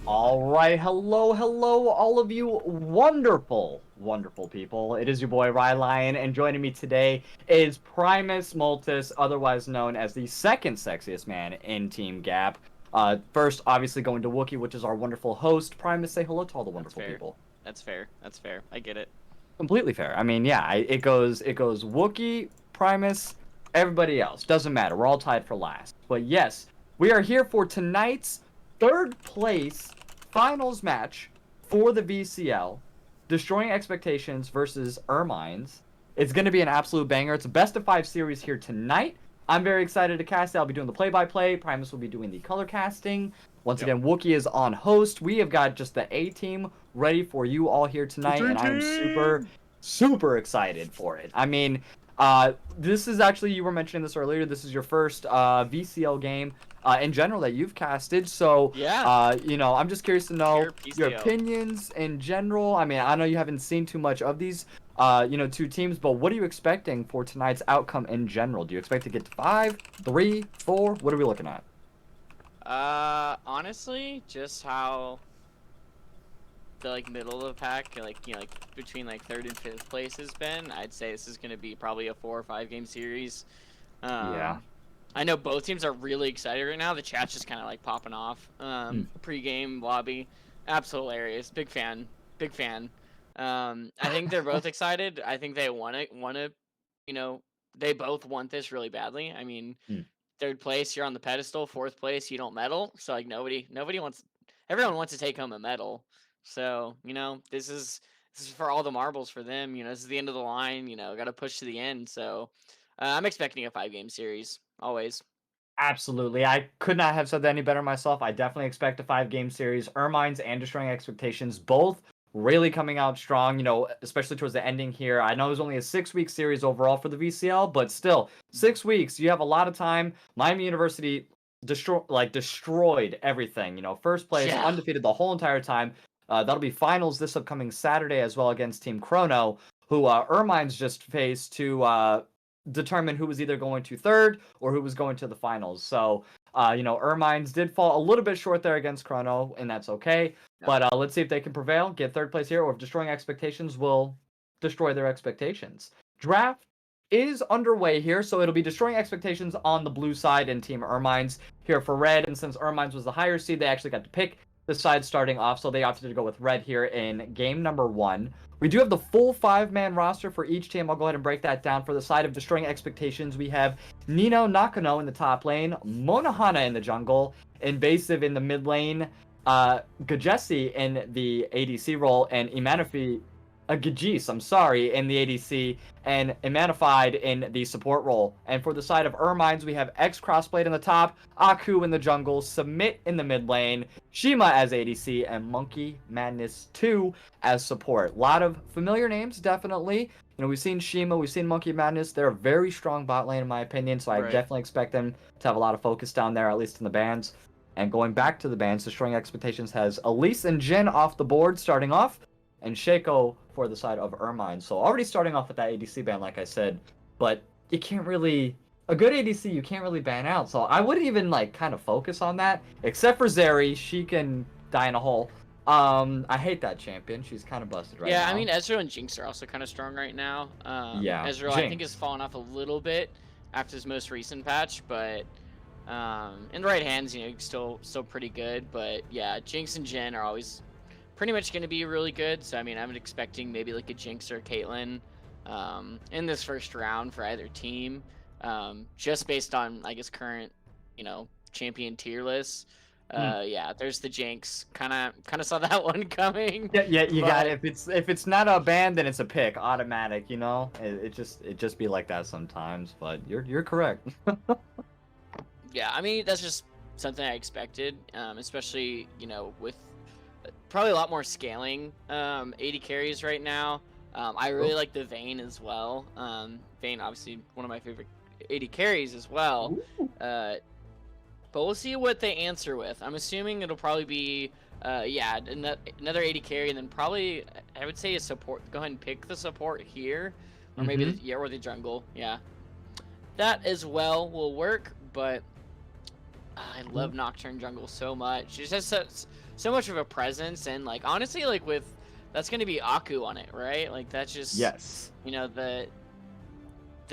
All right, hello, all of you wonderful, wonderful people. It is your boy Rylionn, and joining me today is Primus Multis, otherwise known as the second sexiest man in Team GAP. First, obviously, going to Wookie, which is our wonderful host. Primus, say hello to all the wonderful people. That's fair. That's fair. I get it. Completely fair. I mean, yeah, it goes Wookie, Primus, everybody else. Doesn't matter. We're all tied for last. But yes, we are here for tonight's third place finals match for the VCL, Destroying Expectations versus Ermines. It's going to be an absolute banger. It's a best of 5 series here tonight. I'm very excited to cast it. I'll be doing the play-by-play. Primus will be doing the color casting. Once again, Wookie is on host. We have got just the A team ready for you all here tonight, and I'm super excited for it. I mean, this is actually, you were mentioning this earlier, this is your first VCL game in general that you've casted, so yeah. you know, I'm just curious to know your opinions in general. I mean, I know you haven't seen too much of these you know, two teams, but what are you expecting for tonight's outcome in general? Do you expect to get to 5, 3, 4? What are we looking at? Honestly, just how the middle of the pack, between third and fifth place has been, I'd say this is gonna be probably a 4 or 5 game series. Yeah. I know both teams are really excited right now. The chat's just kind of popping off. Pre-game lobby, absolutely hilarious. Big fan. I think they're both excited. I think they want to, you know, they both want this really badly. I mean, third place, you're on the pedestal. Fourth place, you don't medal. So nobody wants. Everyone wants to take home a medal. So you know, this is for all the marbles for them. You know, this is the end of the line. You know, got to push to the end. So I'm expecting a 5 game series always. Absolutely. I could not have said that any better myself. I definitely expect a 5 game series. Ermines and Destroying Expectations both really coming out strong, you know, especially towards the ending here. I know it was only a 6-week series overall for the VCL, but still, 6 weeks. You have a lot of time. Miami University destroyed everything. You know, first place, undefeated the whole entire time. That'll be finals this upcoming Saturday as well against Team Chrono, who Ermines just faced to determine who was either going to third or who was going to the finals. So, you know, Ermines did fall a little bit short there against Chrono, and that's okay. Yeah. But let's see if they can prevail, get third place here, or if Destroying Expectations will destroy their expectations. Draft is underway here, so it'll be Destroying Expectations on the blue side and Team Ermines here for red. And since Ermines was the higher seed, they actually got to pick the side starting off, so they opted to go with red here in game number 1. We do have the full 5-man roster for each team. I'll go ahead and break that down. For the side of Destroying Expectations, we have Nino Nakano in the top lane, Monahana in the jungle, Invasive in the mid lane, Gajesi in the ADC role, and Gajis, I'm sorry, in the ADC, and Imanified in the support role. And for the side of Ermines, we have X Crossblade in the top, Aku in the jungle, Submit in the mid lane, Shima as ADC, and Monkey Madness 2 as support. A lot of familiar names, definitely. You know, we've seen Shima, we've seen Monkey Madness. They're a very strong bot lane, in my opinion, so I definitely expect them to have a lot of focus down there, at least in the bans. And going back to the bans, Destroying Expectations has Elise and Jin off the board starting off, and Shaco for the side of Ermine. So already starting off with that ADC ban, like I said, but you can't really... A good ADC, you can't really ban out, so I wouldn't even, kind of focus on that, except for Zeri. She can die in a hole. I hate that champion. She's kind of busted right now. Yeah, I mean, Ezreal and Jinx are also kind of strong right now. Yeah, Ezreal, I think, has fallen off a little bit after his most recent patch, but in the right hands, you know, still pretty good. But yeah, Jinx and Jhin are always pretty much going to be really good. So I mean, I'm expecting maybe like a Jinx or a Caitlyn in this first round for either team, just based on, I guess, current, you know, champion tier lists. Yeah, there's the Jinx. Kind of saw that one coming. Yeah, you got it. If it's not a ban, then it's a pick, automatic. You know, it just be like that sometimes. But you're correct. Yeah, I mean, that's just something I expected, especially, you know, with probably a lot more scaling 80 carries right now. I really like the Vayne as well. Vayne, obviously, one of my favorite 80 carries as well. But we'll see what they answer with. I'm assuming it'll probably be, yeah, another 80 carry, and then probably, I would say, a support. Go ahead and pick the support here, or maybe or the jungle. Yeah. that as well will work, but I love Nocturne jungle so much. It just has so much of a presence, and like honestly, like with that's gonna be Aku on it, right? Like that's just Yes. the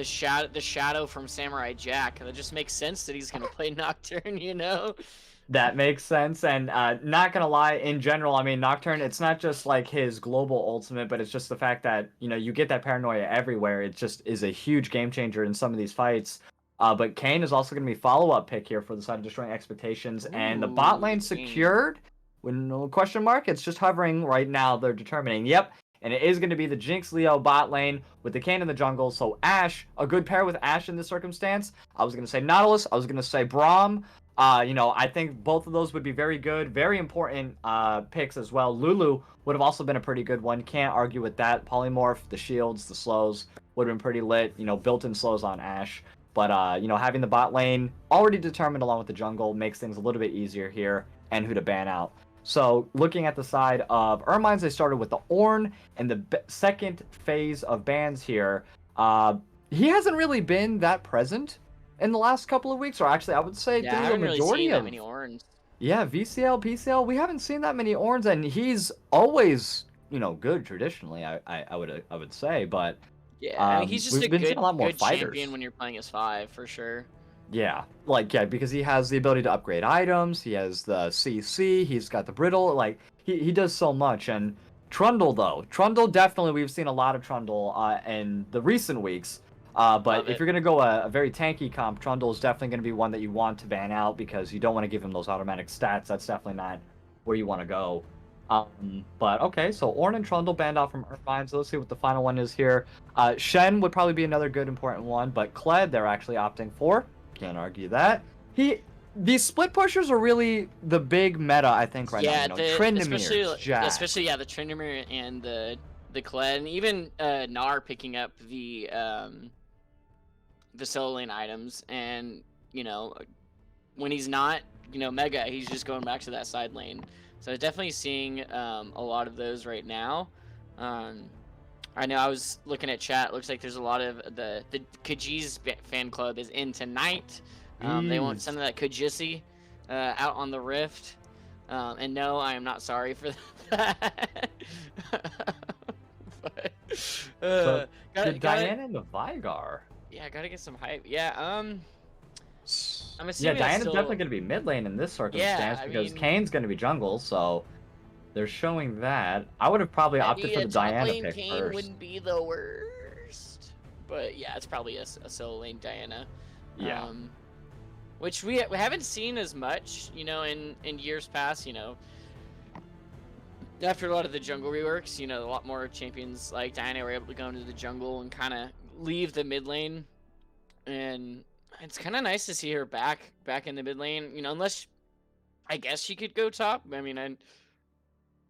shadow from Samurai Jack. That just makes sense that he's gonna play Nocturne, you know? That makes sense, and not gonna lie, in general, I mean, Nocturne, it's not just like his global ultimate, but it's just the fact that, you get that paranoia everywhere. It just is a huge game changer in some of these fights. But Kane is also gonna be follow-up pick here for the side of Destroying Expectations, and the bot Ooh, lane Kane. secured, with no question mark, it's just hovering right now, they're determining, yep, and it is gonna be the Jinx Leo bot lane with the Kane in the jungle, so Ashe, a good pair with Ashe in this circumstance. I was gonna say Nautilus, I was gonna say Braum. I think both of those would be very good, very important picks as well. Lulu would have also been a pretty good one. Can't argue with that. Polymorph, the shields, the slows would have been pretty lit. Built-in slows on Ashe. But having the bot lane already determined along with the jungle makes things a little bit easier here, and who to ban out. So looking at the side of Ermines, they started with the Ornn and the second phase of bans here. He hasn't really been that present in the last couple of weeks, or actually, I would say Yeah, I through the haven't really majority seen that of, many Orns. yeah, VCL, PCL, we haven't seen that many Orns, and he's always, good traditionally. I would say, but Yeah, I mean he's just a we've been seeing a good lot more good champion fighters. when you're playing as 5 for sure. Yeah, because he has the ability to upgrade items. He has the CC. He's got the brittle. Like he does so much. And Trundle though, Trundle definitely we've seen a lot of Trundle in the recent weeks. But Love if it. you're gonna go a very tanky comp, Trundle is definitely gonna be one that you want to ban out because you don't want to give him those automatic stats. That's definitely not where you want to go. But okay, so Ornn and Trundle banned out from Ermines. So let's see what the final one is here. Shen would probably be another good important one, but Kled they're actually opting for. Can't argue that. These split pushers are really the big meta, I think, right now. Yeah, Trindamere, Jack. especially the Tryndamere and the Kled, and even Gnar picking up the solo lane items, and when he's not mega, he's just going back to that side lane. So definitely seeing a lot of those right now. I know I was looking at chat. Looks like there's a lot of the Khaji's fan club is in tonight. They want some Jeez. of that Khajisi out on the Rift. And no, I am not sorry for that. But, So the gotta, Diana and the Vigar. yeah, gotta get some hype. Yeah, I'm Yeah, assuming that's Diana's still. definitely gonna be mid lane in this Yeah, circumstance I because mean, Kane's gonna be jungle, so they're showing that. I would have probably opted maybe for a the top Diana lane pick Kane first. wouldn't be the worst. But yeah, it's probably a solo lane Diana. Yeah. Which we haven't seen as much, in years past, after a lot of the jungle reworks, a lot more champions like Diana were able to go into the jungle and kind of leave the mid lane, and it's kind of nice to see her back in the mid lane. Unless I guess she could go top. I mean,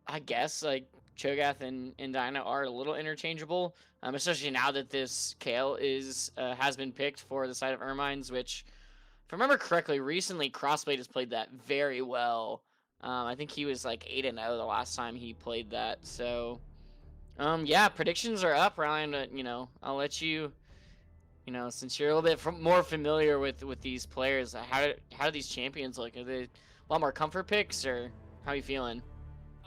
I guess like Cho'Gath and Diana are a little interchangeable, especially now that this Kale has been picked for the side of Ermines, which, if I remember correctly, recently Crossblade has played that very well. I think he was like 8-0 the last time he played that. So, yeah, predictions are up, Ryan. I'll let you, since you're a little bit more familiar with these players, how do these champions look? Are they a lot more comfort picks, or how are you feeling?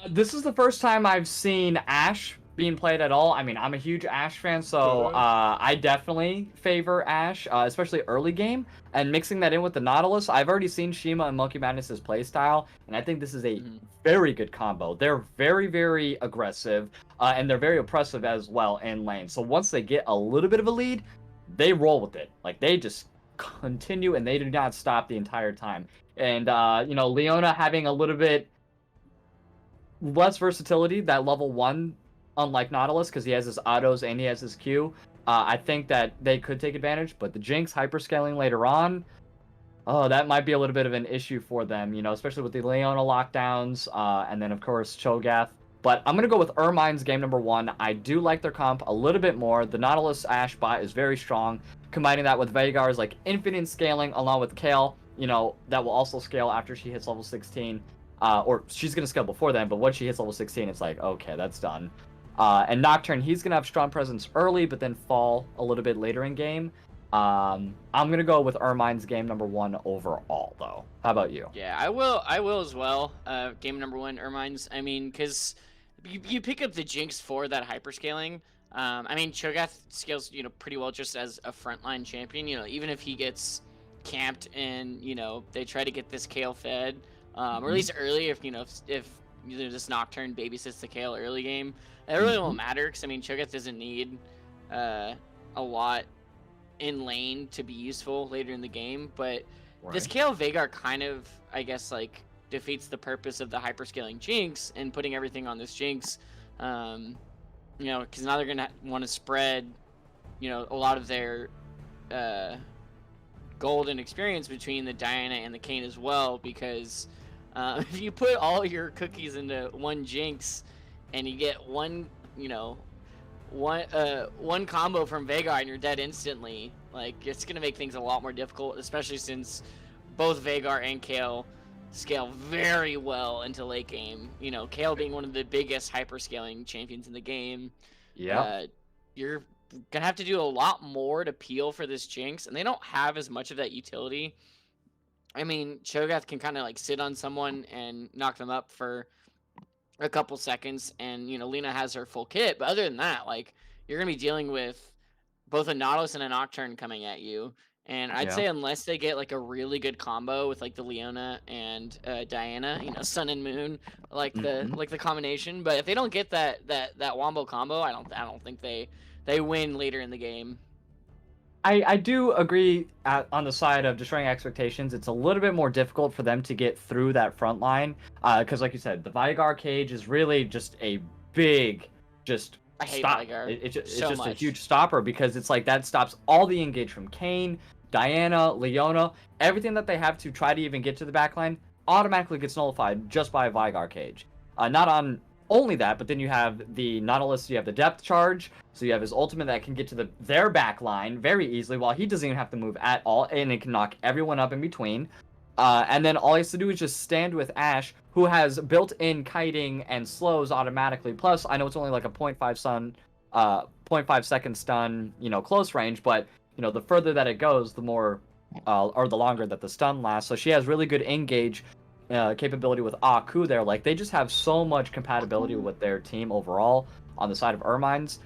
This is the first time I've seen Ashe being played at all. I mean, I'm a huge Ashe fan, so I definitely favor Ashe, especially early game. And mixing that in with the Nautilus, I've already seen Shima and Monkey Madness's playstyle, and I think this is a very good combo. They're very, very aggressive, and they're very oppressive as well in lane. So once they get a little bit of a lead, they roll with it. Like, they just continue, and they do not stop the entire time. And, Leona having a little bit less versatility, that level 1, unlike Nautilus, because he has his autos and he has his Q. I think that they could take advantage, but the Jinx hyperscaling later on, oh, that might be a little bit of an issue for them, especially with the Leona lockdowns, and then, of course, Cho'Gath. But I'm going to go with Ermine's game number 1. I do like their comp a little bit more. The Nautilus Ashe bot is very strong. Combining that with Veigar's like infinite scaling along with Kale, that will also scale after she hits level 16. Or she's going to scale before then, but once she hits level 16, it's like, okay, that's done. And Nocturne, he's going to have strong presence early, but then fall a little bit later in game. I'm gonna go with Ermine's game number 1 overall, though. How about you? Yeah, I will. I will as well. Game number 1, Ermines. I mean, because you pick up the Jinx for that hyperscaling. I mean, Cho'Gath scales, pretty well just as a frontline champion. Even if he gets camped and they try to get this Kale fed, or at Mhm. least early. If this Nocturne babysits the Kale early game, it really Mhm. won't matter. Because I mean, Cho'Gath doesn't need a lot in lane to be useful later in the game, but this Right. Kale Veigar kind of, I guess, like defeats the purpose of the hyperscaling Jinx and putting everything on this Jinx. Because now they're gonna want to spread, a lot of their uh, gold and experience between the Diana and the Kayn as well. Because if you put all your cookies into one Jinx and you get one combo from Veigar and you're dead instantly. Like, it's gonna make things a lot more difficult, especially since both Veigar and Kale scale very well into late game. Kale being one of the biggest hyperscaling champions in the game. Yeah. Uh, you're gonna have to do a lot more to peel for this Jinx, and they don't have as much of that utility. I mean, Cho'Gath can kind of like sit on someone and knock them up for a couple seconds, and Lena has her full kit, but other than that, like, you're gonna be dealing with both a Nautilus and a Nocturne coming at you, and I'd Yeah. say unless they get like a really good combo with like the Leona and Diana, Sun and Moon, like the Mhm. combination. But if they don't get that wombo combo, I don't think they win later in the game. I do agree on the side of destroying expectations. It's a little bit more difficult for them to get through that front line. Because, like you said, the Veigar cage is really just a big, just I hate stop. Veigar It's so just a much. huge stopper because it's like that stops all the engage from Kayn, Diana, Leona, everything that they have to try to even get to the backline automatically gets nullified just by a Veigar cage. Not on only that, but then you have the Nautilus, you have the depth charge, so you have his ultimate that can get to their back line very easily while he doesn't even have to move at all, and it can knock everyone up in between. And then all he has to do is just stand with Ashe, who has built-in kiting and slows automatically. Plus, I know it's only like a 0.5 second stun, close range, but the further that it goes, the more, or the longer that the stun lasts. So she has really good engage capability with Aku there. Like, they just have so much compatibility with their team overall on the side of Ermines.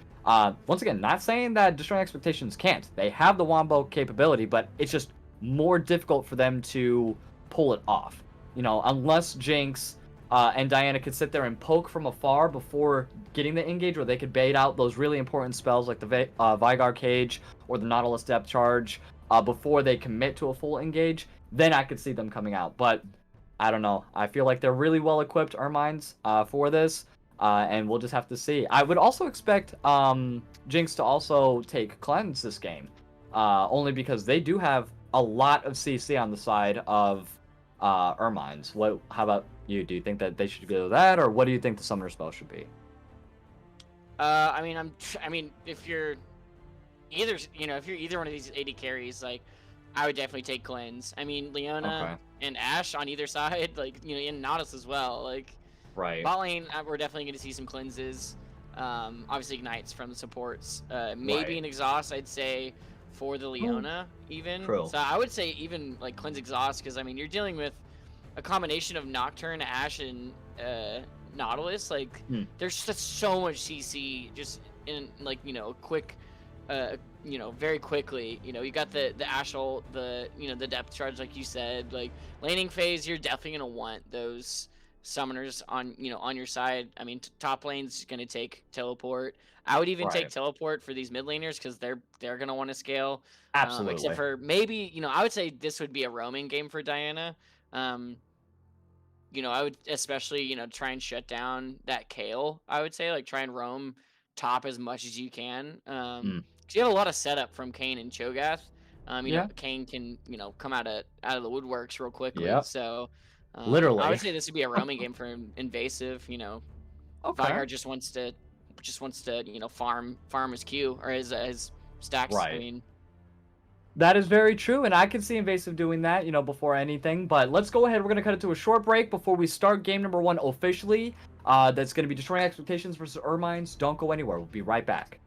Once again, not saying that Destroying Expectations can't. They have the Wombo capability, but it's just more difficult for them to pull it off. Unless Jinx and Diana could sit there and poke from afar before getting the engage, where they could bait out those really important spells like the Veigar Cage or the Nautilus Depth Charge before they commit to a full engage, then I could see them coming out. But I don't know. I feel like they're really well equipped, Ermines, for this, and we'll just have to see. I would also expect Jinx to also take Cleanse this game, only because they do have a lot of CC on the side of Ermines. How about you? Do you think that they should go that, or what do you think the summoner spell should be? I mean, if you're either one of these 80 carries, like, I would definitely take Cleanse. I mean, Leona Okay. and Ashe on either side, like, in Nautilus as well. Like, Right. bot lane, we're definitely going to see some cleanses. Obviously, Ignites from the supports. Maybe Right. an Exhaust, I'd say, for the Leona, even. True. So I would say even, like, Cleanse Exhaust, because, I mean, you're dealing with a combination of Nocturne, Ashe, and Nautilus. Like, Hmm. there's just so much CC just in, like, quick, very quickly. You got the Ashe ult, the depth charge, like you said. Like, laning phase, you're definitely going to want those summoners on your side. I mean, top lane's gonna take teleport. I would even take Right. teleport for these mid laners because they're gonna want to scale. Except Absolutely. for maybe, I would say this would be a roaming game for Diana. Um, I would especially, try and shut down that Kale. I would say, like, try and roam top as much as you can. Hmm. Because you have a lot of setup from Kayn and Cho'Gath. Yeah. Kayn can, come out of the woodworks real quickly. Yep. So, I would Literally. say this would be a roaming game for Invasive. Okay. Veigar just wants to, farm his Q or his stacks. I Right. mean, That is very true, and I can see Invasive doing that, before anything. But let's go ahead. We're going to cut it to a short break before we start game number 1 officially. That's going to be Destroying Expectations versus Ermines. Don't go anywhere. We'll be right back.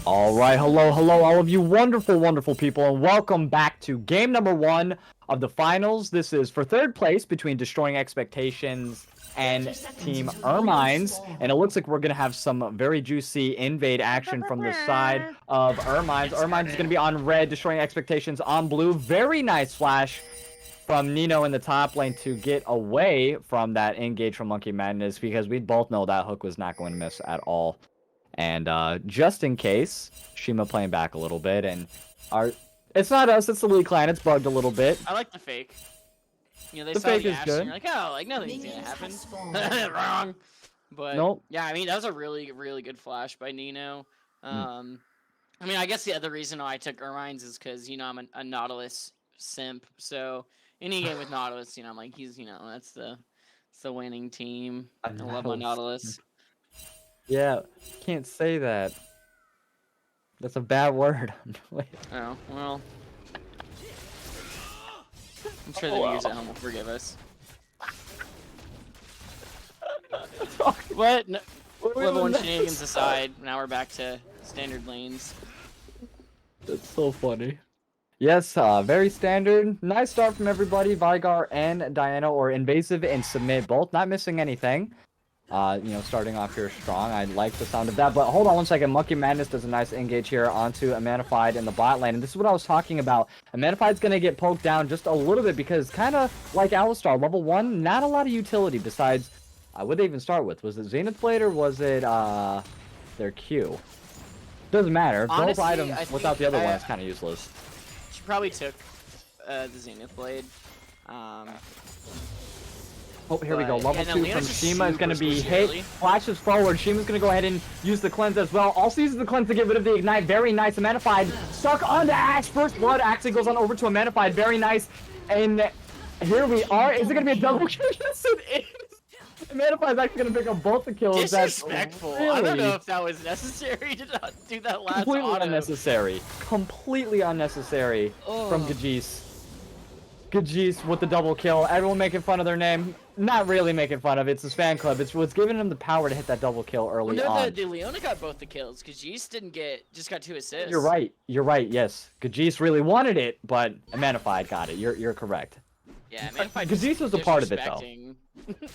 All right, hello, all of you wonderful, wonderful people, and welcome back to game number 1 of the finals. This is for third place between Destroying Expectations and Team Ermines, and it looks like we're going to have some very juicy invade action from the side of Ermines. Ermines is going to be on red, Destroying Expectations on blue. Very nice flash from Nino in the top lane to get away from that engage from Monkey Madness, because we both know that hook was not going to miss at all. And just in case, Shima playing back a little bit, and it's not us, it's the League Clan, it's bugged a little bit. I like the fake. You know, they The saw fake the is Ashe, good. and you're like, oh, like nothing's gonna happen. Wrong. But Nope. yeah, I mean, that was a really, really good flash by Nino. I mean, I guess the other reason why I took Ermines is because, you know, I'm a Nautilus simp. So any game with Nautilus, you know, I'm like, he's, you know, that's the winning team. I love my Nautilus. Yeah, can't say that. That's a bad word. Oh, well. I'm sure the viewers at home will forgive us. What? No, level 1 shenanigans aside, now we're back to standard lanes. That's so funny. Yes, very standard. Nice start from everybody. Vigar and Diana, or Invasive and Submit, both not missing anything. You know, starting off here strong. I like the sound of that. But hold on one second. Monkey Madness does a nice engage here onto Amanified in the bot lane. And this is what I was talking about. Amanified's going to get poked down just a little bit because kind of like Alistar, level 1, not a lot of utility besides... what did they even start with? Was it Zenith Blade or was it their Q? Doesn't matter. Honestly, both items without the other one is kind of useless. She probably took the Zenith Blade. Oh, here we go. Level 2 Leon's from just Shima is going to be hit. early. Flashes forward. Shima's going to go ahead and use the cleanse as well. Also uses the cleanse to get rid of the ignite. Very nice. Amanified stuck onto Ashe. First blood actually goes on over to Amanified. Very nice. And here we are. Is it going to be a double kill? Yes, it is. Amanified's actually going to pick up both the kills. Disrespectful. Really I don't know if that was necessary to not do that last completely auto. unnecessary. Completely unnecessary from Gajis. Gajis with the double kill. Everyone making fun of their name. Not really making fun of it. It's his fan club. It's what's giving him the power to hit that double kill early on. The Leona got both the kills because Gajis just got 2 assists. You're right. You're right. Yes. Gajis really wanted it, but Amanified got it. You're correct. Yeah, Amanified Gajis was a part of it though.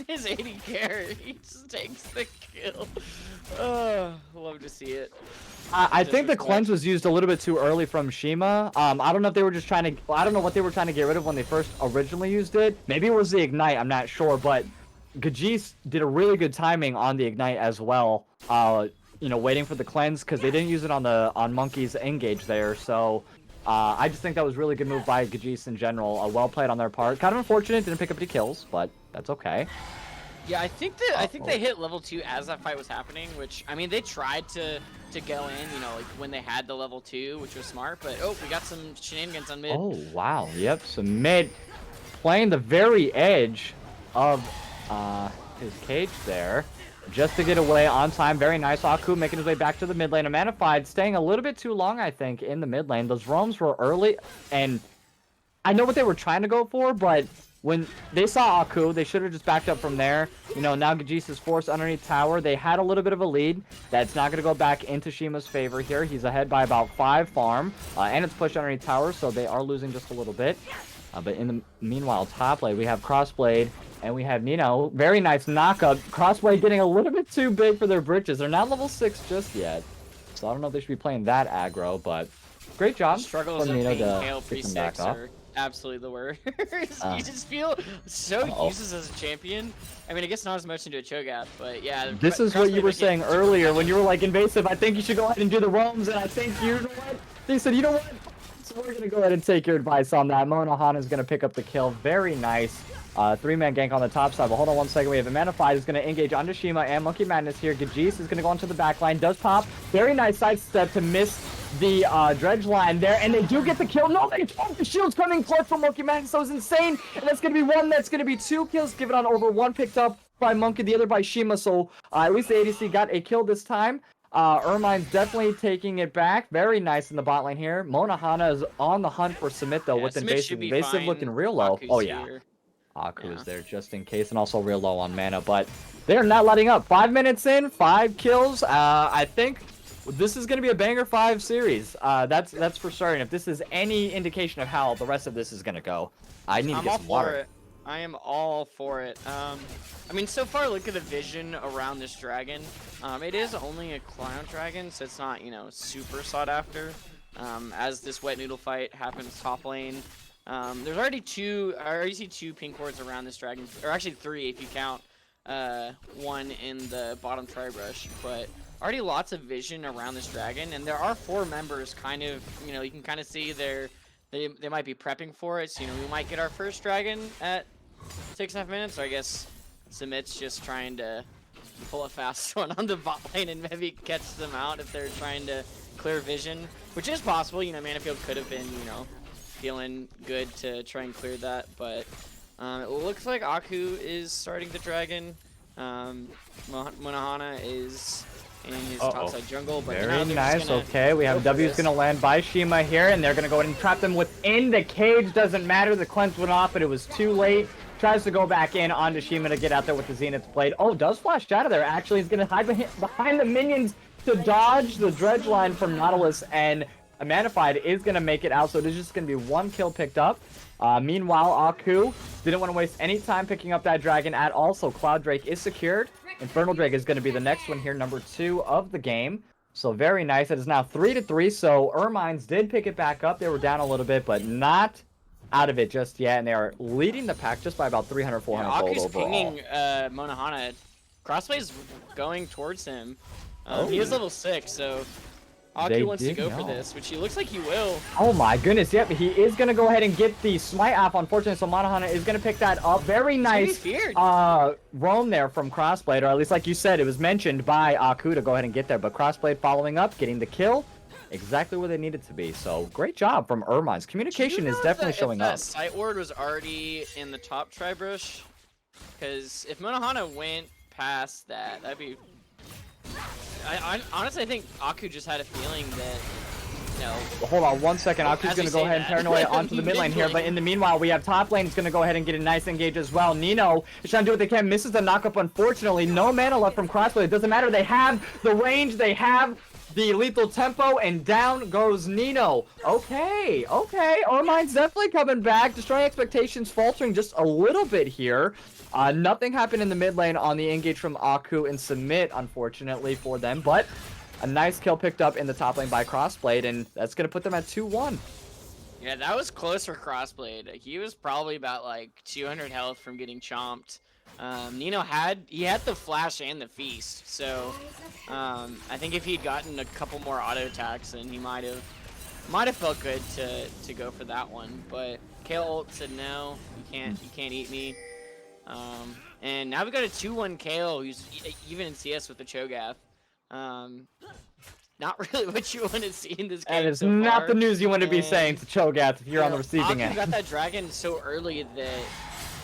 His 80 care, he just takes the kill. Love to see it. I think the cleanse was used a little bit too early from Shima. I don't know if they were just trying to... I don't know what they were trying to get rid of when they first originally used it. Maybe it was the ignite. I'm not sure, but Gajis did a really good timing on the ignite as well. You know, waiting for the cleanse because they didn't use it on Monkey's engage there. So I just think that was a really good move by Gajis in general. Well played on their part. Kind of unfortunate, didn't pick up any kills, but that's okay. Yeah, I think they hit level 2 as that fight was happening, which I mean they tried to go in, you know, like when they had the level 2, which was smart, but we got some shenanigans on mid. Oh wow, yep, some mid playing the very edge of his cage there. Just to get away on time. Very nice. Aku making his way back to the mid lane. Amanified staying a little bit too long, I think, in the mid lane. Those roams were early, and I know what they were trying to go for, but when they saw Aku, they should have just backed up from there. You know, now Gajis is forced underneath tower. They had a little bit of a lead. That's not going to go back into Shima's favor here. He's ahead by about 5 farm, and it's pushed underneath tower, so they are losing just a little bit. But in the meanwhile, top lane, we have Crossblade. And we have Nino. Very nice knockup. Crossblade getting a little bit too big for their britches. They're not level 6 just yet. So I don't know if they should be playing that aggro, but great job Struggles from of Nino Kale to get them back off. are absolutely the worst. You just feel so useless as a champion. I mean, I guess not as much into a Cho'Gath, but yeah. This is what you were saying earlier when you were like, Invasive, I think you should go ahead and do the roams, and I think, you know what? They said, you know what? So we're going to go ahead and take your advice on that. Monohan is going to pick up the kill. Very nice. 3-man gank on the top side, but hold on one second. We have Amanified is going to engage onto Shima and Monkey Madness here. Gajis is going to go onto the back line. Does pop. Very nice sidestep to miss the dredge line there, and they do get the kill. No, the shield's coming close from Monkey Madness. That was insane, and that's going to be 1. That's going to be 2 kills given on over. 1 picked up by Monkey, the other by Shima, so at least the ADC got a kill this time. Ermine's definitely taking it back. Very nice in the bot lane here. Monahana is on the hunt for Submit, though, with Invasive. Invasive looking real low. Aku's oh, yeah. Here. Aku is there just in case, and also real low on mana, but they're not letting up. 5 minutes in, 5 kills. I think This is going to be a banger 5 series. That's for certain. If this is any indication of how the rest of this is going to go, I need to get some water. I'm all for it. I am all for it. I mean, so far, look at the vision around this dragon. It is only a clown dragon, so it's not, you know, super sought after. As this wet noodle fight happens top lane, there's already I already see 2 pink wards around this dragon, or actually 3 if you count one in the bottom tri-brush, but already lots of vision around this dragon, and there are 4 members kind of, you know, you can kind of see they might be prepping for it, so, you know, we might get our first dragon at 6.5 minutes, or I guess Submit's just trying to pull a fast one on the bot lane and maybe catch them out if they're trying to clear vision, which is possible. You know, Manifield could have been, you know, feeling good to try and clear that, but it looks like Aku is starting the dragon. Monahana is in his topside jungle, but very nice. Okay, we have W's gonna land by Shima here, and they're gonna go ahead and trap them within the cage. Doesn't matter, the cleanse went off, but it was too late. Tries to go back in onto Shima to get out there with the Zenith's Blade. Oh, does flash out of there. Actually, he's gonna hide behind the minions to dodge the dredge line from Nautilus, and Manified is gonna make it out, so it is just gonna be 1 kill picked up. Meanwhile, Aku didn't want to waste any time picking up that dragon at all, so Cloud Drake is secured. Infernal Drake is going to be the next one here, number 2 of the game. So very nice. It is now 3-3, so Ermines did pick it back up. They were down a little bit, but not out of it just yet, and they are leading the pack just by about 300, 400 gold Aku's overall. pinging Monahana. Crossplay's going towards him. He is level 6, so Aku wants to go for this, which he looks like he will. Oh my goodness, yep, he is going to go ahead and get the smite off, unfortunately, so Monahana is going to pick that up. Very nice roam there from Crossblade, or at least like you said, it was mentioned by Aku to go ahead and get there, but Crossblade following up, getting the kill, exactly where they needed to be. So great job from Ermines. Communication is definitely showing up. If that sight ward was already in the top tri-brush, because if Monahana went past that, that'd be... I honestly think Aku just had a feeling that, you know... Hold on 1 second. Aku's going to go ahead and paranoia onto the mid lane here, but in the meanwhile, we have top lane. He's going to go ahead and get a nice engage as well. Nino is trying to do what they can. Misses the knockup, unfortunately. No mana left from Crossblade. It doesn't matter. They have the range. They have the lethal tempo, and down goes Nino. Okay. Ermine's definitely coming back. Destroying expectations, faltering just a little bit here. Nothing happened in the mid lane on the engage from Aku and Submit, unfortunately for them, but a nice kill picked up in the top lane by Crossblade, and that's going to put them at 2-1. Yeah, that was close for Crossblade. He was probably about like 200 health from getting chomped. Nino had the flash and the feast, so I think if he'd gotten a couple more auto attacks, then he might have felt good to go for that one. But Kale ult said no, you can't eat me. And now we got a 2-1 KO who's even in CS with the Cho'Gath. Not really what you want to see in this game. That is not the news you want to be saying to Cho'Gath if you're on the receiving end. Got that dragon so early that...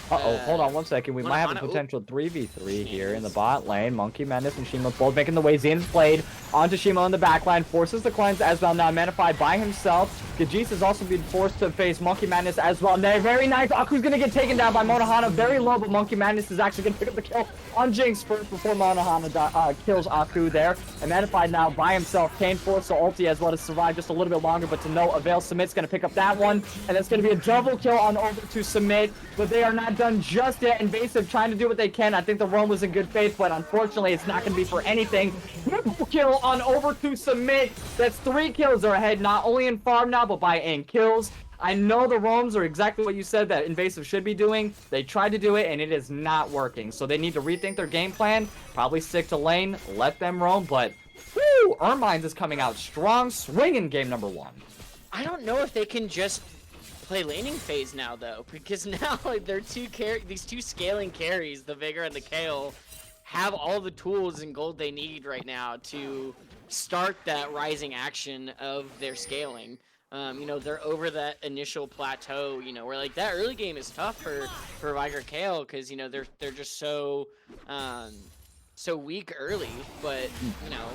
Hold on 1 second. We might have a potential 3v3 here in the bot lane. Monkey Madness and Shima both making the way. Zen's played onto Shima on the backline. Forces the cleanse as well. Now Manified by himself. Gajis is also being forced to face Monkey Madness as well. Now, very nice. Aku's going to get taken down by Monahana. Very low, but Monkey Madness is actually going to pick up the kill on Jinx first before Monahana kills Aku there. And Manified now by himself. Kane forced the ulti as well to survive just a little bit longer, but to no avail. Submit's going to pick up that one. And that's going to be a double kill on over to Submit, but they are not done just yet. Invasive trying to do what they can. I think the roam was in good faith, but unfortunately it's not going to be for anything. Triple kill on over to Submit. That's 3 kills are ahead, not only in farm now, but by in kills. I know the roams are exactly what you said that Invasive should be doing. They tried to do it, and it is not working. So they need to rethink their game plan, probably stick to lane, let them roam, but whoo, Ermines is coming out strong, swinging game number 1. I don't know if they can just play laning phase now though, because now like these two scaling carries, the Vigor and the Kale, have all the tools and gold they need right now to start that rising action of their scaling. You know, they're over that initial plateau, you know, where like that early game is tough for Vigor Kale, because you know they're just so weak early, but you know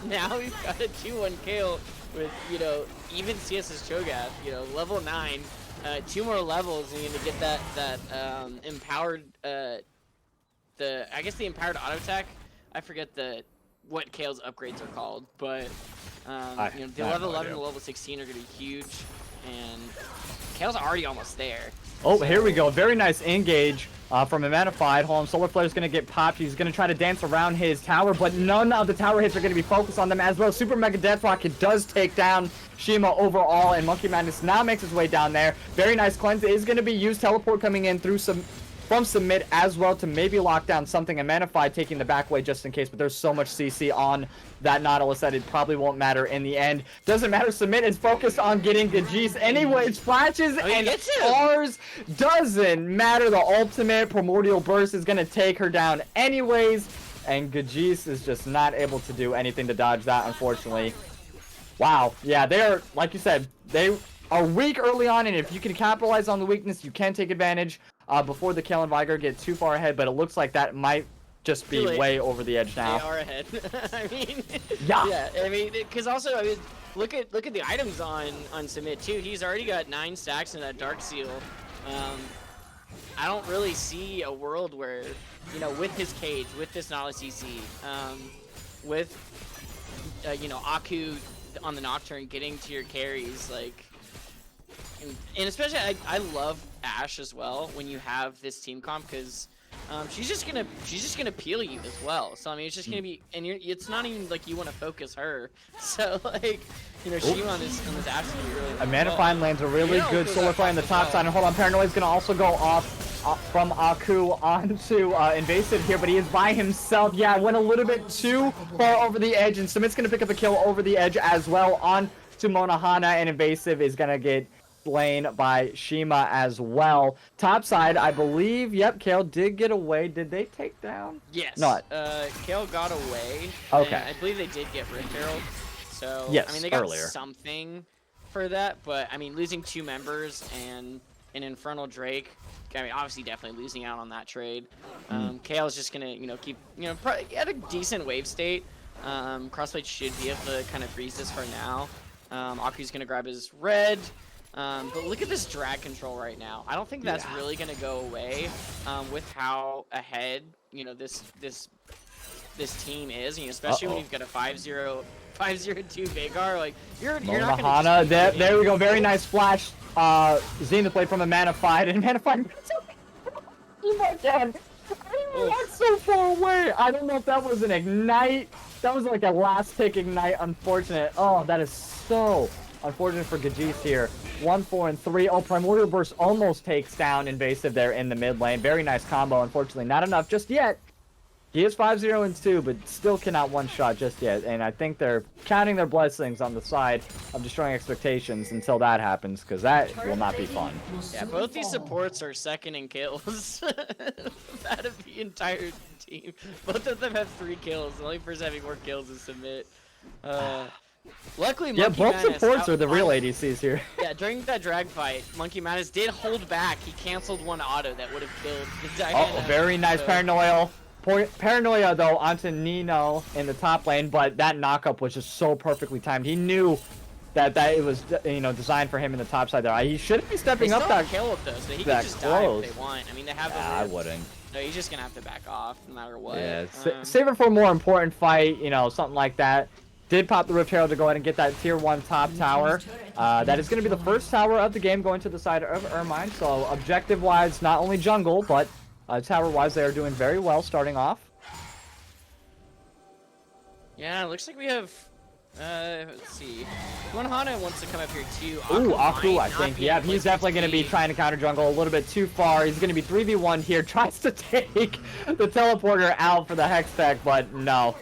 now we've got a 2-1 Kale with, you know, even CS's Cho'Gath, you know, level 9, 2 more levels, and you're gonna get that empowered I guess the empowered auto attack. I forget the what Kale's upgrades are called, but you know, the I have level no 11 idea. to level 16 are gonna be huge, and Kale's already almost there. Oh, So- here we go. Very nice engage from Humanified. Hold on, Solar Flare's going to get popped. He's going to try to dance around his tower, but none of the tower hits are going to be focused on them as well. Super Mega Death Rocket does take down Shima overall, and Monkey Madness now makes his way down there. Very nice cleanse is going to be used. Teleport coming in through from Submit as well to maybe lock down something. And Manified taking the back way just in case, but there's so much CC on that Nautilus that it probably won't matter in the end. Doesn't matter, Submit is focused on getting the G's anyways, flashes he and gets him. stars. Doesn't matter, the ultimate Primordial Burst is gonna take her down anyways, and Gajis is just not able to do anything to dodge that, unfortunately. Wow, yeah, they're, like you said, they are weak early on, and if you can capitalize on the weakness, you can take advantage before the Kale and Viger get too far ahead, but it looks like that might just be way over the edge now. They are ahead. I mean, Yeah. I mean, because also, I mean, look at the items on Submit too. He's already got 9 stacks in that Dark Seal. I don't really see a world where, you know, with his cage, with this Nautilus CC, with you know, Aku on the Nocturne getting to your carries, like, and especially I love Ashe as well when you have this team comp, because she's just gonna peel you as well. So I mean, it's just gonna be, and it's not even like you want to focus her. So like, you know, she on this Ashe is gonna be really. A Manifine lands a really good Solar Flare on the top side, and hold on, Paranoid's gonna also go off from Aku onto Invasive here, but he is by himself. Yeah, went a little bit too far over the edge, and Submit's gonna pick up a kill over the edge as well on to Monahana, and Invasive is gonna get slain by Shima as well. Top side, I believe, yep, Kale did get away. Did they take down? Yes. Not. Kale got away. Okay. And I believe they did get Rift Herald. So Yes, I mean, they got earlier. something for that, but I mean, losing 2 members and an Infernal Drake, I mean, obviously definitely losing out on that trade. Kale's just gonna, you know, keep, you know, at a decent wave state. Crossblade should be able to kind of freeze this for now. Aku's gonna grab his red. But look at this drag control right now. I don't think that's really gonna go away with how ahead, you know, this team is, and especially when you've got a 5-0-2 Vagar. Like you're not gonna just there we go. Very nice flash. Zenith blade from a Manified, and Manified again. That's so far away. I don't know if that was an ignite. That was like a last tick ignite. Unfortunate. Oh, that is so unfortunate for Gajis here. 1, 4, and 3. Oh, Primordial Burst almost takes down Invasive there in the mid lane. Very nice combo. Unfortunately, not enough just yet. He is 5-0 and 2, but still cannot one-shot just yet. And I think they're counting their blessings on the side of destroying expectations until that happens, because that will not be fun. Yeah, both these supports are second in kills out of the entire team. Both of them have 3 kills. The only person having more kills is Submit. Luckily, Monkey both Madness supports are the real ADCs here. Yeah, during that drag fight, Monkey Madness did hold back. He canceled one auto that would have killed the Diana. Oh, very nice Paranoia. Paranoia, though, onto Nino in the top lane, but that knockup was just so perfectly timed. He knew that it was, you know, designed for him in the top side there. He shouldn't be stepping up that kill it though, so he that can just close. die if they want. I mean, they have the I lift, wouldn't. so he's just gonna have to back off no matter what. Yeah, save it for a more important fight, you know, something like that. Did pop the Rift Herald to go ahead and get that tier 1 top tower. That is going to be the first tower of the game going to the side of Ermine. So objective-wise, not only jungle, but tower-wise, they are doing very well starting off. Yeah, it looks like we have. Let's see. Monahana wants to come up here too. Ooh, Aku, I think. Yeah, he's definitely going to be trying to counter jungle a little bit too far. He's going to be 3v1 here. Tries to take the teleporter out for the Hextech, but no.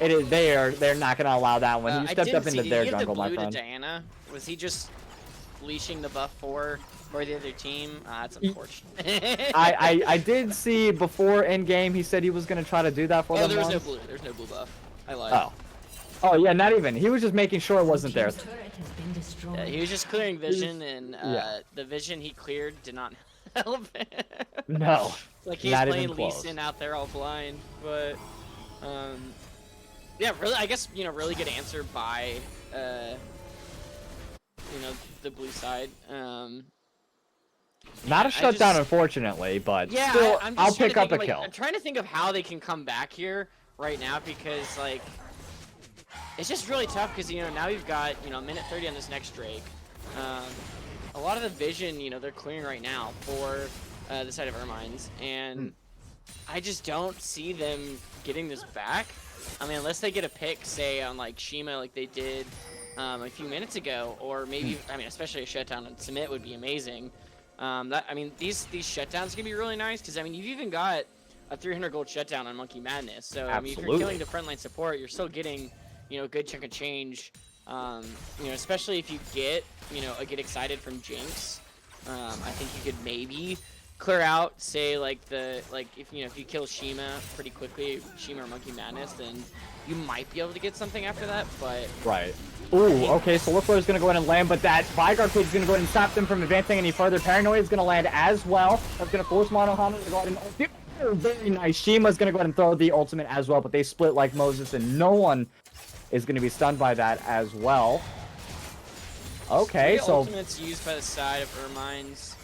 It is they're not going to allow that one. He stepped up into their jungle, my friend. To Diana? Was he just leashing the buff for the other team? That's unfortunate. I did see before in game he said he was going to try to do that for them. There's no blue. There's no blue buff. I lied. Oh yeah, not even. He was just making sure it wasn't there. Yeah, he was just clearing vision, and the vision he cleared did not help. No. Like he's playing Lee Sin out there all blind, but yeah, really, I guess, you know, really good answer by you know, the blue side. Not a shutdown, unfortunately, but yeah, still, I'm I'll just pick up a like, kill. I'm trying to think of how they can come back here right now, because like it's just really tough because, you know, now you've got, you know, a minute 30 on this next Drake. A lot of the vision, you know, they're clearing right now for the side of Ermines, and I just don't see them getting this back. I mean, unless they get a pick, say, on, like, Shima like they did a few minutes ago, or maybe, I mean, especially a shutdown on Submit would be amazing. I mean, these shutdowns can be really nice, because, I mean, you've even got a 300 gold shutdown on Monkey Madness, so, I mean, if you're killing the frontline support, you're still getting, you know, a good chunk of change, you know, especially if you get, you know, a get excited from Jinx. I think you could maybe clear out, say, like, if, you know, if you kill Shima pretty quickly, Shima or Monkey Madness, then you might be able to get something after that, but... Right. Ooh, okay, so Lookware is going to go ahead and land, but that Vigar kid is going to go ahead and stop them from advancing any further. Paranoia is going to land as well. That's going to force Monohana to go ahead and... Oh, very nice. Shima's going to go ahead and throw the ultimate as well, but they split like Moses, and no one is going to be stunned by that as well. Okay, so... ultimates used by the side of Ermines,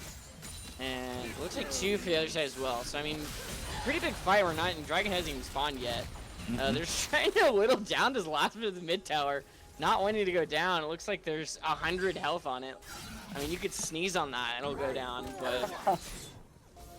and it looks like 2 for the other side as well. So, I mean, pretty big fight. We're not, and Dragon hasn't even spawned yet. They're trying to whittle down this last bit of the mid tower, not wanting to go down. It looks like there's 100 health on it. I mean, you could sneeze on that, and it'll go down, but...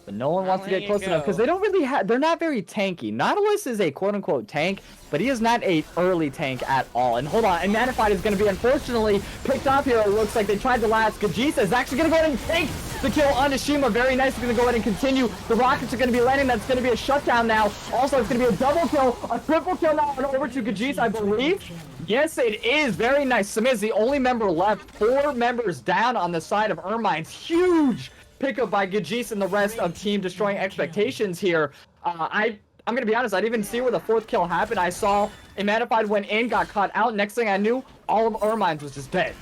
But no one wants to get close enough because they don't really have, they're not very tanky. Nautilus is a quote-unquote tank, but he is not a early tank at all. And hold on, and Manified is going to be unfortunately picked off here. It looks like they tried to last. Gajisa is actually going to go ahead and take the kill on Shima. Very nice. He's going to go ahead and continue. The rockets are going to be landing. That's going to be a shutdown now. Also, it's going to be a double kill, a triple kill now, and over to Gajisa, I believe. Yes, it is. Very nice. Samir is the only member left. 4 members down on the side of Ermines. Huge pickup by Gajis and the rest of team destroying expectations here. I'm gonna be honest, I didn't even see where the 4th kill happened. I saw Manified went in, got caught out. Next thing I knew, all of Ermines was just dead.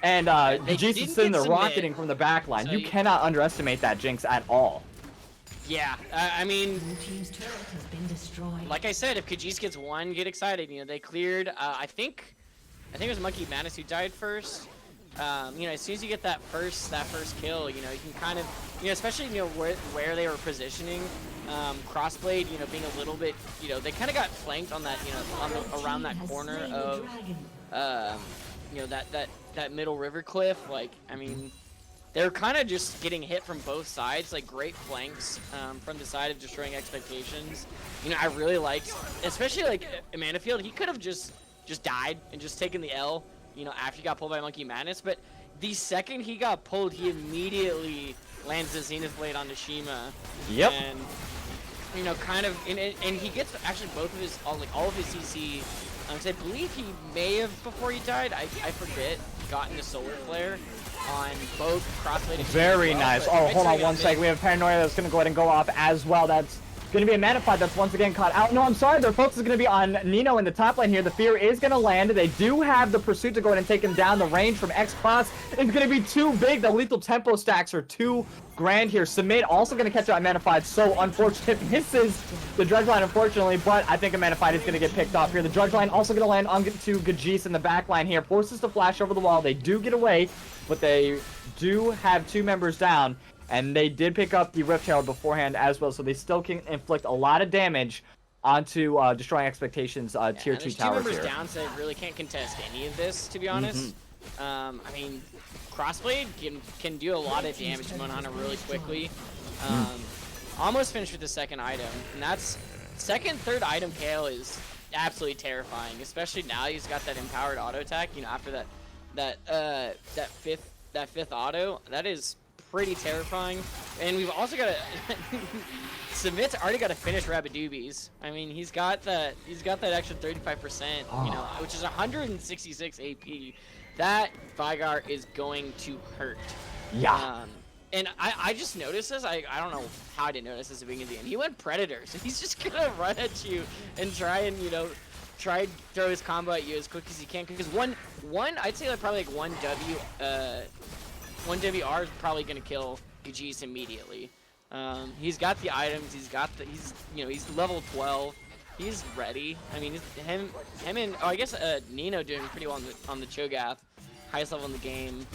And Gajis is sitting there rocketing from the back line. So you cannot underestimate that Jinx at all. Yeah, I mean, like I said, if Kajis gets one, get excited. You know, they cleared. I think it was Monkey Madness who died first. You know, as soon as you get that first kill, you know, you can kind of, you know, especially, you know, where they were positioning, Crossblade, you know, being a little bit, you know, they kind of got flanked on that, you know, around that corner of, you know, that middle river cliff. Like, I mean, they're kind of just getting hit from both sides, like great flanks from the side of destroying expectations. You know, I really liked, especially like Amanda Field, he could have just died and just taken the L, you know, after he got pulled by Monkey Madness, but the second he got pulled, he immediately lands the Zenith Blade on Shima. Yep. And, you know, kind of, and he gets actually both of his, all of his CC. I believe he may have, before he died, I forget, gotten the Solar Flare on both Crossblade and Very nice. Oh, hold on one sec. We have Paranoia that's going to go ahead and go off as well. That's going to be a Manified that's once again caught out. No, I'm sorry. Their focus is going to be on Nino in the top lane here. The Fear is going to land. They do have the Pursuit to go ahead and take him down. The range from X-Cross is going to be too big. The lethal tempo stacks are too grand here. Submit also going to catch out Manified. So unfortunate. Misses the Dredge line, unfortunately, but I think a Manified is going to get picked off here. The Dredge line also going to land on to Gajis in the back line here. Forces to flash over the wall. They do get away, but they do have 2 members down. And they did pick up the Rift Herald beforehand as well, so they still can inflict a lot of damage onto destroying expectations tier 2 towers here. 2 members down, so they really can't contest any of this, to be honest. I mean, Crossblade can do a lot of damage to Monohana really quickly. Almost finished with the 2nd item, and that's 2nd, 3rd item KO is absolutely terrifying, especially now he's got that empowered auto attack. You know, after that fifth auto, that is pretty terrifying. And we've also got Submit's already got to finish Rabidoobies. I mean, he's got that extra 35%, you know, which is 166 AP. That Vigar is going to hurt. Yeah. And I just noticed this. I don't know how I didn't notice this at the beginning of the game. He went Predator, so he's just gonna run at you and try and, you know, try and throw his combo at you as quick as he can. Because one I'd say like probably like one WR is probably gonna kill Gajis immediately. He's got the items. He's level 12. He's ready. I mean, him and I guess Nino doing pretty well on the Cho'Gath, highest level in the game.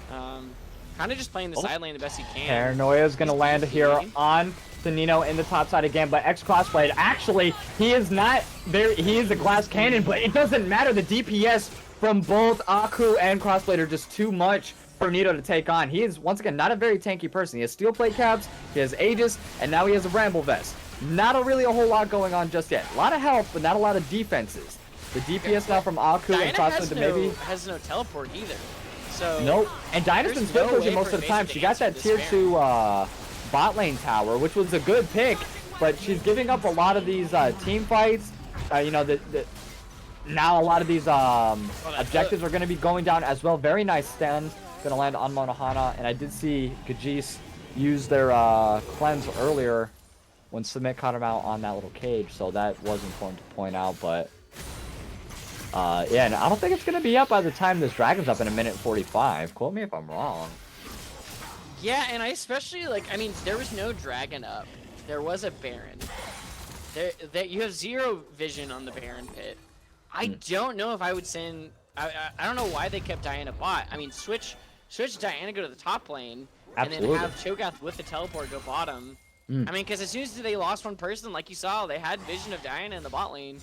Kind of just playing the side lane the best he can. Paranoia is going to land here on to Nino in the top side again, but X Crossblade, actually, he is a glass cannon, but it doesn't matter. The DPS from both Aku and Crossblade are just too much for Nino to take on. He is, once again, not a very tanky person. He has steel plate caps, he has Aegis, and now he has a Bramble Vest. Not really a whole lot going on just yet. A lot of health, but not a lot of defenses. The DPS now from Aku and Crossblade maybe has no teleport either. So nope. And Diana's been split pushing most of the time. She got that tier 2 bot lane tower, which was a good pick, but she's giving up a lot of these team fights. You know, now a lot of these objectives are going to be going down as well. Very nice stun. Going to land on Monohana. And I did see Kajis use their cleanse earlier when Submit caught him out on that little cage. So that was important to point out. But yeah, and I don't think it's going to be up by the time this Dragon's up in 1:45. Quote me if I'm wrong. Yeah, and I especially, like, I mean, there was no Dragon up. There was a Baron. You have zero vision on the Baron pit. I don't know if I would send... I don't know why they kept Diana bot. I mean, switch Diana, go to the top lane, Absolutely. and then have Cho'Gath with the teleport go bottom. I mean, because as soon as they lost one person, like you saw, they had vision of Diana in the bot lane.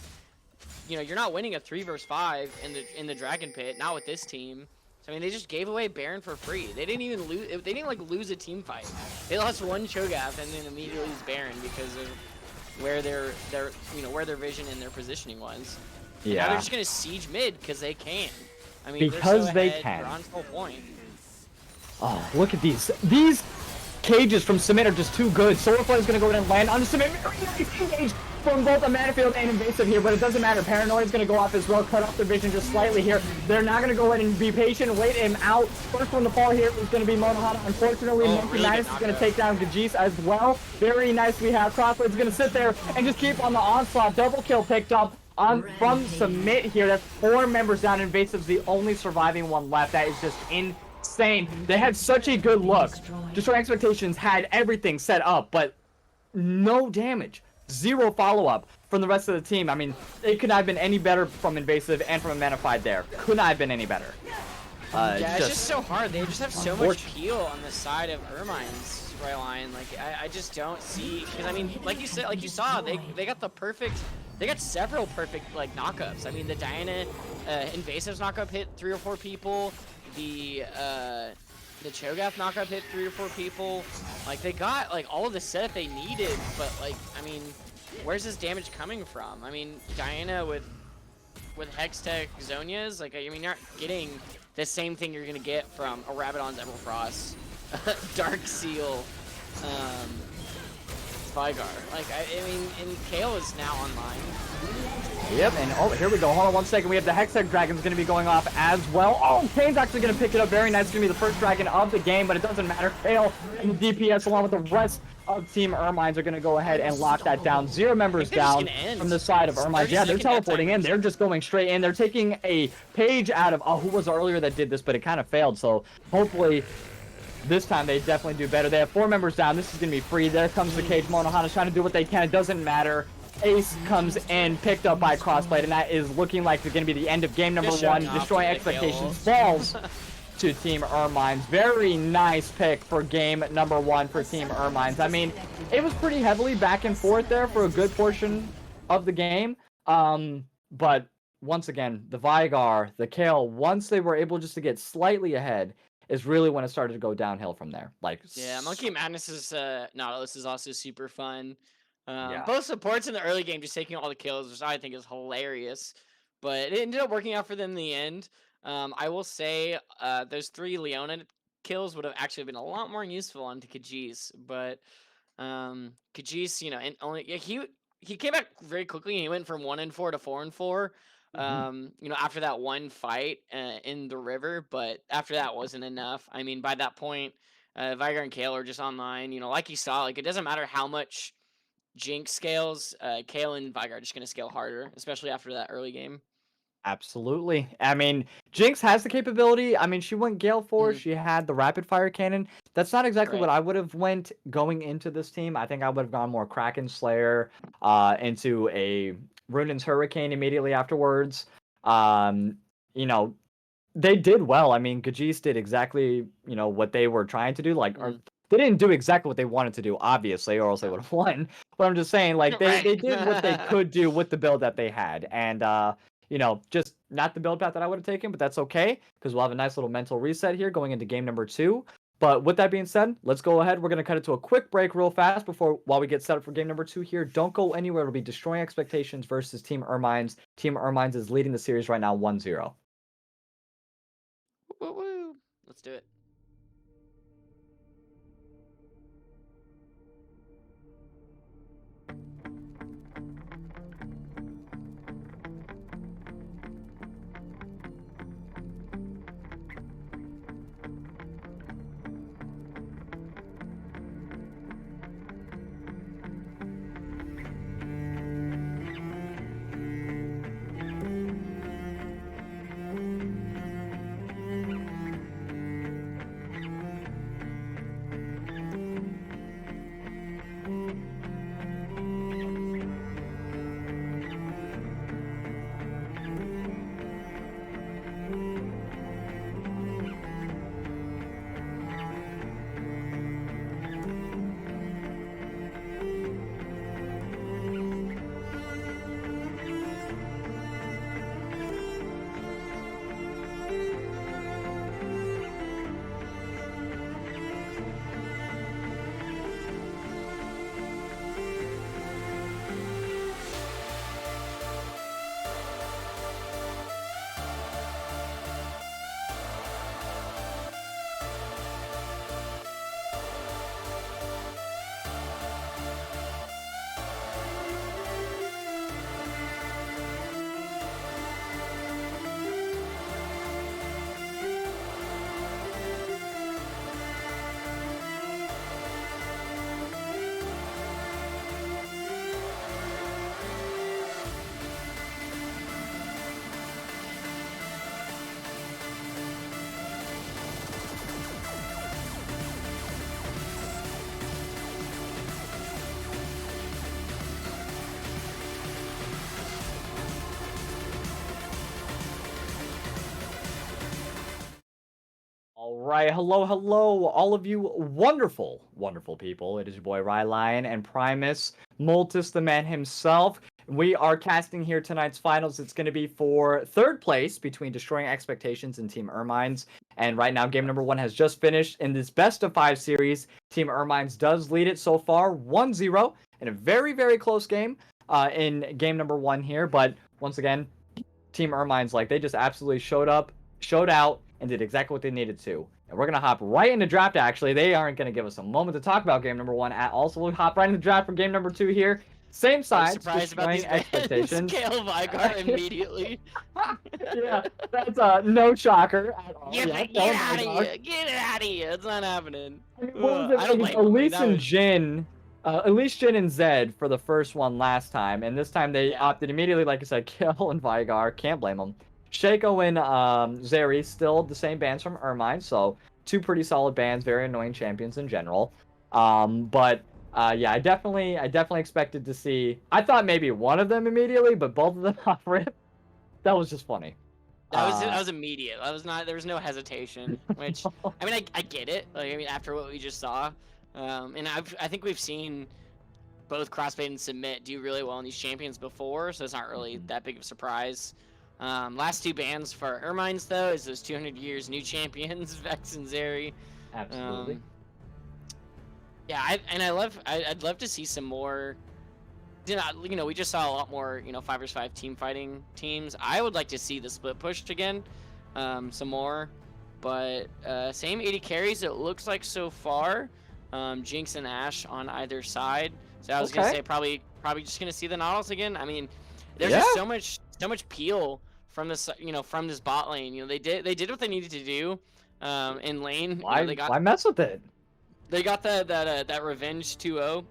You know, you're not winning a 3 versus 5 in the Dragon pit, not with this team. So, I mean, they just gave away Baron for free. They didn't even lose. They didn't like lose a team fight. They lost one Cho'Gath and then immediately lose Baron because of where their vision and their positioning was. And Yeah. now they're just gonna siege mid because they can. I mean, Because they're so they ahead, can. They're on full point. Oh, look at these. These cages from Submit are just too good. Solarflame is going to go in and land on the Submit. Very nice engage from both a Manifield and Invasive here, but it doesn't matter. Paranoia is going to go off as well, cut off their vision just slightly here. They're not going to go ahead and be patient, wait him out. First one to fall here is going to be Monohana. Unfortunately, Monkey really Madness is going to take down Gajis as well. Very nice. We have Crossblade's going to sit there and just keep on the onslaught. Double kill picked up from Submit here. That's 4 members down. Invasive's the only surviving one left. That is just insane. They had such a good look. Destroy Expectations had everything set up, but no damage. Zero follow-up from the rest of the team. I mean, it could not have been any better from Invasive and from Manified there. Could not have been any better. Yeah, it's just so hard. They just have so much peel on the side of Ermines, Rylionn. Like, I just don't see, because I mean, like you said, like you saw, they got the perfect. They got several perfect like knockups. I mean, the Diana Invasive's knockup hit 3 or 4 people. The Cho'Gath knockup hit 3 or 4 people. Like, they got like all of the setup they needed, but like, I mean, where's this damage coming from? I mean, Diana with Hextech Zonias, like, I mean, you're not getting the same thing you're gonna get from a Rabadon's Emerald Frost, Dark Seal, Vigar. Like, I mean, and Kale is now online. Yep, and oh, here we go. Hold on 1 second. We have the Hextech Dragon's going to be going off as well. Oh, Kane's actually going to pick it up. Very nice. It's going to be the first dragon of the game, but it doesn't matter. Kale and the DPS, along with the rest of Team Ermines, are going to go ahead and lock that down. 0 members down from the side of Ermines. Yeah, they're teleporting in. They're just going straight in. They're taking a page out of, oh, who was earlier that did this, but it kind of failed. So hopefully this time they definitely do better. They have 4 members down. This is going to be free. There comes the cage. Monohana's trying to do what they can. It doesn't matter. Ace comes in, picked up by Crossblade, and that is looking like it's going to be the end of game number 1. Destroy Expectations falls to Team Ermines. Very nice pick for game number 1 for Team Ermines. I mean, it was pretty heavily back and forth there for a good portion of the game. But once again, the Vigar, the Kale, once they were able just to get slightly ahead, is really when it started to go downhill from there. Like, yeah, Monkey Madness's Nautilus is also super fun. Yeah. Both supports in the early game just taking all the kills, which I think is hilarious. But it ended up working out for them in the end. I will say those 3 Leona kills would have actually been a lot more useful onto Kajis. But Kajis, you know, and only he came back very quickly. He went from 1-4 to 4-4. You know, after that one fight in the river, but after that wasn't enough. I mean, by that point, Vigar and Kale are just online. You know, like you saw, like it doesn't matter how much Jinx scales, Kale and Vigar are just going to scale harder, especially after that early game. Absolutely. I mean, Jinx has the capability. I mean, she went Gale Force. She had the rapid fire cannon. That's not exactly what I would have went going into this team. I think I would have gone more Kraken Slayer into a Runin's Hurricane immediately afterwards. You know, they did well. I mean, Kajis did exactly, you know, what they were trying to do. Like, They didn't do exactly what they wanted to do, obviously, or else they would have won. But I'm just saying, like, they Right. did what they could do with the build that they had. And, just not the build path that I would have taken, but that's okay, because we'll have a nice little mental reset here going into game number 2. But with that being said, let's go ahead. We're going to cut it to a quick break real fast while we get set up for game number 2 here. Don't go anywhere. It'll be Destroying Expectations versus Team Ermines. Team Ermines is leading the series right now 1-0. Woo woo. Let's do it. All right, hello, all of you wonderful, wonderful people. It is your boy Rylionn and Primus, Multus, the man himself. We are casting here tonight's finals. It's going to be for third place between Destroying Expectations and Team Ermines. And right now, game number 1 has just finished in this best of 5 series. Team Ermines does lead it so far, 1-0 in a very, very close game in game number 1 here. But once again, Team Ermines, like, they just absolutely showed out, and did exactly what they needed to. And we're going to hop right into draft, actually. They aren't going to give us a moment to talk about game number 1 at all, so we'll hop right into draft for game number 2 here. Same sides, Surprised about these expectations. Kale Vygar immediately. Yeah, that's no shocker at all. Get Yeah, out of here! Get it out of here! It's not happening. I mean, what was it? I don't blame Elise him. and Jin, Elise, Jin, and Zed for the first one last time, and this time they opted immediately, like I said, Kill and Vygar. Can't blame them. Shaco and Zeri, still the same bands from Ermine, so 2 pretty solid bands, very annoying champions in general. But yeah, I definitely expected to see. I thought maybe one of them immediately, but both of them off rip. That was just funny. That was immediate. There was no hesitation. Which I mean, I get it. Like, I mean, after what we just saw, and I think we've seen both Crossfade and Submit do really well in these champions before, so it's not really that big of a surprise. Last 2 bans for Ermines, though, is those 200 years new champions, Vex and Zeri. Absolutely. Yeah, I'd love to see some more. You know, we just saw a lot more, 5 vs 5 team fighting teams. I would like to see the split pushed again, some more. But same 80 carries it looks like so far. Jinx and Ashe on either side. So I was gonna say probably just gonna see the Nautilus again. I mean, there's just so much peel from this from this bot lane. They did what they needed to do in lane. Why mess with it? They got that revenge 2-0,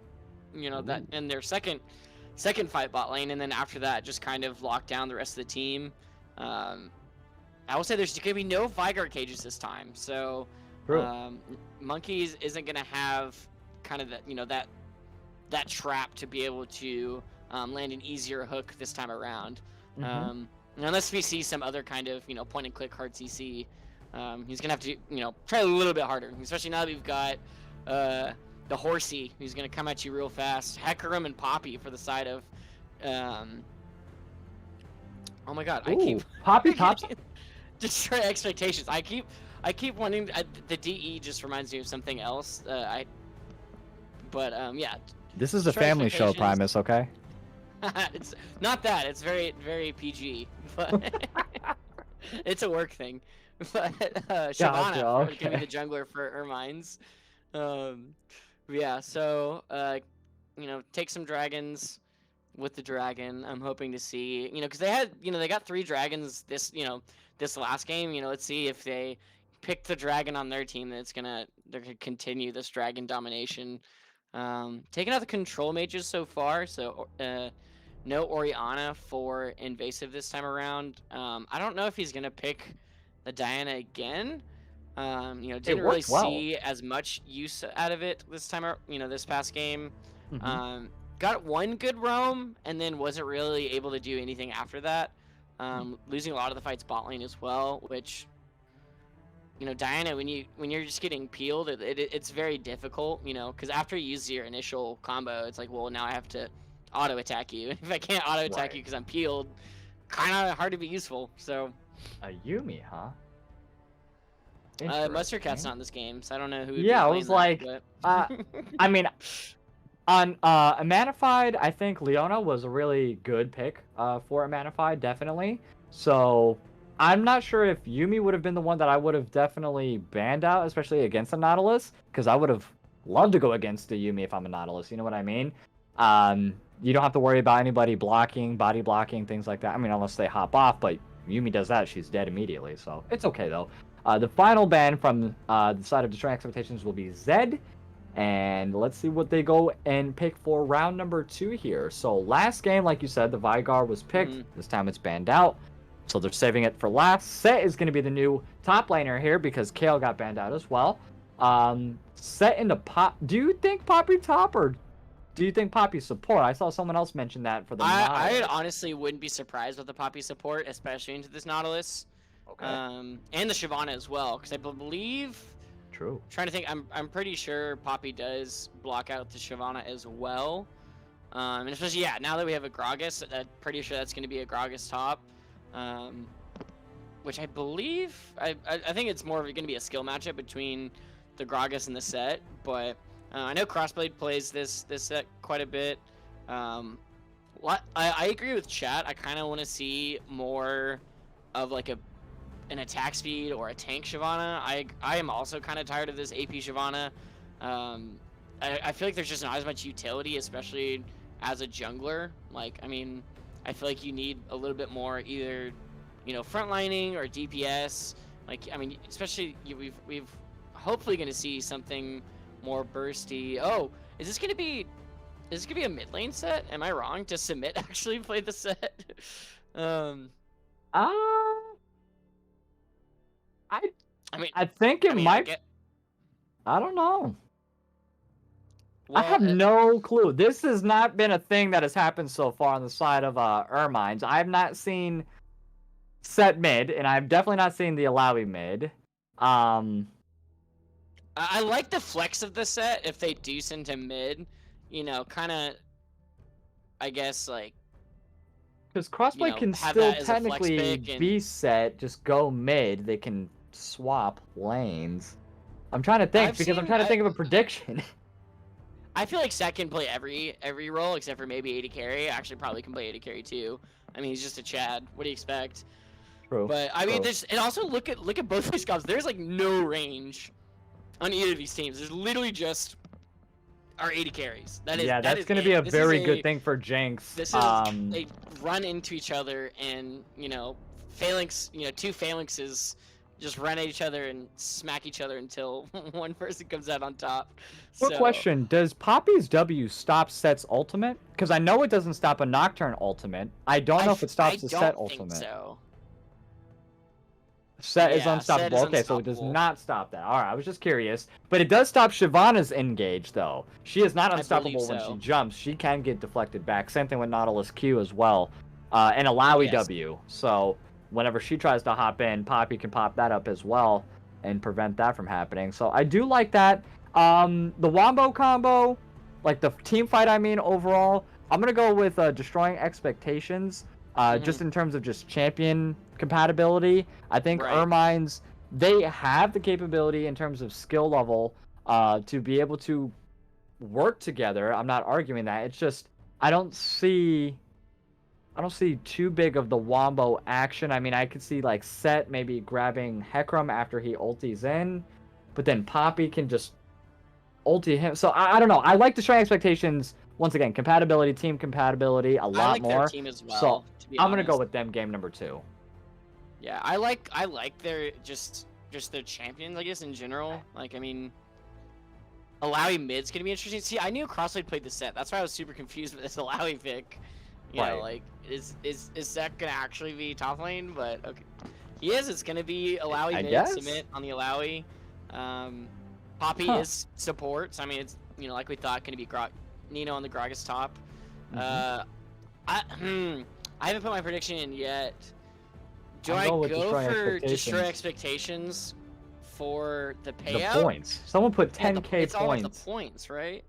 that in their second fight bot lane, and then after that just kind of locked down the rest of the team. I will say there's gonna be no Vygar cages this time, so Monkeys isn't gonna have kind of that trap to be able to land an easier hook this time around. Unless we see some other kind of point and click hard CC, he's gonna have to try a little bit harder, especially now that we've got the horsey who's gonna come at you real fast. Hecarim and Poppy for the side of. Oh my God! I keep Poppy pops. destroy expectations. I keep wanting. The DE just reminds me of something else. Yeah. This is a Destroy family show, expectations. Primus. Okay. It's not that. It's very, very PG, but it's a work thing. But Shyvana Gotcha, can be okay. the jungler for Ermines. Yeah. So take some dragons with the dragon. I'm hoping to see, because they got 3 dragons this last game. Let's see if they pick the dragon on their team. They're gonna continue this dragon domination. Taking out the control mages so far. So no Orianna for invasive this time around. I don't know if he's gonna pick the Diana again. Didn't really see as much use out of it this time. This past game. Mm-hmm. Got 1 good roam and then wasn't really able to do anything after that. Losing a lot of the fights bot lane as well, which Diana, when you're just getting peeled, it's very difficult, because after you use your initial combo, it's like, well, now I have to auto attack you. If I can't auto attack you because I'm peeled, kind of hard to be useful. So A Yuumi, huh? Mustard Cat's not in this game, so I don't know who. Yeah, I was like, I mean, on Amanified, I think Leona was a really good pick for Amanified, definitely. So I'm not sure if Yuumi would have been the one that I would have definitely banned out, especially against a Nautilus, because I would have loved to go against a Yuumi if I'm a Nautilus. You know what I mean? You don't have to worry about anybody blocking, body blocking, things like that. I mean, unless they hop off, but Yuumi does that, she's dead immediately, so it's okay though. The final ban from the side of Destroying Expectations will be Zed. And let's see what they go and pick for round number 2 here. So last game, like you said, the Vigar was picked. This time it's banned out. So they're saving it for last. Set is going to be the new top laner here because Kale got banned out as well. Set into Pop. Do you think Poppy top or do you think Poppy support? I saw someone else mention that for the I honestly wouldn't be surprised with the Poppy support, especially into this Nautilus. Okay. And the Shyvana as well, because I believe... True. Trying to think, I'm pretty sure Poppy does block out the Shyvana as well. And especially, now that we have a Gragas, I'm pretty sure that's going to be a Gragas top. Which I believe, I think it's more going to be a skill matchup between the Gragas and the Set. But I know Crossblade plays this set quite a bit. I agree with chat. I kind of want to see more of like an attack speed or a tank Shyvana. I am also kind of tired of this AP Shyvana. I feel like there's just not as much utility, especially as a jungler. Like, I mean, I feel like you need a little bit more either, frontlining or DPS. Like, I mean, especially we've hopefully going to see something more bursty. Oh, is this gonna be a mid lane set? Am I wrong? Does Submit actually play the set? I think it might. I don't know. Well, I have no clue. This has not been a thing that has happened so far on the side of Ermines. I have not seen Set mid, and I've definitely not seen the Alawi mid. I like the flex of the set if they do send him mid. Kind of, I guess, like... Because Crossplay can still technically be set, just go mid. They can swap lanes. I'm trying to think, I'm trying to think of a prediction. I feel like Set can play every role except for maybe AD carry. Actually, probably can play AD carry too. I mean, he's just a Chad. What do you expect? True. But I mean, and also look at both these comps. There's like no range on either of these teams. There's literally just our AD carries. That's going to be a very good thing for Jinx. This is they run into each other and phalanx. Two phalanxes just run at each other and smack each other until one person comes out on top. Quick question: does Poppy's W stop Set's ultimate? Because I know it doesn't stop a Nocturne ultimate. I don't know if it stops the Set ultimate. I don't think so. Set is unstoppable. Okay, so it does not stop that. All right, I was just curious. But it does stop Shyvana's engage, though. She is not unstoppable when she jumps. She can get deflected back. Same thing with Nautilus Q as well. And Alawi W. So whenever she tries to hop in, Poppy can pop that up as well and prevent that from happening. So I do like that. The Wombo combo, like the team fight, I mean, overall, I'm gonna go with destroying expectations. Just in terms of just champion compatibility, I think Right. Ermines, they have the capability in terms of skill level to be able to work together. I'm not arguing that. It's just I don't see too big of the Wombo action. I mean, I could see like Set maybe grabbing Hecarim after he ulties in, but then Poppy can just ulti him. So I don't know. I like destroying expectations. Once again, compatibility, team compatibility, a I lot like their more. team as So well, to be I'm gonna go honest. with them game number 2. Yeah, I like their just their champions, I guess, in general. Like, I mean, Alawi mid's gonna be interesting. See, I knew Crossblade played the set. That's why I was super confused with this Alawi pick. You know, Right. like, is Set gonna actually be top lane? But okay, he is. It's gonna be Alawi I mid, guess. submit on the Alawi. Poppy Huh. is support. So I mean, it's like we thought, gonna be Nino on the Gragas top. Mhm. I haven't put my prediction in yet. Do I'm I going with go destroying for destroy expectations. expectations for the The payout? points. Someone put Yeah, 10K it's all about the points. points, right?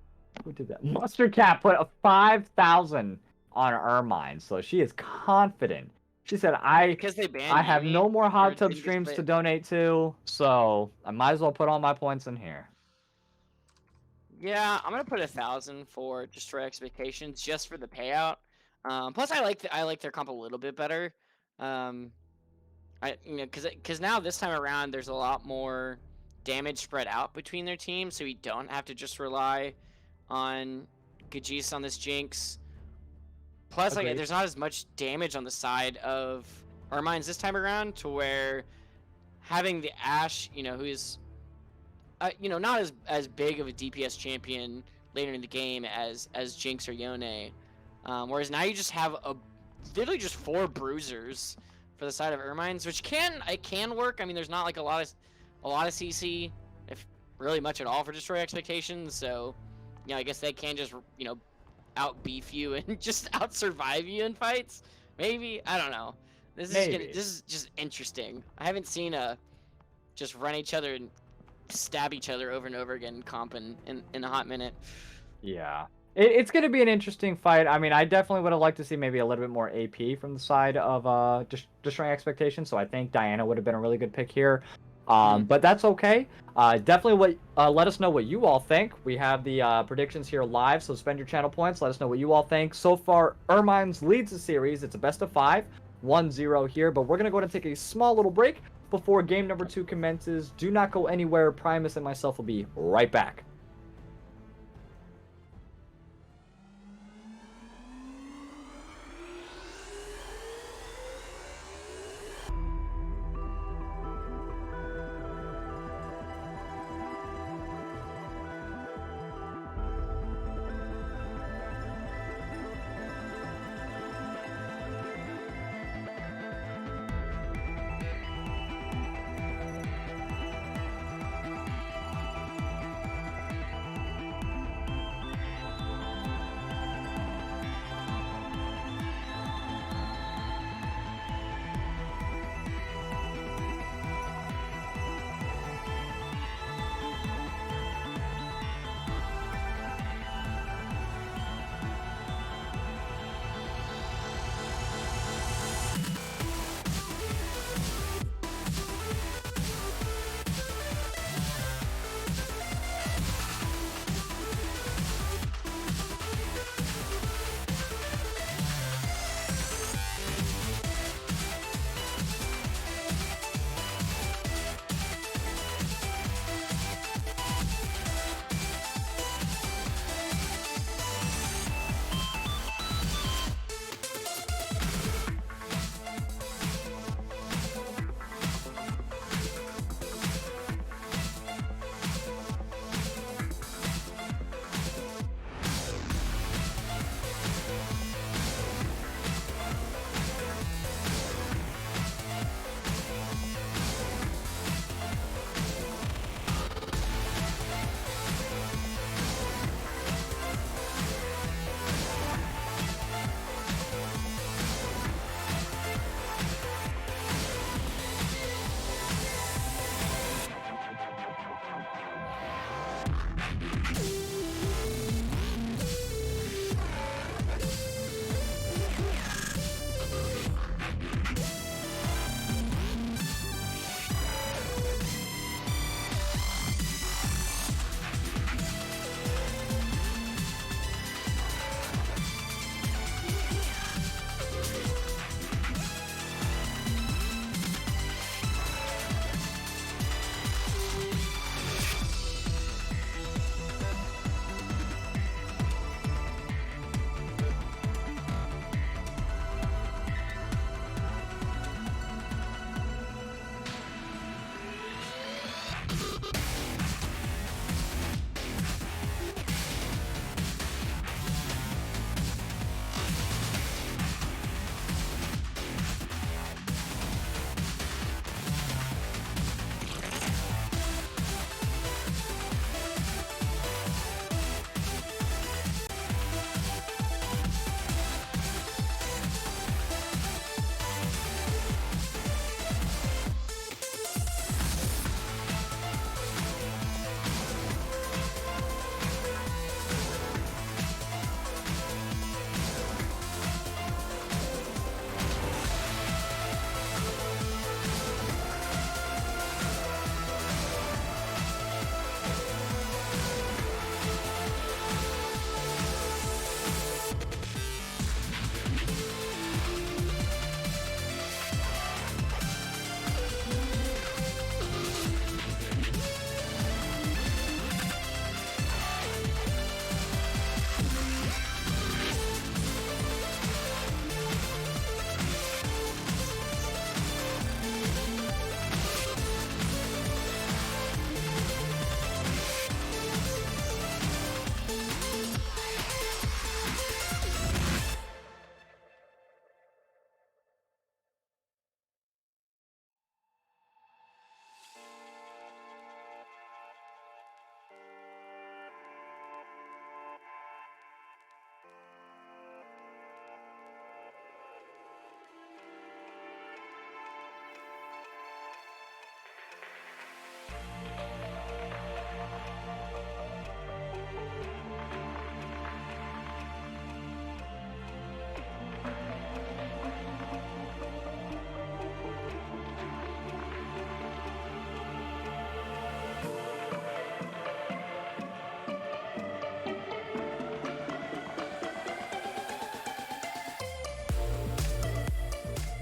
Who did that? Mustard Cat put a 5,000 on Ermine, so she is confident. She said, Because they I banned have Yumi, no more or hot they tub can just streams play to it. donate to, so I might as well put all my points in here. Yeah, I'm gonna put 1,000 for destroy expectations just for the payout. Plus, I like their comp a little bit better. Um, because now this time around there's a lot more damage spread out between their teams, so we don't have to just rely on Gajis on this Jinx. Plus, like, Agreed. there's not as much damage on the side of Ermines this time around, to where having the Ashe, who's not as big of a DPS champion later in the game as Jinx or Yone. Whereas now you just have literally just 4 bruisers for the side of Ermines, which can work. I mean, there's not like a lot of CC, if really much at all, for destroy expectations. So, I guess they can just out beef you and just out survive you in fights. Maybe, I don't know. This is just interesting. I haven't seen a just run each other and stab each other over and over again comp in a hot minute. Yeah. It's going to be an interesting fight. I mean, I definitely would have liked to see maybe a little bit more AP from the side of destroying expectations. So I think Diana would have been a really good pick here. But that's okay. Definitely let us know what you all think. We have the predictions here live, so spend your channel points. Let us know what you all think. So far, Ermines leads the series. It's a best of 5, 1-0 here. But we're going to go ahead and take a small little break before game number 2 commences. Do not go anywhere. Primus and myself will be right back.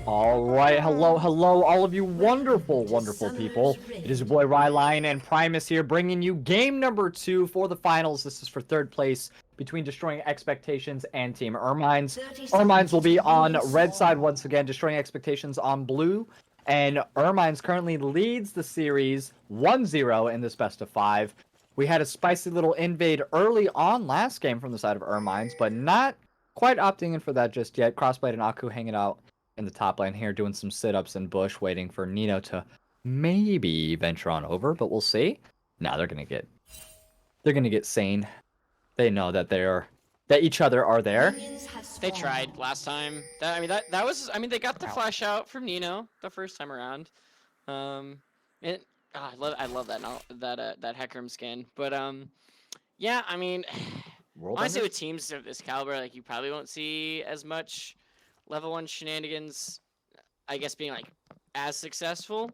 All right, hello, all of you wonderful, wonderful people. It is your boy Rylionn and Primus here, bringing you game number 2 for the finals. This is for third place between Destroying Expectations and Team Ermines. Ermines will be on red side once again, Destroying Expectations on blue. And Ermines currently leads the series 1-0 in this best of 5. We had a spicy little invade early on last game from the side of Ermines, but not quite opting in for that just yet. Crossblade and Aku hanging out in the top lane here, doing some sit-ups in bush, waiting for Nino to maybe venture on over, but we'll see. Now they're gonna get sane. They know that that each other are there. They tried last time. That was. I mean, they got the flash out from Nino the first time around. I love that Hecarim skin. But yeah. I mean, honestly, with teams of this caliber, like you probably won't see as much level 1 shenanigans, I guess, being like as successful.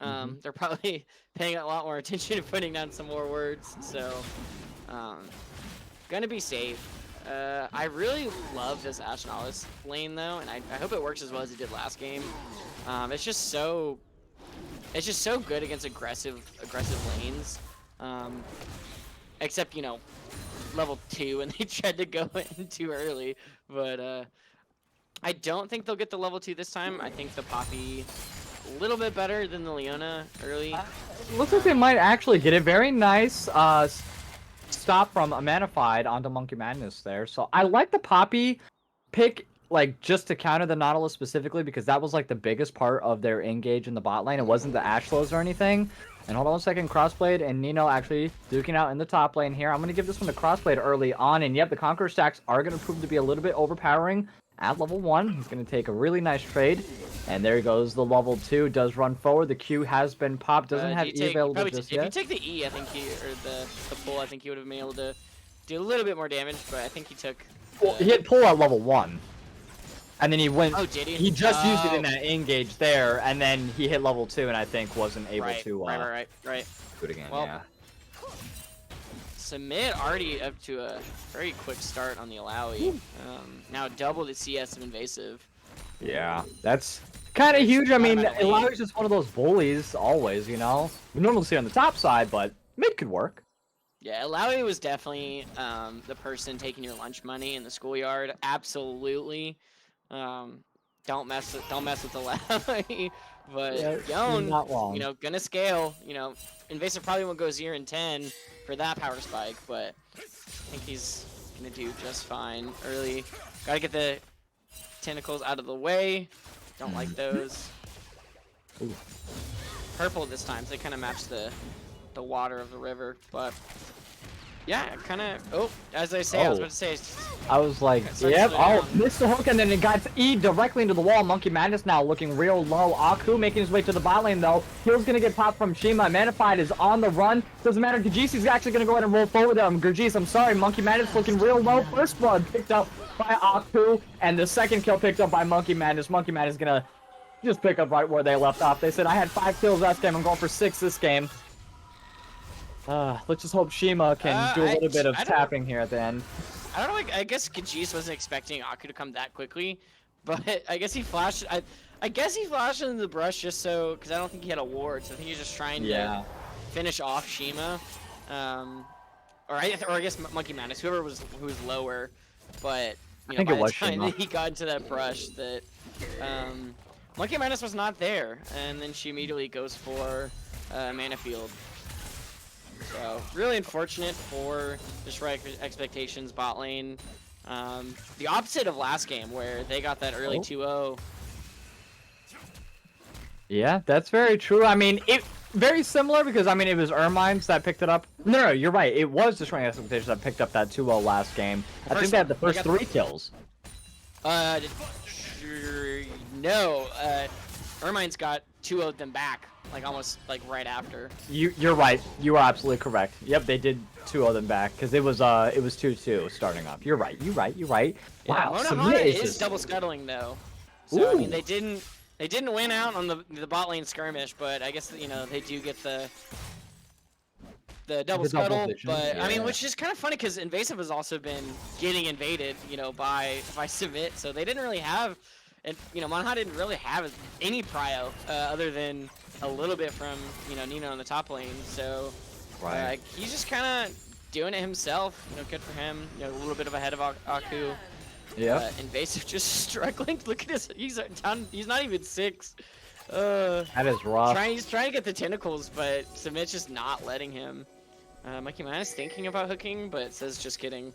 They're probably paying a lot more attention and putting down some more words. So, gonna be safe. I really love this Ashnales lane though, and I hope it works as well as it did last game. It's just so good against aggressive lanes. Except, you know, level 2 and they tried to go in too early, but I don't think they'll get the level 2 this time. I think the Poppy a little bit better than the Leona early. Looks like they might actually get it. Very nice stop from a Manified onto Monkey Madness there. So I like the Poppy pick, like, just to counter the Nautilus specifically, because that was like the biggest part of their engage in the bot lane. It wasn't the Ashlows or anything. And hold on 1 second, Crossblade and Nino actually duking out in the top lane here. I'm going to give this one to Crossblade early on, and yep, the Conqueror stacks are going to prove to be a little bit overpowering at level 1. He's going to take a really nice trade, and there he goes. The level 2 does run forward. The Q has been popped, doesn't have E available just yet. If you take the E, I think the pull, I think he would have been able to do a little bit more damage, but I think he took... Well, he had pull at level 1. And then he went. Oh, did he? He just used it in that engage there, and then he hit level 2, and I think wasn't able to. Right. Do it again. Well, yeah. Submit already up to a very quick start on the Alawi. Now double the CS of Invasive. Yeah, that's kind of huge. I mean, Alawi's just one of those bullies, always. You know, we normally see it on the top side, but mid could work. Yeah, Alawi was definitely the person taking your lunch money in the schoolyard. Absolutely. Don't mess with Alawi. But yeah, Yon, you know, gonna scale. You know, Invasive probably won't go 0 and 10 for that power spike, but I think he's gonna do just fine early. Gotta get the tentacles out of the way. Don't like those. Ooh. Purple this time, so they kind of match the water of the river, but yeah, kind of. Oh, as I say, I was about to say. I was like, yep, missed the hook, and then it got E directly into the wall. Monkey Madness now looking real low. Aku making his way to the bot lane, though. Heal's gonna get popped from Shima. Manified is on the run. Doesn't matter. Gurgisi's actually gonna go ahead and roll forward there. Gurgis, I'm sorry. Monkey Madness looking real low. First blood picked up by Aku, and the second kill picked up by Monkey Madness. Monkey Madness gonna just pick up right where they left off. They said, I had 5 kills last game. I'm going for 6 this game. Let's just hope Shima can do a little bit of tapping here at the end. I don't know, like, I guess Kajis wasn't expecting Aku to come that quickly, but I guess he flashed. I guess he flashed into the brush just so, because I don't think he had a ward, so I think he's just trying to finish off Shima, or I guess Monkey Madness, who was lower, but you know, by the time that he got into that brush, that Monkey Madness was not there, and then she immediately goes for Mana Field. So, really unfortunate for Destroy Expectations bot lane. The opposite of last game, where they got that early 2-0. Yeah, that's very true. I mean, very similar, because, I mean, it was Ermines that picked it up. No, you're right. It was Destroying Expectations that picked up that 2-0 last game. I think they had the first 3 kills. No. Ermines got 2-0'd them back. Like, almost, like, right after. You're right. You are absolutely correct. Yep, they did 2-0 them back, because it was 2-2 starting up. You're right. Wow, Mona is double scuttling, though. So, I mean, they didn't win out on the bot lane skirmish, but I guess, you know, they do get the double scuttle. But, I mean, which is kind of funny, because Invasive has also been getting invaded, you know, by Submit, so they didn't really have And, you know, Monha didn't really have any prio other than a little bit from, you know, Nino in the top lane. So he's just kind of doing it himself. You know, good for him. You know, a little bit of ahead of Aku. Yeah. Invasive just struggling. Look at this. He's down. He's not even 6. That is rough. He's trying to get the tentacles, but Submit's just not letting him. Monkey Man is thinking about hooking, but says just kidding.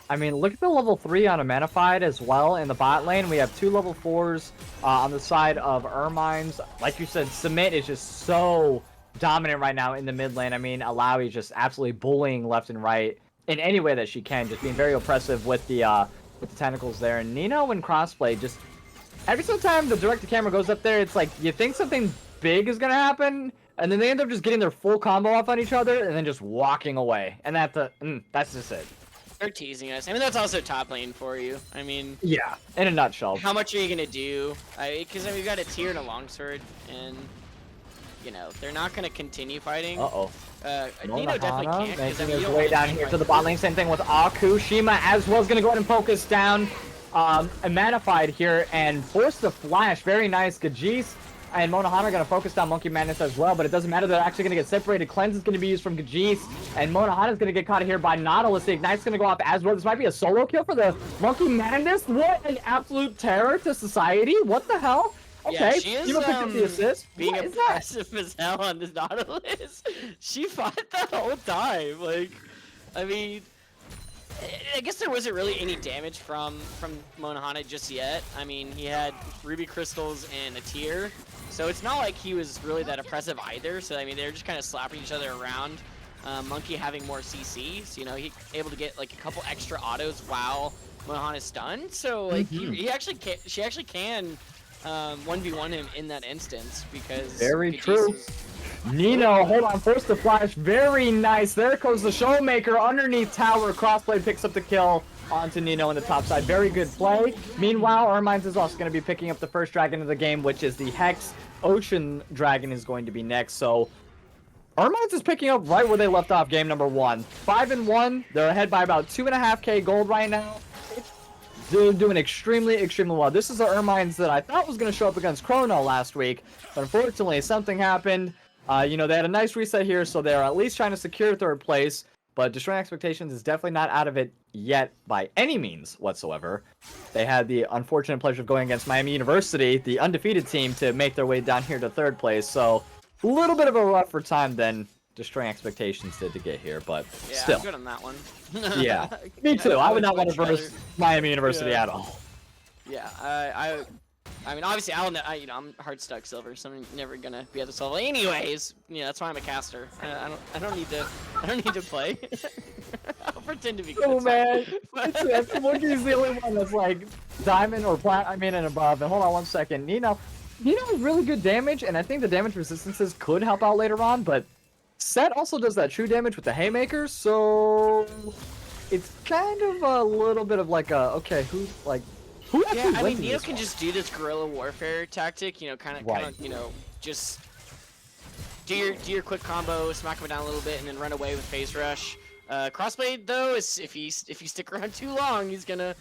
I mean, look at the level 3 on a Manified as well in the bot lane. We have 2 level 4s on the side of Ermines. Like you said, Submit is just so dominant right now in the mid lane. I mean, Alawi just absolutely bullying left and right in any way that she can, just being very oppressive with the tentacles there. And Nino and Crossplay just every single time the direct to camera goes up there, it's like you think something big is gonna happen, and then they end up just getting their full combo off on each other and then just walking away. And that's just it. They're teasing us. I mean, that's also top lane for you. I mean, yeah, in a nutshell. How much are you gonna do? Because we've got a tier and a longsword, and you know they're not gonna continue fighting. Nino definitely can't. Making his way down here to the bot lane. Same thing with Aku. Shima as well is gonna go ahead and focus down a Manified here and force the flash. Very nice. Gajis and Monahana are going to focus down Monkey Madness as well, but it doesn't matter. They're actually going to get separated. Cleanse is going to be used from Gajis, and Monahana is going to get caught here by Nautilus. The Ignite's going to go off as well. This might be a solo kill for the Monkey Madness. What an absolute terror to society. What the hell? Okay, yeah, she is picked up the assist. Being aggressive as hell on this Nautilus. She fought that whole time. Like, I mean, I guess there wasn't really any damage from Monahana just yet. I mean, he had Ruby Crystals and a tier, so it's not like he was really that oppressive either. So, I mean, they're just kind of slapping each other around. Monkey having more CC, so, you know, he able to get, like, a couple extra autos while Monahana's stunned. So, like, she actually can 1v1 him in that instance because... Very true. Nino, hold on, force the flash, very nice. There goes the Showmaker underneath tower. Crossblade picks up the kill onto Nino in the top side. Very good play. Meanwhile, Ermines is also going to be picking up the first dragon of the game, which is the Hex. Ocean Dragon is going to be next. So, Ermines is picking up right where they left off game number 1. 5-1. They're ahead by about 2.5k gold right now. They're doing extremely well. This is the Ermines that I thought was going to show up against Chrono last week, but unfortunately something happened. You know, they had a nice reset here, so they're at least trying to secure 3rd place, but Destroying Expectations is definitely not out of it yet by any means whatsoever. They had the unfortunate pleasure of going against Miami University, the undefeated team, to make their way down here to 3rd place, so a little bit of a rougher time than Destroying Expectations did to get here, but still. I'm good on that one. Yeah, me too. I would not want to verse Miami University at all. Yeah, I mean, obviously, you know, I'm hard stuck silver, so I'm never gonna be at this level. Anyways, yeah, that's why I'm a caster. I don't need to play. I'll pretend to be good. Oh man, Monkey's the only one that's like diamond or platinum and above. And hold on one second, Nino has really good damage, and I think the damage resistances could help out later on. But Set also does that true damage with the haymakers, so it's kind of a little bit of like a yeah, I mean, Nino can just do this guerrilla warfare tactic, you know, kind of, you know, just do your quick combo, smack him down a little bit, and then run away with phase rush. Crossblade though, is if you stick around too long, he's gonna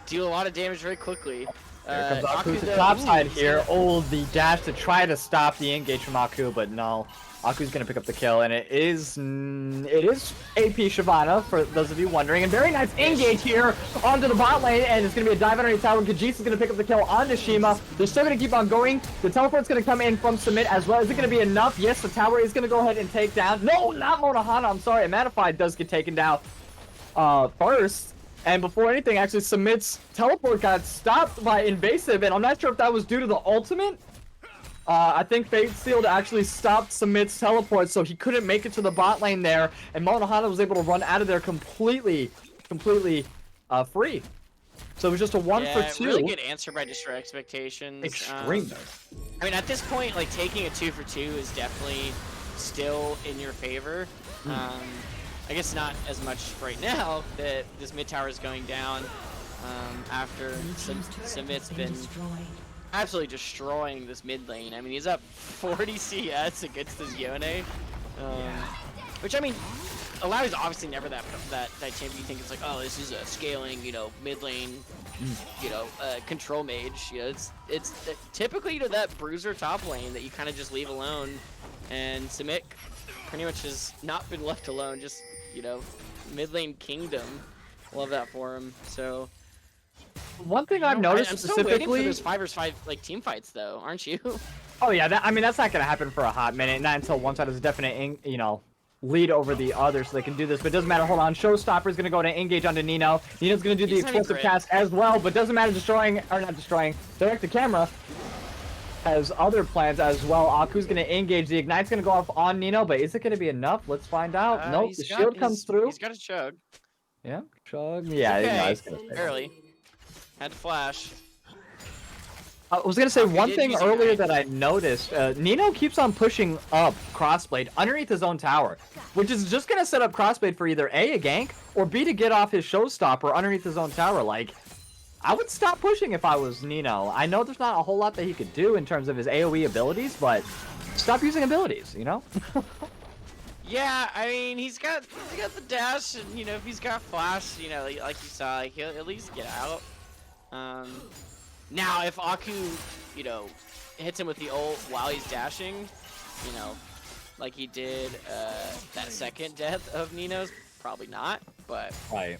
deal a lot of damage very quickly. Here comes Aku to the top side here. Oh, the dash to try to stop the engage from Aku, but no. Aku's gonna pick up the kill, and it is AP Shyvana, for those of you wondering. And very nice engage here onto the bot lane, and it's gonna be a dive underneath tower. Kajis is gonna pick up the kill onto Shima. They're still gonna keep on going. The teleport's gonna come in from Submit as well. Is it gonna be enough? Yes, the tower is gonna go ahead and take down. No, not Monahana. I'm sorry. Manified does get taken down first. And before anything, actually, Submit's teleport got stopped by Invasive, and I'm not sure if that was due to the ultimate. I think Fate Sealed actually stopped Submit's teleport, so he couldn't make it to the bot lane there, and Monahana was able to run out of there completely free. So it was just a 1 for 2. Really good answer by Destroy Expectations. Extreme. I mean, at this point, like, taking a 2 for 2 is definitely still in your favor. I guess not as much right now that this mid tower is going down after Submit's been absolutely destroying this mid lane. I mean, he's up 40 CS against this Yone, which, I mean, Alawi's obviously never that champion you think it's like, oh, this is a scaling, you know, mid lane control mage. It's typically that bruiser top lane that you kind of just leave alone, and Simic pretty much has not been left alone. Just mid lane kingdom. Love that for him. So one thing I've noticed I'm specifically, still waiting for those 5v5 team fights though, aren't you? Oh yeah, that's not gonna happen for a hot minute. Not until one side has a definite lead over the other, so they can do this. But it doesn't matter. Hold on, Showstopper is gonna go to engage onto Nino. Nino's gonna do the explosive cast as well, but doesn't matter. Not destroying. Direct to camera has other plans as well. Aku's gonna engage. The ignite's gonna go off on Nino, but is it gonna be enough? Let's find out. Nope, the shield comes through. He's got a chug. Yeah, chug. Yeah, okay. No, it's gonna barely. Had to flash. I was gonna say one thing earlier that I noticed. Nino keeps on pushing up Crossblade underneath his own tower, which is just gonna set up Crossblade for either A, gank, or B, to get off his Showstopper underneath his own tower. Like, I would stop pushing if I was Nino. I know there's not a whole lot that he could do in terms of his AoE abilities, but stop using abilities, Yeah, I mean, he's got the dash, and if he's got flash, like you saw, he'll at least get out. Now, if Aku, hits him with the ult while he's dashing, like he did that second death of Nino's, probably not. But right.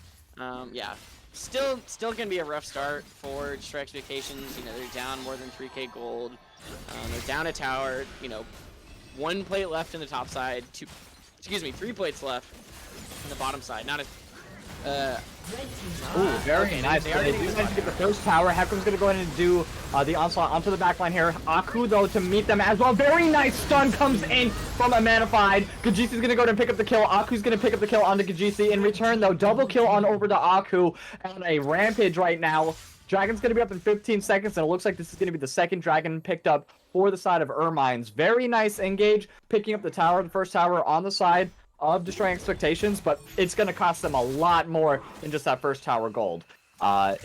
Yeah, still gonna be a rough start for Destroy Expectations. They're down more than 3k gold. They're down a tower. 1 plate left in the top side. 3 plates left in the bottom side. Not a Ooh, very nice. They do manage to get the first tower. Hector's going to go in and do the onslaught onto the backline here. Aku, though, to meet them as well. Very nice stun comes in from a Manified. Gajisi's going to go and pick up the kill. Aku's going to pick up the kill onto Gajisi. In return, though, double kill on over to Aku on a rampage right now. Dragon's going to be up in 15 seconds, and it looks like this is going to be the second dragon picked up for the side of Ermines. Very nice engage, picking up the tower, the first tower on the side of Destroying Expectations, but it's going to cost them a lot more than just that first tower gold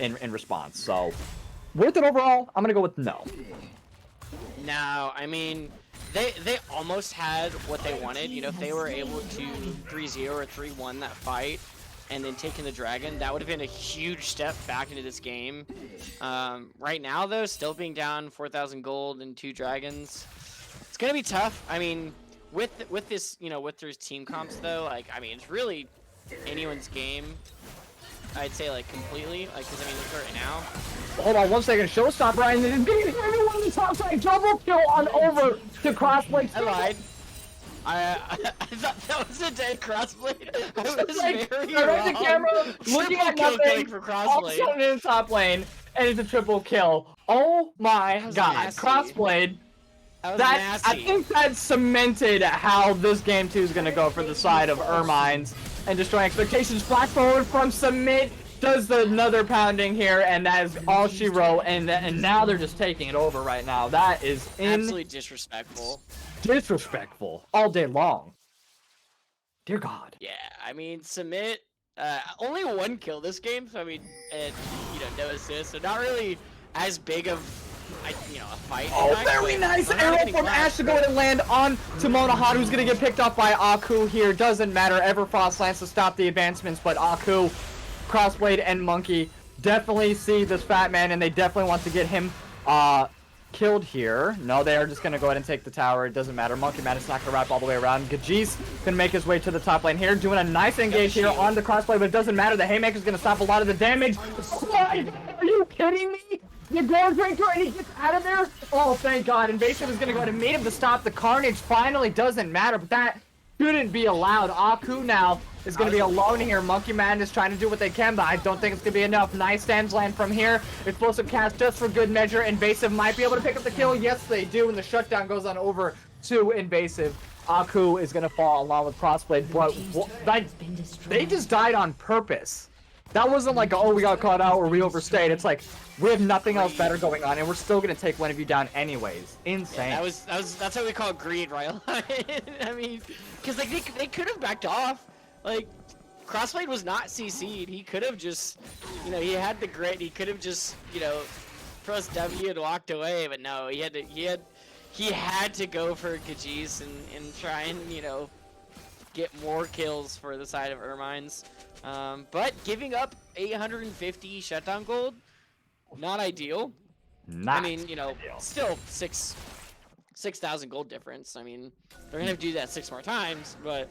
in response. So, worth it overall? I'm going to go with no. No, I mean, they almost had what they wanted. If they were able to 3-0 or 3-1 that fight and then taking the dragon, that would have been a huge step back into this game. Right now, though, still being down 4,000 gold and 2 dragons, it's going to be tough. I mean, with this, with their team comps though, it's really anyone's game. I'd say completely, because look right now. Hold on 1 second. Showstopper, and then beating everyone on the top side. Double kill on over to Crossblade. I lied. I thought that was a dead Crossblade. I was very wrong. The camera, looking at nothing. For all of a sudden in the top lane, and it's a triple kill. Oh my god, nasty. Crossblade. That I think that cemented how this game 2 is going to go for the side of Ermines and Destroying Expectations. Flash forward from Submit, does another pounding here, and that is all she wrote. And now they're just taking it over right now. That is absolutely disrespectful. Disrespectful all day long. Dear God. Yeah, Submit only 1 kill this game, so and no assists, so not really as big of a fight. Oh, very nice arrow from Ash to go and land on Monahan, who's going to get picked up by Aku here. Doesn't matter. Everfrost lands to stop the advancements, but Aku, Crossblade, and Monkey definitely see this fat man, and they definitely want to get him killed here. No, they are just going to go ahead and take the tower. It doesn't matter. Monkey Man is not going to wrap all the way around. Gajis going to make his way to the top lane here, doing a nice engage here on the Crossblade, but it doesn't matter. The Haymaker's going to stop a lot of the damage. What? Are you kidding me? The Gold Drinker, and he gets out of there? Oh, thank God. Invasive is going to go ahead and meet him to stop the carnage. Finally, doesn't matter, but that shouldn't be allowed. Aku now is going to be alone here. Monkey Man is trying to do what they can, but I don't think it's going to be enough. Nice stands land from here. Explosive cast just for good measure. Invasive might be able to pick up the kill. Yes, they do, and the shutdown goes on over to Invasive. Aku is going to fall along with Crossblade, but they just died on purpose. That wasn't like, oh, we got caught out or we overstayed. It's like, we have nothing else better going on, and we're still going to take one of you down anyways. Insane. Yeah, that's what we call greed, Rylionn. Because they could have backed off. Crossblade was not CC'd. He could have just, he had the grit. He could have just, pressed W and walked away. But no, he had to go for Gajis and try and, get more kills for the side of Ermines. But giving up 850 shutdown gold Not ideal. Not I mean, you know, ideal. still 6,000 gold difference. I mean, they're gonna have to do that 6 more times, but.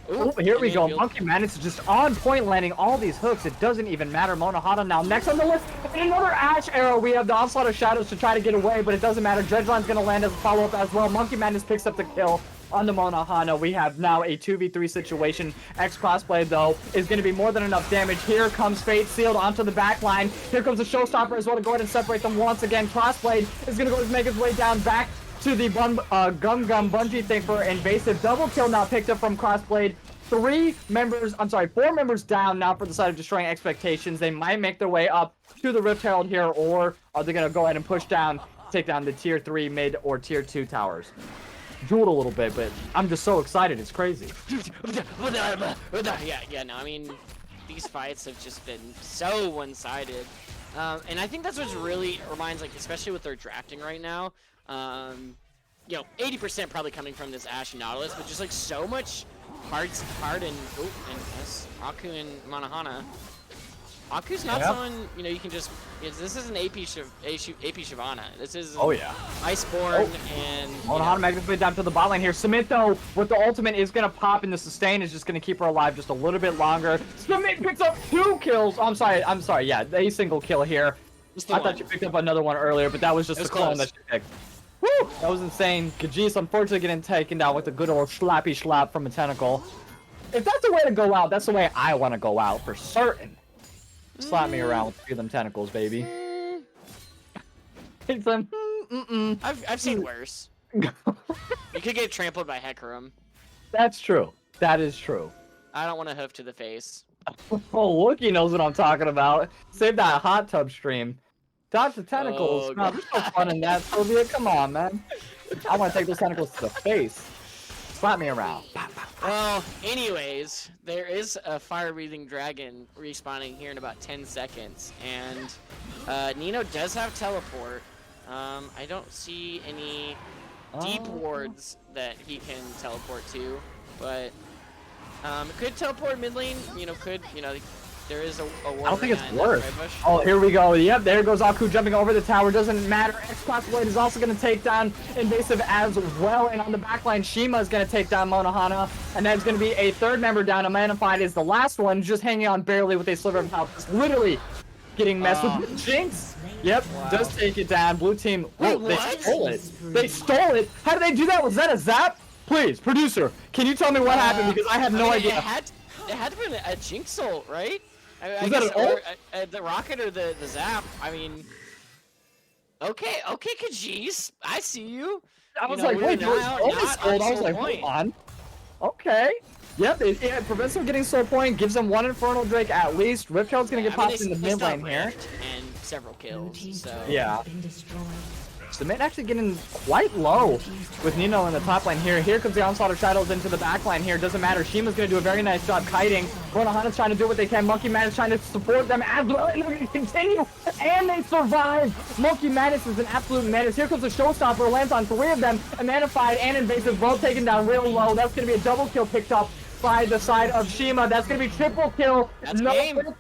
Oh, here we go. Infield. Monkey Madness is just on point, landing all these hooks. It doesn't even matter. Monohana now next on the list. And another Ash arrow. We have the Onslaught of Shadows to try to get away, but it doesn't matter. Dredgeline's going to land as a follow-up as well. Monkey Madness picks up the kill on the Monohana. We have now a 2v3 situation. X Crossblade, though, is going to be more than enough damage. Here comes Fate sealed onto the back line. Here comes the Showstopper as well to go ahead and separate them once again. Crossblade is going to go ahead and make his way down back to the Gum Bungee thing for invasive. Double kill now picked up from Crossblade. 4 members down now for the side of Destroying Expectations. They might make their way up to the Rift Herald here, or are they going to go ahead and push down, take down the tier 3 mid or tier 2 towers? Drooled a little bit, but I'm just so excited. It's crazy. Yeah, no, I mean, these fights have just been so one-sided. And I think that's what's really reminds, like, especially with their drafting right now. You know, 80% probably coming from this Ash and Nautilus, but just, like, so much hard and yes, Aku and Monohana. Aku's not someone, you know, you can just. This is an AP Shyvana. This is Iceborne and Monohana making his way down to the bot lane here. Submit, though, with the ultimate is going to pop, and the sustain is just going to keep her alive just a little bit longer. Submit picks up 2 kills. I'm sorry. Yeah, a single kill here. I thought you picked up another one earlier, but that was just a clone that you picked. Woo! That was insane. Kajis unfortunately getting taken down with a good old slappy slap from a tentacle. If that's the way to go out, that's the way I want to go out for certain. Slap me around with 3 of them tentacles, baby. It's I've seen worse. You could get trampled by Hecarim. That's true. That is true. I don't want a hoof to the face. Oh, Wookie knows what I'm talking about. Save that hot tub stream. Dodge the tentacles. Oh, no, there's no fun in that, Sylvia. Come on, man. I want to take those tentacles to the face. Slap me around. Well, anyways, there is a fire-breathing dragon respawning here in about 10 seconds, and Nino does have teleport. I don't see any deep wards that he can teleport to, but could teleport mid lane. There is a ward. I don't think it's right worth. Oh, here we go. Yep, there goes Aku jumping over the tower. Doesn't matter. X-Class Blade is also going to take down Invasive as well. And on the backline, Shima is going to take down Monohana. And that's going to be a 3rd member down. Amanified is the last one, just hanging on barely with a sliver of health. Just literally getting messed with. Jinx. Yep, does take it down. Blue team. Wait, they stole it. They stole it. How did they do that? Was that a zap? Please, producer, can you tell me what happened? Because I have no idea. It had to be a Jinx ult, right? I Was guess, that an ult? the rocket or the zap. I mean, okay, Kajis, I see you. I was like, wait, no, I was like, hold on. Okay. Yep, it prevents them getting soul point, gives them 1 Infernal Drake at least. Rift Herald's gonna get popped in the mid lane here. And several kills, so. Yeah. The mid actually getting quite low with Nino in the top lane here. Here comes the Onslaught of Shadows into the back line here. Doesn't matter. Shima's going to do a very nice job kiting. Monohana's trying to do what they can. Monkey Madness trying to support them as well. And they're going to continue. And they survive. Monkey Madness is an absolute menace. Here comes the Showstopper. Lands on 3 of them. Amanified and Invasive both taken down real low. That's going to be a double kill picked up by the side of Shima. That's going to be triple kill. First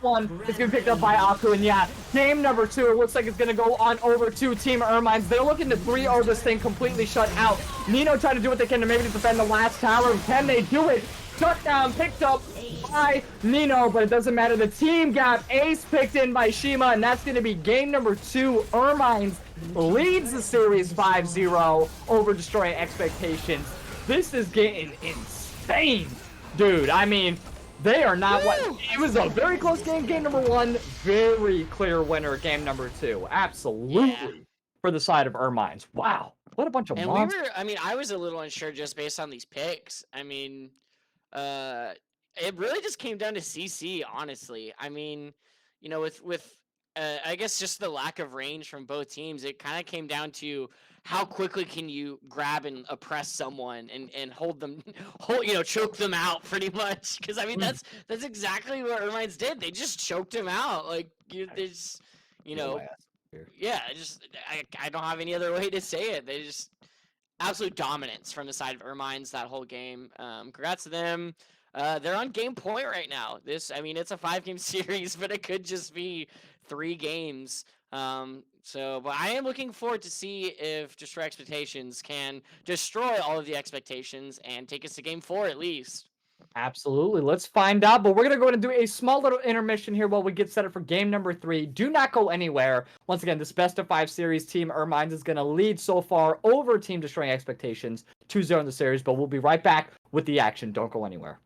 one is going to be picked up by Aku. And yeah, game number 2, it looks like it's going to go on over to Team Ermines. They're looking to 3-0 this thing completely shut out. Nino trying to do what they can to maybe defend the last tower. Can they do it? Shut down, picked up by Nino, but it doesn't matter. The team gap ace picked in by Shima, and that's going to be game number 2. Ermines leads the series 5-0 over Destroying Expectations. This is getting insane. Dude, I mean, they are not what. It was a very close game, game number 1. Very clear winner, game number 2. Absolutely. For the side of Ermines. Wow. What a bunch of monsters. I was a little unsure just based on these picks. I mean, it really just came down to CC, honestly. I mean, you know, with I guess just the lack of range from both teams, it kind of came down to how quickly can you grab and oppress someone and hold them, choke them out pretty much. Because I mean that's exactly what Ermines did. They just choked him out. Like I don't have any other way to say it. They just absolute dominance from the side of Ermines that whole game. Congrats to them. They're on game point right now. I mean, it's a 5-game series, but it could just be 3 games. But I am looking forward to see if Destroy Expectations can destroy all of the expectations and take us to game 4 at least. Absolutely. Let's find out. But we're going to go ahead and do a small little intermission here while we get set up for game number 3. Do not go anywhere. Once again, this best of 5 series, Team Ermines is going to lead so far over Team Destroying Expectations 2-0 in the series. But we'll be right back with the action. Don't go anywhere.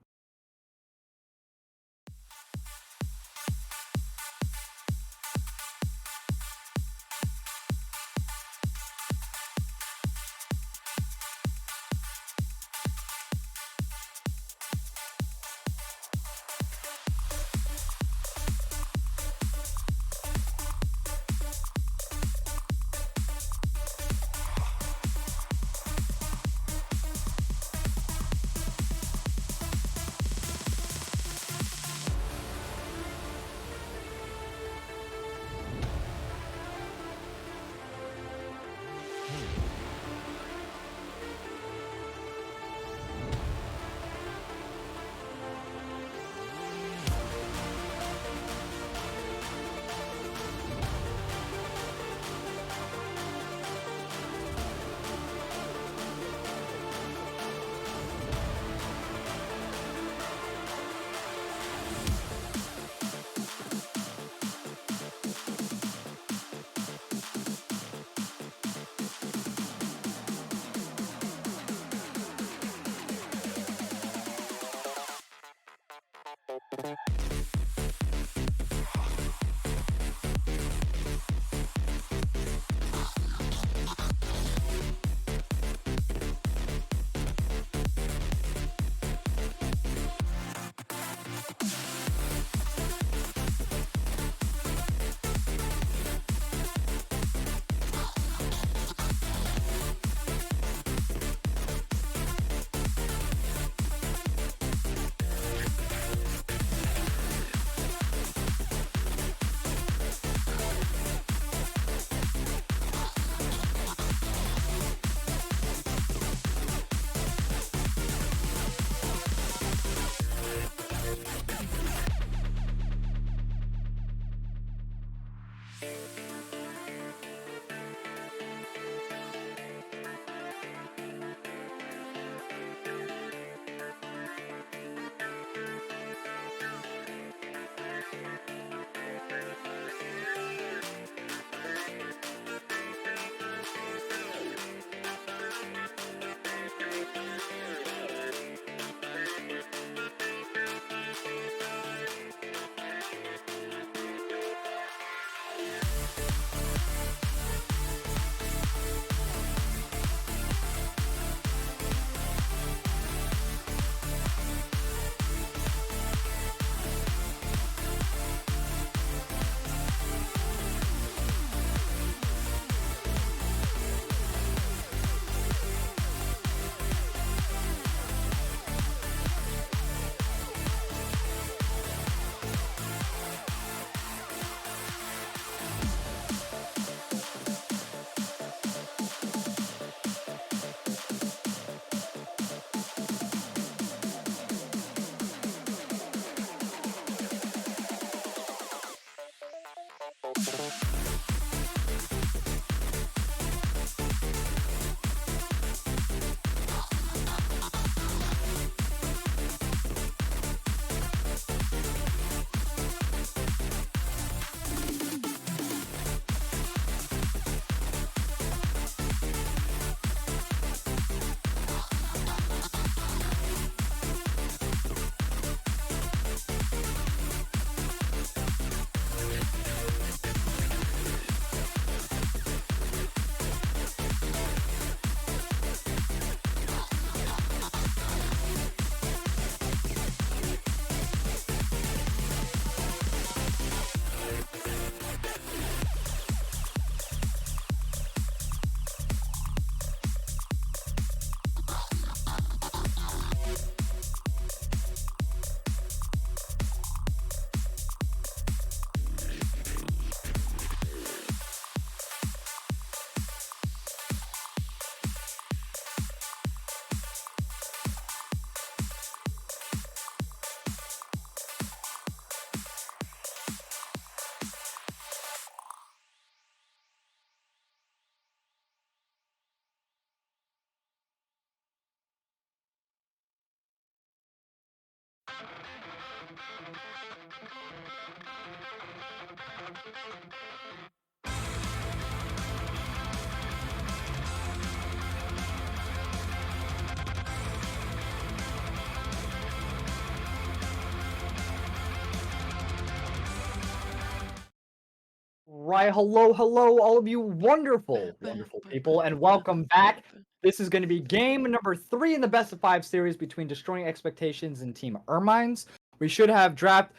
Right, hello, hello, all of you wonderful, wonderful people, and welcome back. This is going to be game number 3 in the best of 5 series between Destroying Expectations and Team Ermines. We should have draft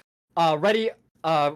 ready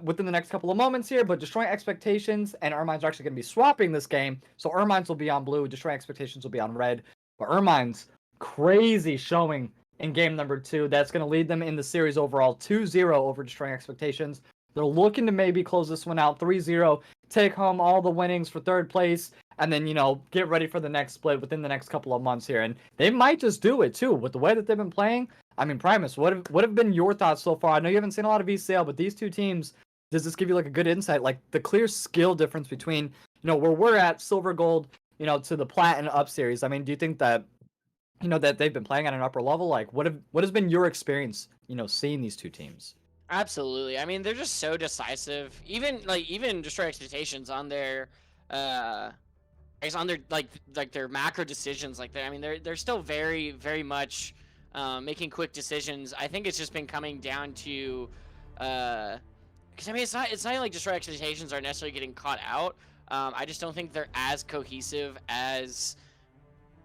within the next couple of moments here, but Destroying Expectations and Ermines are actually going to be swapping this game. So Ermines will be on blue, Destroying Expectations will be on red. But Ermines, crazy showing in game number 2. That's going to lead them in the series overall 2-0 over Destroying Expectations. They're looking to maybe close this one out 3-0, take home all the winnings for third place, and then, get ready for the next split within the next couple of months here. And they might just do it, too, with the way that they've been playing. I mean, Primus, what have been your thoughts so far? I know you haven't seen a lot of VCL, but these two teams, does this give you, like, a good insight? Like, the clear skill difference between, where we're at, silver, gold, to the plat and up series. I mean, do you think that, that they've been playing at an upper level? Like, what has been your experience, seeing these two teams? Absolutely. I mean, they're just so decisive. Even Destroy Expectations on their I guess on their like their macro decisions, I mean, they're still very, very much making quick decisions. I think it's just been coming down to because I mean, it's not like Destroy Expectations are necessarily getting caught out. I just don't think they're as cohesive as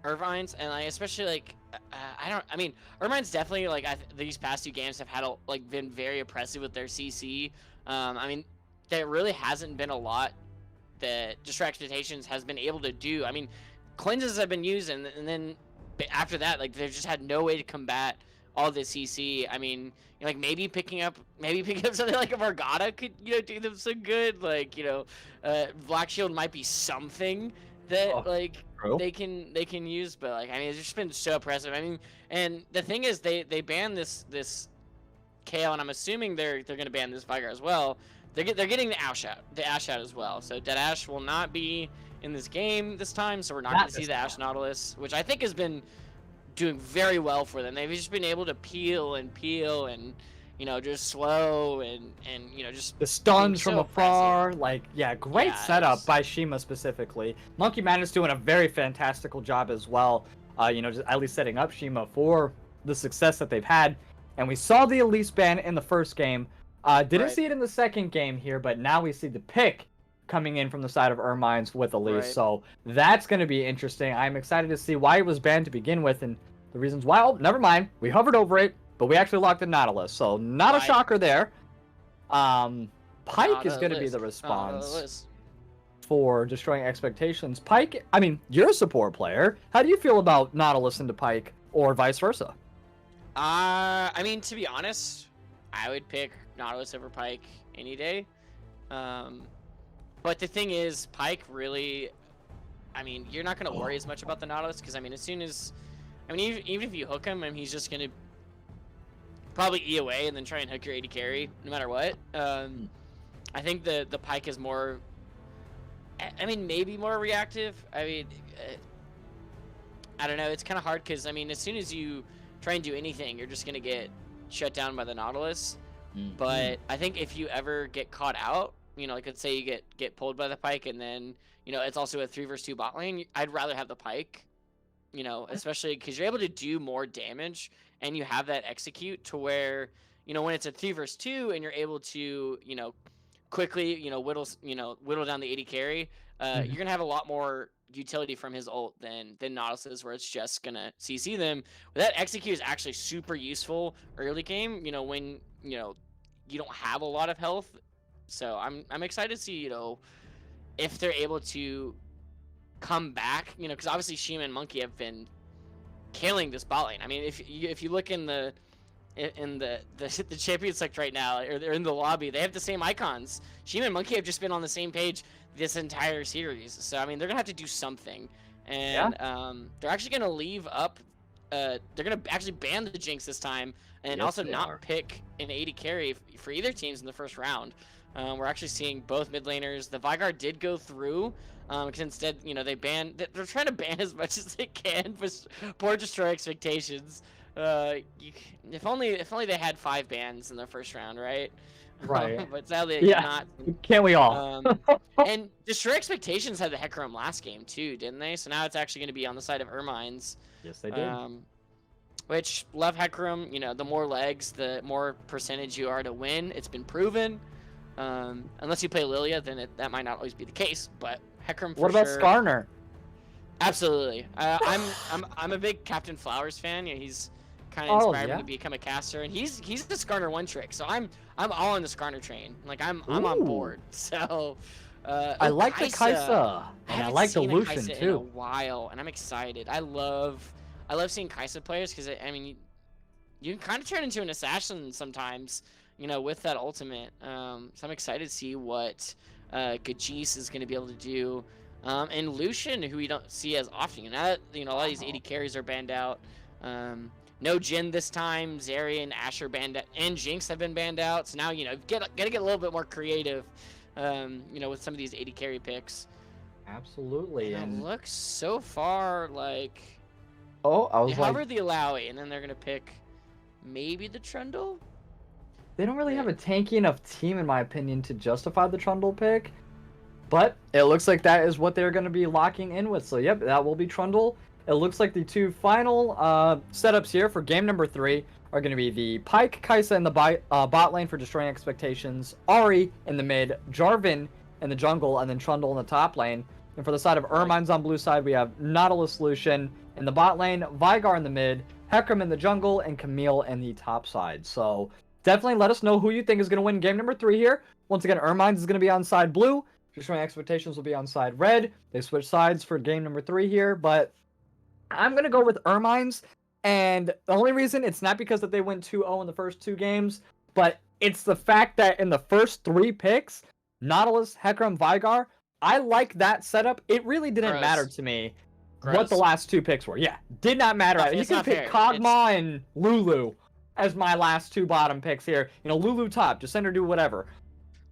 Ermines, and especially I mean, Ermines definitely these past 2 games have had been very oppressive with their CC. I mean, there really hasn't been a lot that Destroy Expectations has been able to do. I mean, cleanses have been used, and then after that, they've just had no way to combat all the CC. I mean, maybe picking up something like a Morgana could do them some good. Black Shield might be something that they can use, but I mean, it's just been so impressive. I mean, and the thing is, they banned this KO, and I'm assuming they're gonna ban this Vigar as well. They're getting the Ash out as well. So Dead Ash will not be in this game this time, so we're not going to see the Ash Nautilus, which I think has been doing very well for them. They've just been able to peel and just slow and just the stuns so from afar. impressive. Great setup by Shima specifically. Monkey Man is doing a very fantastical job as well. Just at least setting up Shima for the success that they've had. And we saw the Elise ban in the first game. Didn't see it in the second game here, but now we see the pick coming in from the side of Ermines with Elise. So that's going to be interesting. I'm excited to see why it was banned to begin with and the reasons why. Oh, never mind. We hovered over it, but we actually locked in Nautilus. So not a shocker there. Pike is going to be the response for Destroying Expectations. Pike, I mean, you're a support player. How do you feel about Nautilus into Pike or vice versa? I mean, to be honest, I would pick Nautilus over Pike any day. But the thing is, Pike really, I mean, you're not going to worry as much about the Nautilus because, I mean, even if you hook him, he's just going to probably E away and then try and hook your AD carry no matter what. I think the Pike is more, I mean, maybe more reactive. I mean, I don't know. It's kind of hard because, I mean, as soon as you try and do anything, you're just going to get shut down by the Nautilus. But I think if you ever get caught out, let's say you get pulled by the Pike and then, it's also a 3 versus 2 bot lane, I'd rather have the Pike, especially because you're able to do more damage and you have that execute to where, when it's a 3 versus 2 and you're able to, quickly, whittle down the AD carry, you're going to have a lot more utility from his ult than Nautilus, where it's just going to CC them. But that execute is actually super useful early game, when, you don't have a lot of health. So I'm excited to see, if they're able to come back, because obviously Shima and Monkey have been killing this bot lane. I mean, if you look in the champion select right now, or they're in the lobby, they have the same icons. Shima and Monkey have just been on the same page this entire series. So I mean, they're gonna have to do something, and they're actually gonna leave up. They're gonna actually ban the Jinx this time, and also not pick an AD carry for either teams in the first round. We're actually seeing both mid laners. The Vigar did go through, because instead, they're trying to ban as much as they can for poor Destroy Expectations. If only they had 5 bans in the first round, right? Right. but sadly I Yeah. cannot. Can't we all? Um, and Destroy Expectations had the Hecarim last game too, didn't they? So now it's actually going to be on the side of Ermines. Yes, they did. Um, which love Hecarim. You know, the more legs, the more percentage you are to win. It's been proven. Unless you play Lilia, then that might not always be the case. But Hecarim for What about sure. Skarner? Absolutely. I'm a big Captain Flowers fan. Yeah, he's kind of Oh, inspired me yeah. to become a caster, and he's the Skarner one trick. So I'm all on the Skarner train. Like I'm on Ooh. board. So I oh, like the Kai'Sa, I and I haven't like the seen a Lucian Kai'Sa in a too. while, and I'm excited. I love seeing Kai'Sa players because I mean you can kind of turn into an assassin sometimes, you know, with that ultimate. So I'm excited to see what Gajis is going to be able to do. And Lucian, who we don't see as often. You know, a lot of these 80 carries are banned out. No Jin this time. Zerion, Asher banned out, and Jinx have been banned out. So now, you know, gotta get a little bit more creative, you know, with some of these 80 carry picks. Absolutely. And it And looks so far like oh, I they was like, hover the Alawi, and then they're going to pick maybe the Trundle? they don't really have a tanky enough team, in my opinion, to justify the Trundle pick. But it looks like that is what they're going to be locking in with. So, yep, that will be Trundle. It looks like the two final setups here for game number 3 are going to be the Pyke, Kai'Sa in the bot lane for destroying expectations, Ahri in the mid, Jarvan in the jungle, and then Trundle in the top lane. And for the side of Ermines on blue side, we have Nautilus Lucian in the bot lane, Veigar in the mid, Hecarim in the jungle, and Camille in the top side. So definitely let us know who you think is going to win game number 3 here. Once again, Ermines is going to be on side blue. Destroying Expectations will be on side red. They switch sides for game number 3 here, but I'm going to go with Ermines. And the only reason, it's not because that they went 2-0 in the first 2 games, but it's the fact that in the first 3 picks, Nautilus, Hecarim, Veigar, I like that setup. It really didn't matter to me what the last 2 picks were. Yeah, did not matter. You can pick Kog'Maw and Lulu as my last 2 bottom picks here. You know, Lulu top, just send her do whatever.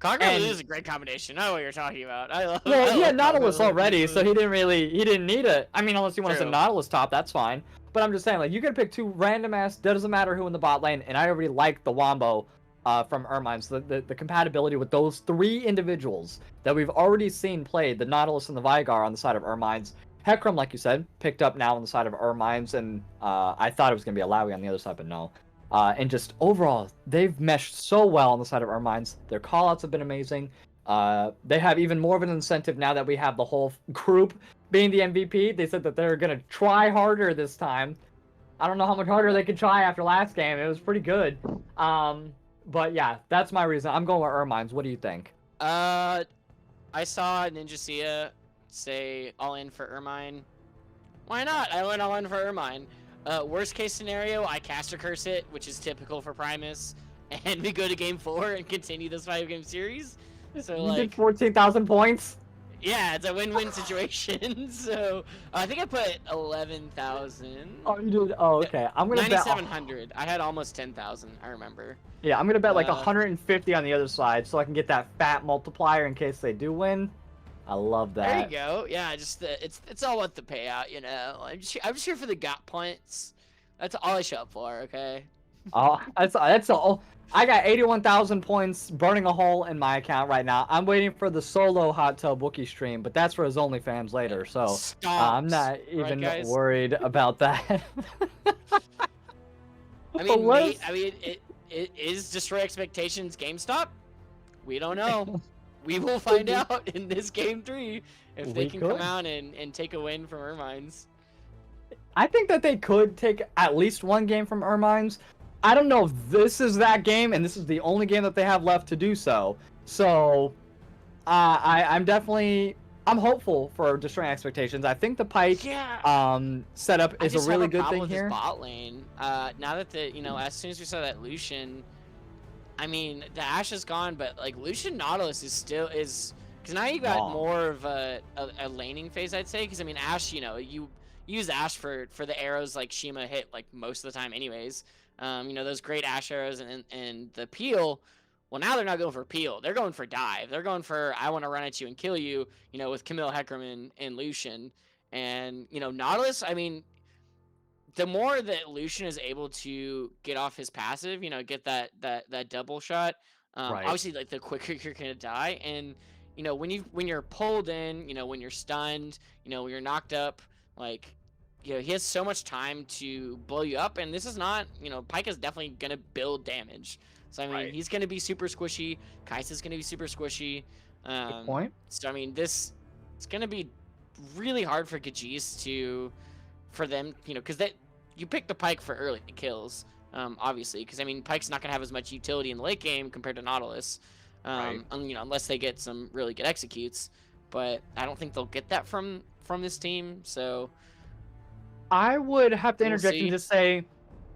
Kog'Maw is a great combination. I know what you're talking about. Well, he had Nautilus Kog'Maw. already, so he didn't need it. I mean, unless you want to say Nautilus top, that's fine. But I'm just saying, like, you can pick 2 random ass, doesn't matter who in the bot lane, and I already like the Wombo from Ermines. The compatibility with those 3 individuals that we've already seen played, the Nautilus and the Veigar on the side of Ermines. Hecarim, like you said, picked up now on the side of Ermines, and I thought it was going to be a Alawi on the other side, but no. And just overall, they've meshed so well on the side of Ermines. Their callouts have been amazing. They have even more of an incentive now that we have the whole group being the MVP. They said that they're going to try harder this time. I don't know how much harder they could try after last game. It was pretty good. But yeah, that's my reason. I'm going with Ermines. What do you think? I saw Ninja Sia say all in for Ermine. Why not? I went all in for Ermine. Worst case scenario, I caster curse it, which is typical for Primus, and we go to game 4 and continue this 5-game series. So you like did 14,000 points. Yeah, it's a win-win situation. So I think I put 11,000. Oh, you did. Oh, okay. I'm gonna bet 9,700. I had almost 10,000. I remember. Yeah, I'm gonna bet like 150 on the other side, so I can get that fat multiplier in case they do win. I love that. There you go. Yeah, just it's all about the payout, you know. I'm just here for the GAP points. That's all I show up for. Okay. Oh, that's all. I got 81,000 points burning a hole in my account right now. I'm waiting for the solo hot tub Wookiee stream, but that's for his OnlyFans later, so I'm not even worried about that. I mean, it is Destroy Expectations GameStop. We don't know. We will find out in this game 3 if they can come out and take a win from Ermines. I think that they could take at least 1 game from Ermines. I don't know if this is that game, and this is the only game that they have left to do so. So, I'm hopeful for Destroying Expectations. I think the Pyke setup is a really good thing here. Bot lane. Now that as soon as we saw that Lucian, I mean, the Ashe is gone, but like Lucian Nautilus is because now you got more of a laning phase, I'd say. Because I mean, Ashe, you use Ashe for the arrows like Shima hit like most of the time, anyways. Those great Ashe arrows and the peel. Well, now they're not going for peel. They're going for dive. They're going for I want to run at you and kill you. With Camille, Hecarim, and Lucian. And Nautilus. I mean, the more that Lucian is able to get off his passive, get that double shot, Right. Obviously, like the quicker you're gonna die, and when you're pulled in, when you're stunned, when you're knocked up, like he has so much time to blow you up, and this is not, Pyke is definitely gonna build damage. So I mean, Right. he's gonna be super squishy. Kai'Sa's gonna be super squishy. Good point. So I mean, it's gonna be really hard for Kajis for them, because that you pick the Pyke for early kills, obviously, because I mean, Pyke's not gonna have as much utility in the late game compared to Nautilus, Right. unless they get some really good executes. But I don't think they'll get that from this team. So I would have to we'll interject and see. just say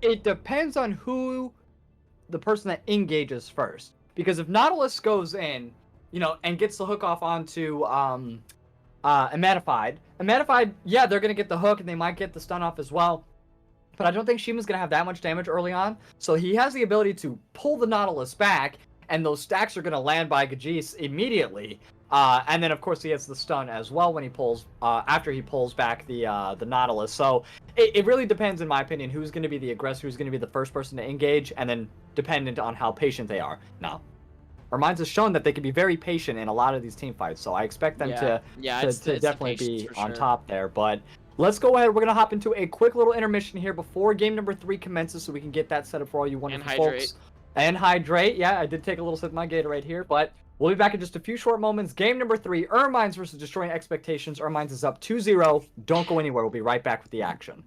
it depends on who the person that engages first. Because if Nautilus goes in, and gets the hook off onto Amatified, yeah, they're gonna get the hook and they might get the stun off as well. But I don't think Shima's gonna have that much damage early on. So he has the ability to pull the Nautilus back, and those stacks are gonna land by Gajis immediately. And then of course he has the stun as well when he pulls after he pulls back the Nautilus. So it really depends, in my opinion, who's going to be the aggressor, who's going to be the first person to engage, and then dependent on how patient they are. Now, Ermines has shown that they can be very patient in a lot of these team fights, so I expect them to It's the definitely patience be for on sure. top there. But let's go ahead. We're gonna hop into a quick little intermission here before game number 3 commences, so we can get that set up for all you wonderful hydrate. folks. And hydrate. Yeah, I did take a little sip of my Gatorade here, but we'll be back in just a few short moments. Game number 3, Ermines versus Destroying Expectations. Ermines is up 2-0. Don't go anywhere. We'll be right back with the action.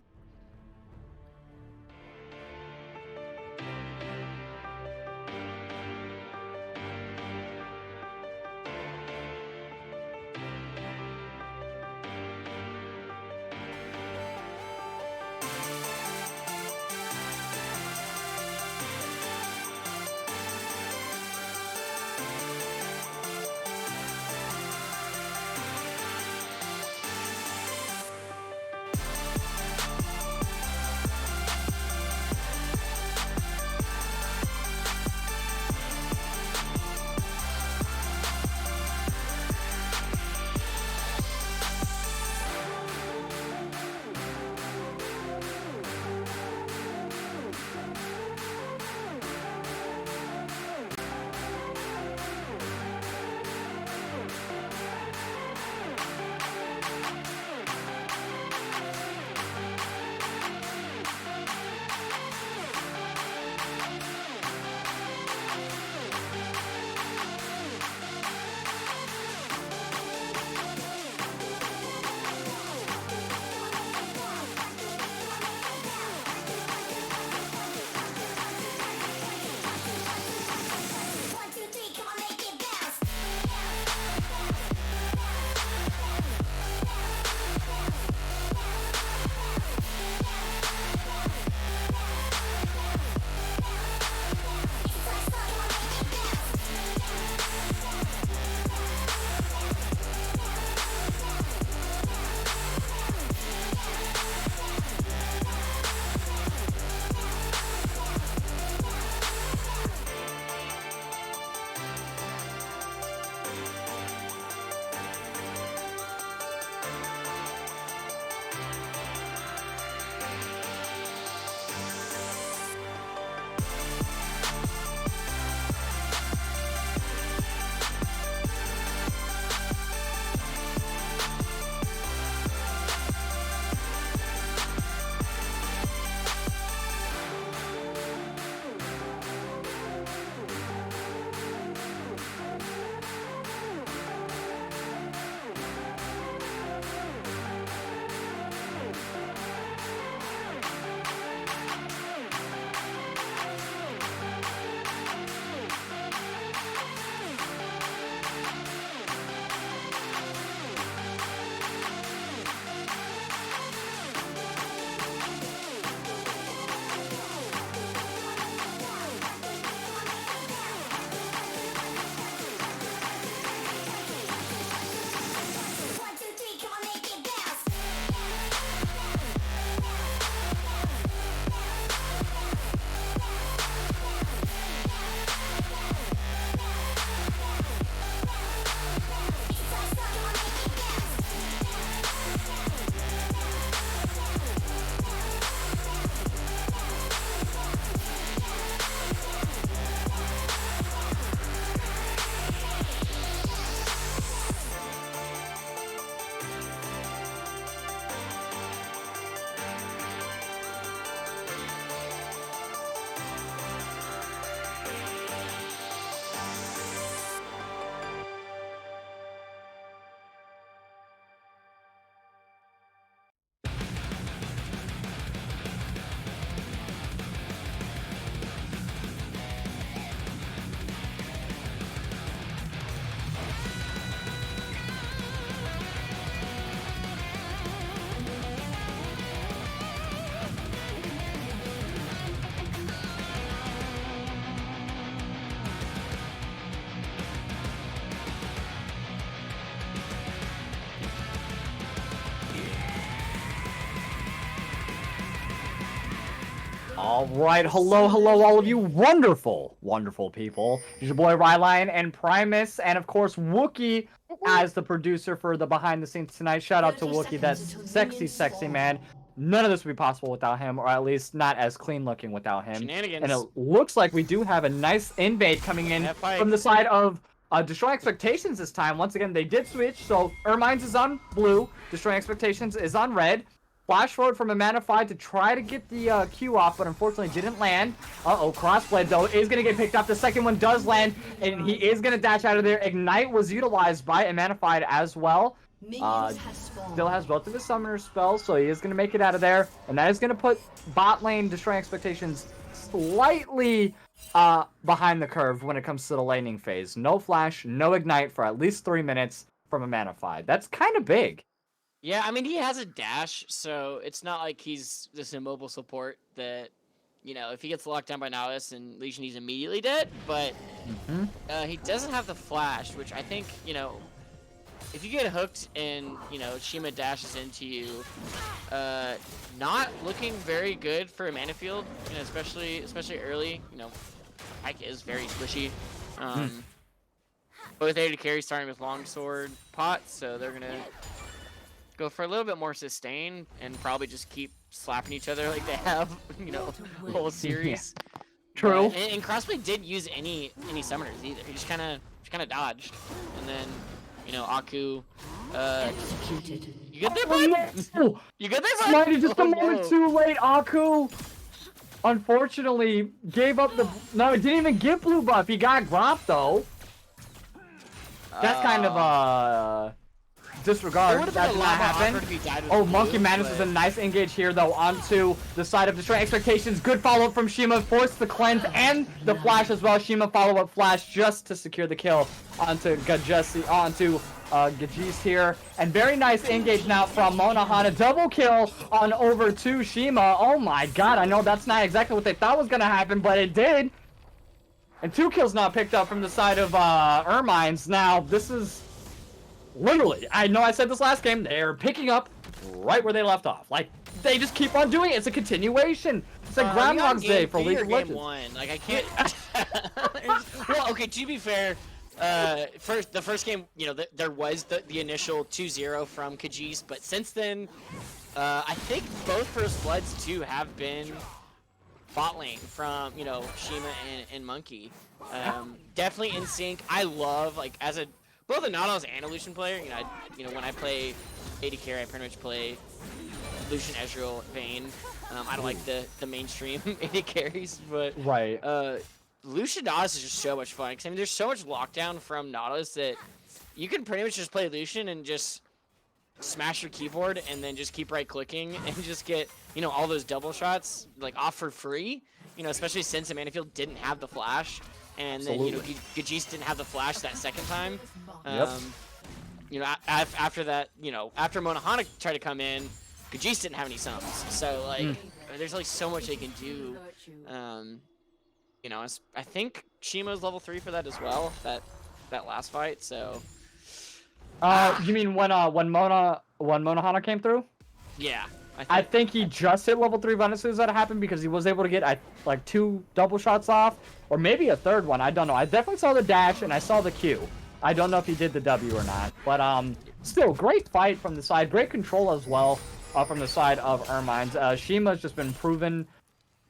All right, hello, all of you wonderful, wonderful people. It's your boy Rylionn and Primus, and of course Wookie as the producer for the behind the scenes tonight. Shout out to Wookie, that's sexy man. None of this would be possible without him, or at least not as clean looking without him. Shenanigans. And it looks like we do have a nice invade coming in from the side of Destroying Expectations this time. Once again, they did switch, so Ermines is on blue, Destroying Expectations is on red. Flash forward from a Manified to try to get the Q off, but unfortunately didn't land. Crossblade, though, is going to get picked up. The second one does land, and he is going to dash out of there. Ignite was utilized by a Manified as well. Still has both of his summoner spells, so he is going to make it out of there. And that is going to put bot lane Destroying Expectations slightly behind the curve when it comes to the laning phase. No Flash, no Ignite for at least 3 minutes from a Manified. That's kind of big. Yeah, I mean, he has a dash, so it's not like he's this immobile support that, you know, if he gets locked down by Nautilus and Legion, he's immediately dead, but he doesn't have the flash, which I think, you know, if you get hooked and, you know, Shima dashes into you, not looking very good for a mana field, you know, especially early, you know, Pike is very squishy. Both AD carries starting with Longsword pots, so they're going to go for a little bit more sustain and probably just keep slapping each other like they have, you know, whole series. Yeah. True. And Crossblade didn't use any summoners either. He just kind of dodged, and then, you know, Aku. You good there, bud? You good there, bud? Smited just a moment too late. Aku, unfortunately, gave up the. No, it didn't even get blue buff. He got Gromp though. That's kind of disregard. That's not happen. Oh, Monkey Madness is a nice engage here though onto the side of Destroying Expectations. Good follow up from Shima, forced the cleanse and the flash as well. Shima follow up flash just to secure the kill onto Gajis here. And very nice engage now from Monahana. Double kill on over to Shima. Oh my god, I know that's not exactly what they thought was gonna happen, but it did. And 2 kills now picked up from the side of Ermines. Now this is literally, I know I said this last game, they're picking up right where they left off. Like, they just keep on doing it. It's a continuation. It's like Groundhog's Day for League of Legends. One. Like, I can't... Well, okay, to be fair, the first game, you know, there was the initial 2-0 from Kajis, but since then, I think both First Bloods, too, have been bot lane from, you know, Shima and Monkey. Definitely in sync. I love, like, as a both a Nautilus and a Lucian player, you know, when I play AD carry, I pretty much play Lucian, Ezreal, Vayne. I don't like the mainstream AD carries, but Lucian Nautilus is just so much fun. Cause I mean, there's so much lockdown from Nautilus that you can pretty much just play Lucian and just smash your keyboard and then just keep right clicking and just get, you know, all those double shots like off for free. You know, especially since the mana field didn't have the flash. And then, you know, Gajis didn't have the flash that second time. You know, after that, you know, after Monahana tried to come in, Gajis didn't have any sums. So, like, there's, like, so much they can do. You know, I think Shima's level 3 for that as well, that last fight, so. You mean when Monahana came through? Yeah. I think he just hit level 3 when as soon as that happened because he was able to get like 2 double shots off, or maybe a third one. I don't know. I definitely saw the dash and I saw the Q. I don't know if he did the W or not, but still great fight from the side, great control as well from the side of Ermines. Shima's just been proven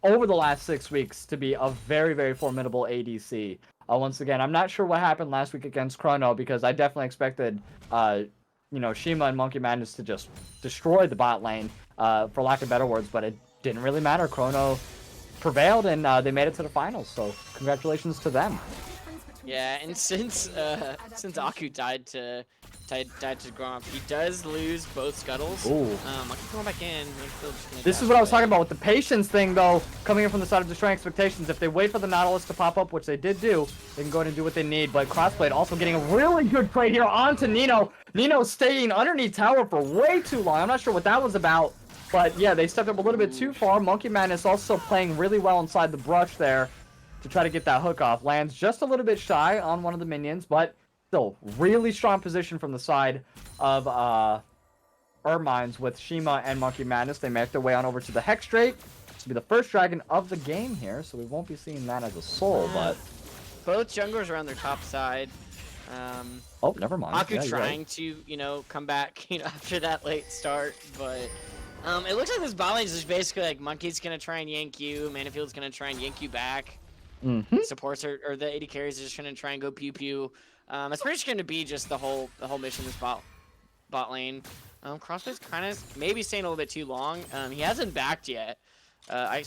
over the last 6 weeks to be a very, very formidable ADC. Once again, I'm not sure what happened last week against Chrono because I definitely expected you know, Shima and Monkey Madness to just destroy the bot lane, for lack of better words, but it didn't really matter. Chrono prevailed, and they made it to the finals, so congratulations to them. Yeah, and since Aku died to Gromp, he does lose both scuttles. Ooh. I keep going back in. This is what I was talking about with the patience thing, though, coming in from the side of Destroying Expectations. If they wait for the Nautilus to pop up, which they did do, they can go ahead and do what they need. But Crossblade also getting a really good play here onto Nino. Nino staying underneath tower for way too long. I'm not sure what that was about. But yeah, they stepped up a little bit too far. Monkey Madness also playing really well inside the brush there to try to get that hook off. Lands just a little bit shy on one of the minions, but still really strong position from the side of Ermines with Shima and Monkey Madness. They make their way on over to the Hex Drake. This will be the first dragon of the game here, so we won't be seeing that as a soul, but... Both junglers are on their top side. Oh, never mind. Aku Yeah, you're right. trying to, you know, come back, you know, after that late start, but it looks like this bot lane is just basically like Monkey's gonna try and yank you, Manafield's gonna try and yank you back. Supports or the AD carries are just gonna try and go pew pew. It's pretty much gonna be just the whole mission this bot lane. Crossplay's kind of maybe staying a little bit too long. He hasn't backed yet. I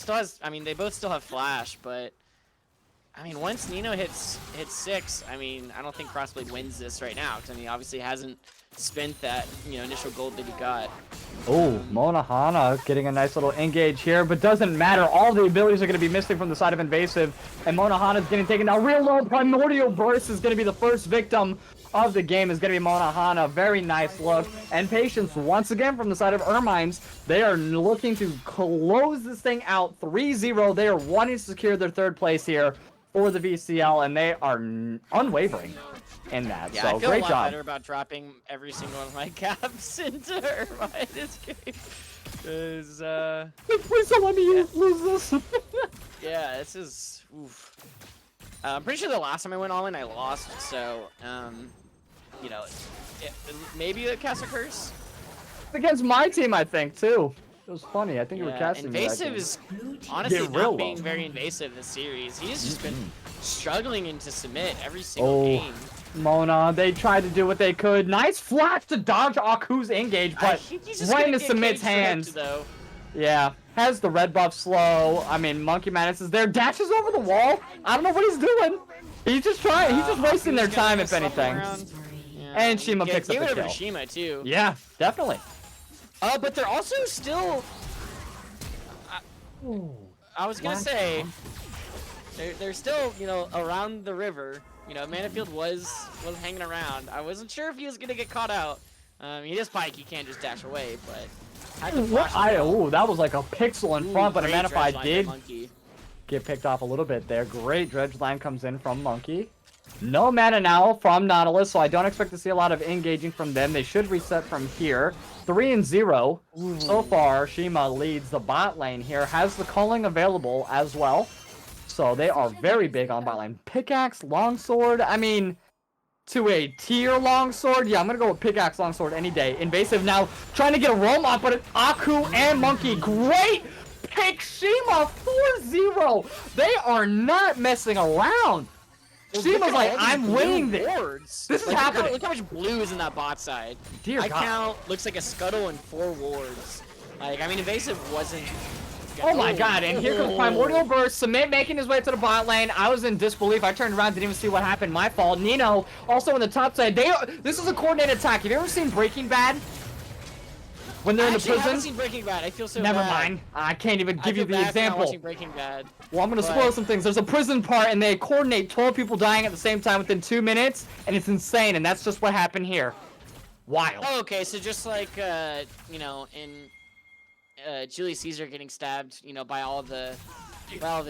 mean, they both still have flash, but I mean, once Nino hits 6, I mean, I don't think Crossblade wins this right now, because I mean, obviously hasn't spent that, you know, initial gold that he got. Oh, Monahana getting a nice little engage here, but doesn't matter. All the abilities are going to be missing from the side of Invasive, and Monahana's getting taken down. Real low Primordial Burst is going to be the first victim of the game, is going to be Monahana. Very nice look. And Patience, once again, from the side of Ermines, they are looking to close this thing out 3-0. They are wanting to secure their 3rd place here for the VCL, and they are unwavering in that. Yeah, so I feel great a lot job. better about dropping every single one of my caps into Ermine this game. Cause Please don't let me lose this. yeah, this is oof. I'm pretty sure the last time I went all in, I lost. So you know, maybe a cast a curse. Against my team, I think too. It was funny. I think you were casting. Invasive is honestly Get real not being low. very invasive this series. He's just been struggling into submit every single game. Mona, they tried to do what they could. Nice flash to dodge Aku's engage, but right into Submit's hands. Though. Yeah, has the red buff slow. I mean, Monkey Madness is there. Dashes over the wall. I don't know what he's doing. He's just trying. He's just wasting their time, if anything. Yeah. And Shima picks up the kill. Give it over to Shima too. Yeah, definitely. But they're also still. I was gonna say, they're still, you know, around the river. You know, Manafield was hanging around. I wasn't sure if he was gonna get caught out. He is Pike. He can't just dash away, but. That was like a pixel in front, but a Manify did Monkey. get picked off a little bit there. Great dredge line comes in from Monkey. No mana now from Nautilus, so I don't expect to see a lot of engaging from them. They should reset from here. 3-0. So far, Shima leads the bot lane here. Has the culling available as well. So they are very big on bot lane. Pickaxe, longsword. I mean, to a tier longsword. Yeah, I'm going to go with pickaxe, longsword any day. Invasive now trying to get a roam off, but it's Aku and Monkey. Great pick. Shima 4-0. They are not messing around. Shima's like, I'm winning this. This is happening. Look how much blue is in that bot side. Dear God. I count, looks like a scuttle and 4 wards. Like, I mean, Invasive wasn't... Oh my God, and here comes Primordial Burst. Submit making his way to the bot lane. I was in disbelief. I turned around, didn't even see what happened. My fault. Nino, also on the top side. This is a coordinated attack. Have you ever seen Breaking Bad? When they're in the prison? I haven't seen Breaking Bad. I feel so Never bad. mind. I can't even give you the example. Watching Breaking Bad. Well, I'm going to spoil some things. There's a prison part, and they coordinate 12 people dying at the same time within 2 minutes, and it's insane, and that's just what happened here. Wild. Oh, okay, so just like, you know, in Julius Caesar getting stabbed, you know, by all the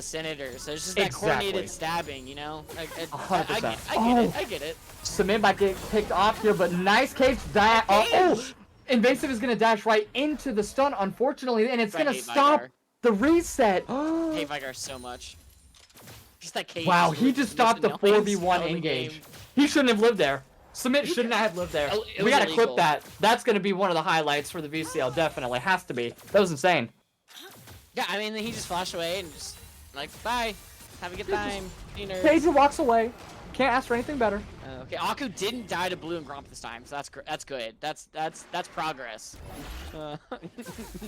senators. So it's just that coordinated stabbing, you know? 100%. I get it. Submit might get picked off here, but nice cage dash. Invasive is going to dash right into the stun, unfortunately, and it's going to stop the reset. I hate Vigar so much. Just that cage. Wow, he just stopped the 4v1 engage. He shouldn't have lived there. Submit shouldn't have lived there. We gotta clip that. That's gonna be one of the highlights for the VCL, definitely. Has to be. That was insane. Yeah, I mean, he just flashed away and just, like, bye. Have a good time. Cage walks away. Can't ask for anything better. Okay, Aku didn't die to blue and Gromp this time, so that's good. That's progress.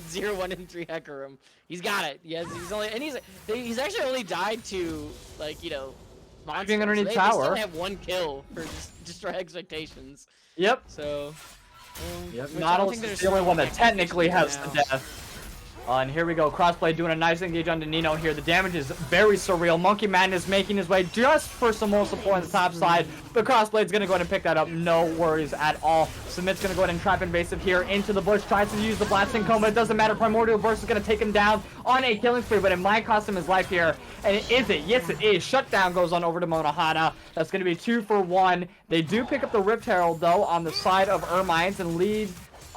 0, 1, and 3 Hecarim. He's got it. Yes, he's actually only died to, like, you know, monsters. Being underneath They tower. still have 1 kill for just destroy expectations. Yep. So. Nautilus is the only one that technically has the death. And here we go, Crossplay doing a nice engage onto Nino here. The damage is very surreal. Monkey Madness making his way just for some more support on the top side. But Crossblade's going to go ahead and pick that up. No worries at all. Submit's going to go ahead and trap Invasive here into the bush. Tries to use the blasting coma. It doesn't matter. Primordial Burst is going to take him down on a killing spree. But it might cost him his life here. And is it? Yes, it is. Shutdown goes on over to Monahana. That's going to be 2 for 1. They do pick up the Rift Herald, though, on the side of Ermines and lead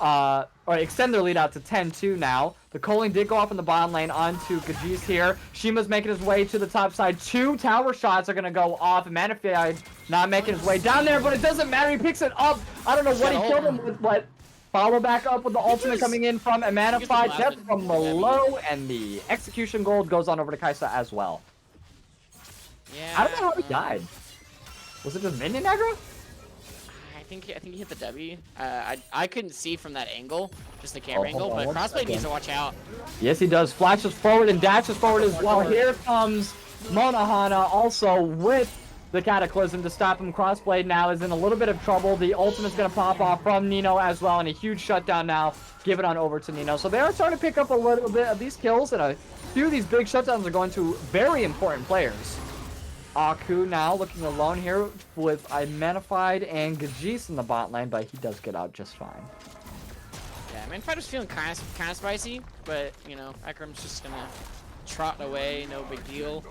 or extend their lead out to 10-2 now. The Coling did go off in the bottom lane onto Gajis here. Shima's making his way to the top side. 2 tower shots are going to go off. Manafide not making his way down there, but it doesn't matter. He picks it up. I don't know what he killed him with, but follow back up with the ultimate coming in from Manafide. Death from below, and the execution gold goes on over to Kaisa as well. Yeah. I don't know how he died. Was it just minion aggro? I think he hit the W. I couldn't see from that angle, just the camera angle, but Crossblade needs to watch out. Yes, he does. Flashes forward and dashes forward as well. Here comes Monahana also with the Cataclysm to stop him. Crossblade now is in a little bit of trouble. The ultimate's going to pop off from Nino as well, and a huge shutdown now. Give it on over to Nino. So they are starting to pick up a little bit of these kills, and a few of these big shutdowns are going to very important players. Aku now looking alone here with Manafide and Gajis in the bot lane, but he does get out just fine. Yeah, Manafide was feeling kind of spicy, but you know, Ekram's just gonna trot away, no big deal.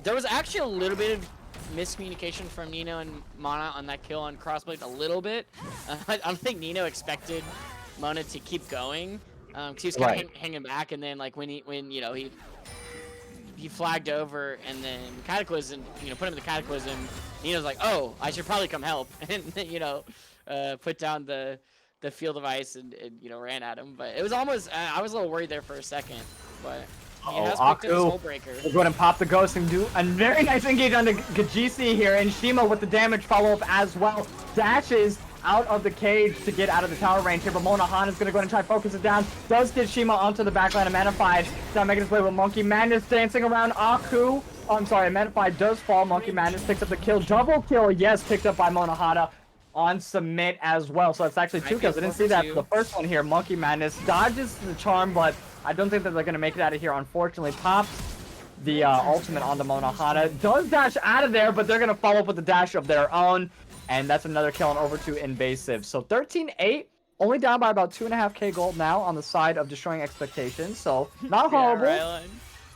There was actually a little bit of miscommunication from Nino and Mana on that kill on Crossblade, a little bit. I don't think Nino expected Mona to keep going, because he was kind of hanging back, and then like when you know he flagged over, and then Cataclysm, you know, put him in the Cataclysm. Nino's like, oh, I should probably come help, and you know, put down the field of ice and you know, ran at him. But it was almost, I was a little worried there for a second, but he has picked up his Soul Breaker. We'll go ahead and pop the ghost and do a very nice engage on the Gajisi here, and Shima with the damage follow up as well. Dashes out of the cage to get out of the tower range here, but Monahana is going to go ahead and try to focus it down. Does get Shima onto the backline of Manafide. Now making his way with Monkey Madness dancing around Aku. Oh, I'm sorry, Manafide does fall. Monkey Madness picks up the kill. Double kill, yes, picked up by Monahana on submit as well. So it's actually 2 kills. I didn't see that for the first one here. Monkey Madness dodges the charm, but I don't think that they're going to make it out of here, unfortunately. Pops the ultimate onto Monahana. Does dash out of there, but they're going to follow up with the dash of their own. And that's another kill and over to Invasive. So 13-8, only down by about 2.5k gold now on the side of destroying expectations. So not horrible.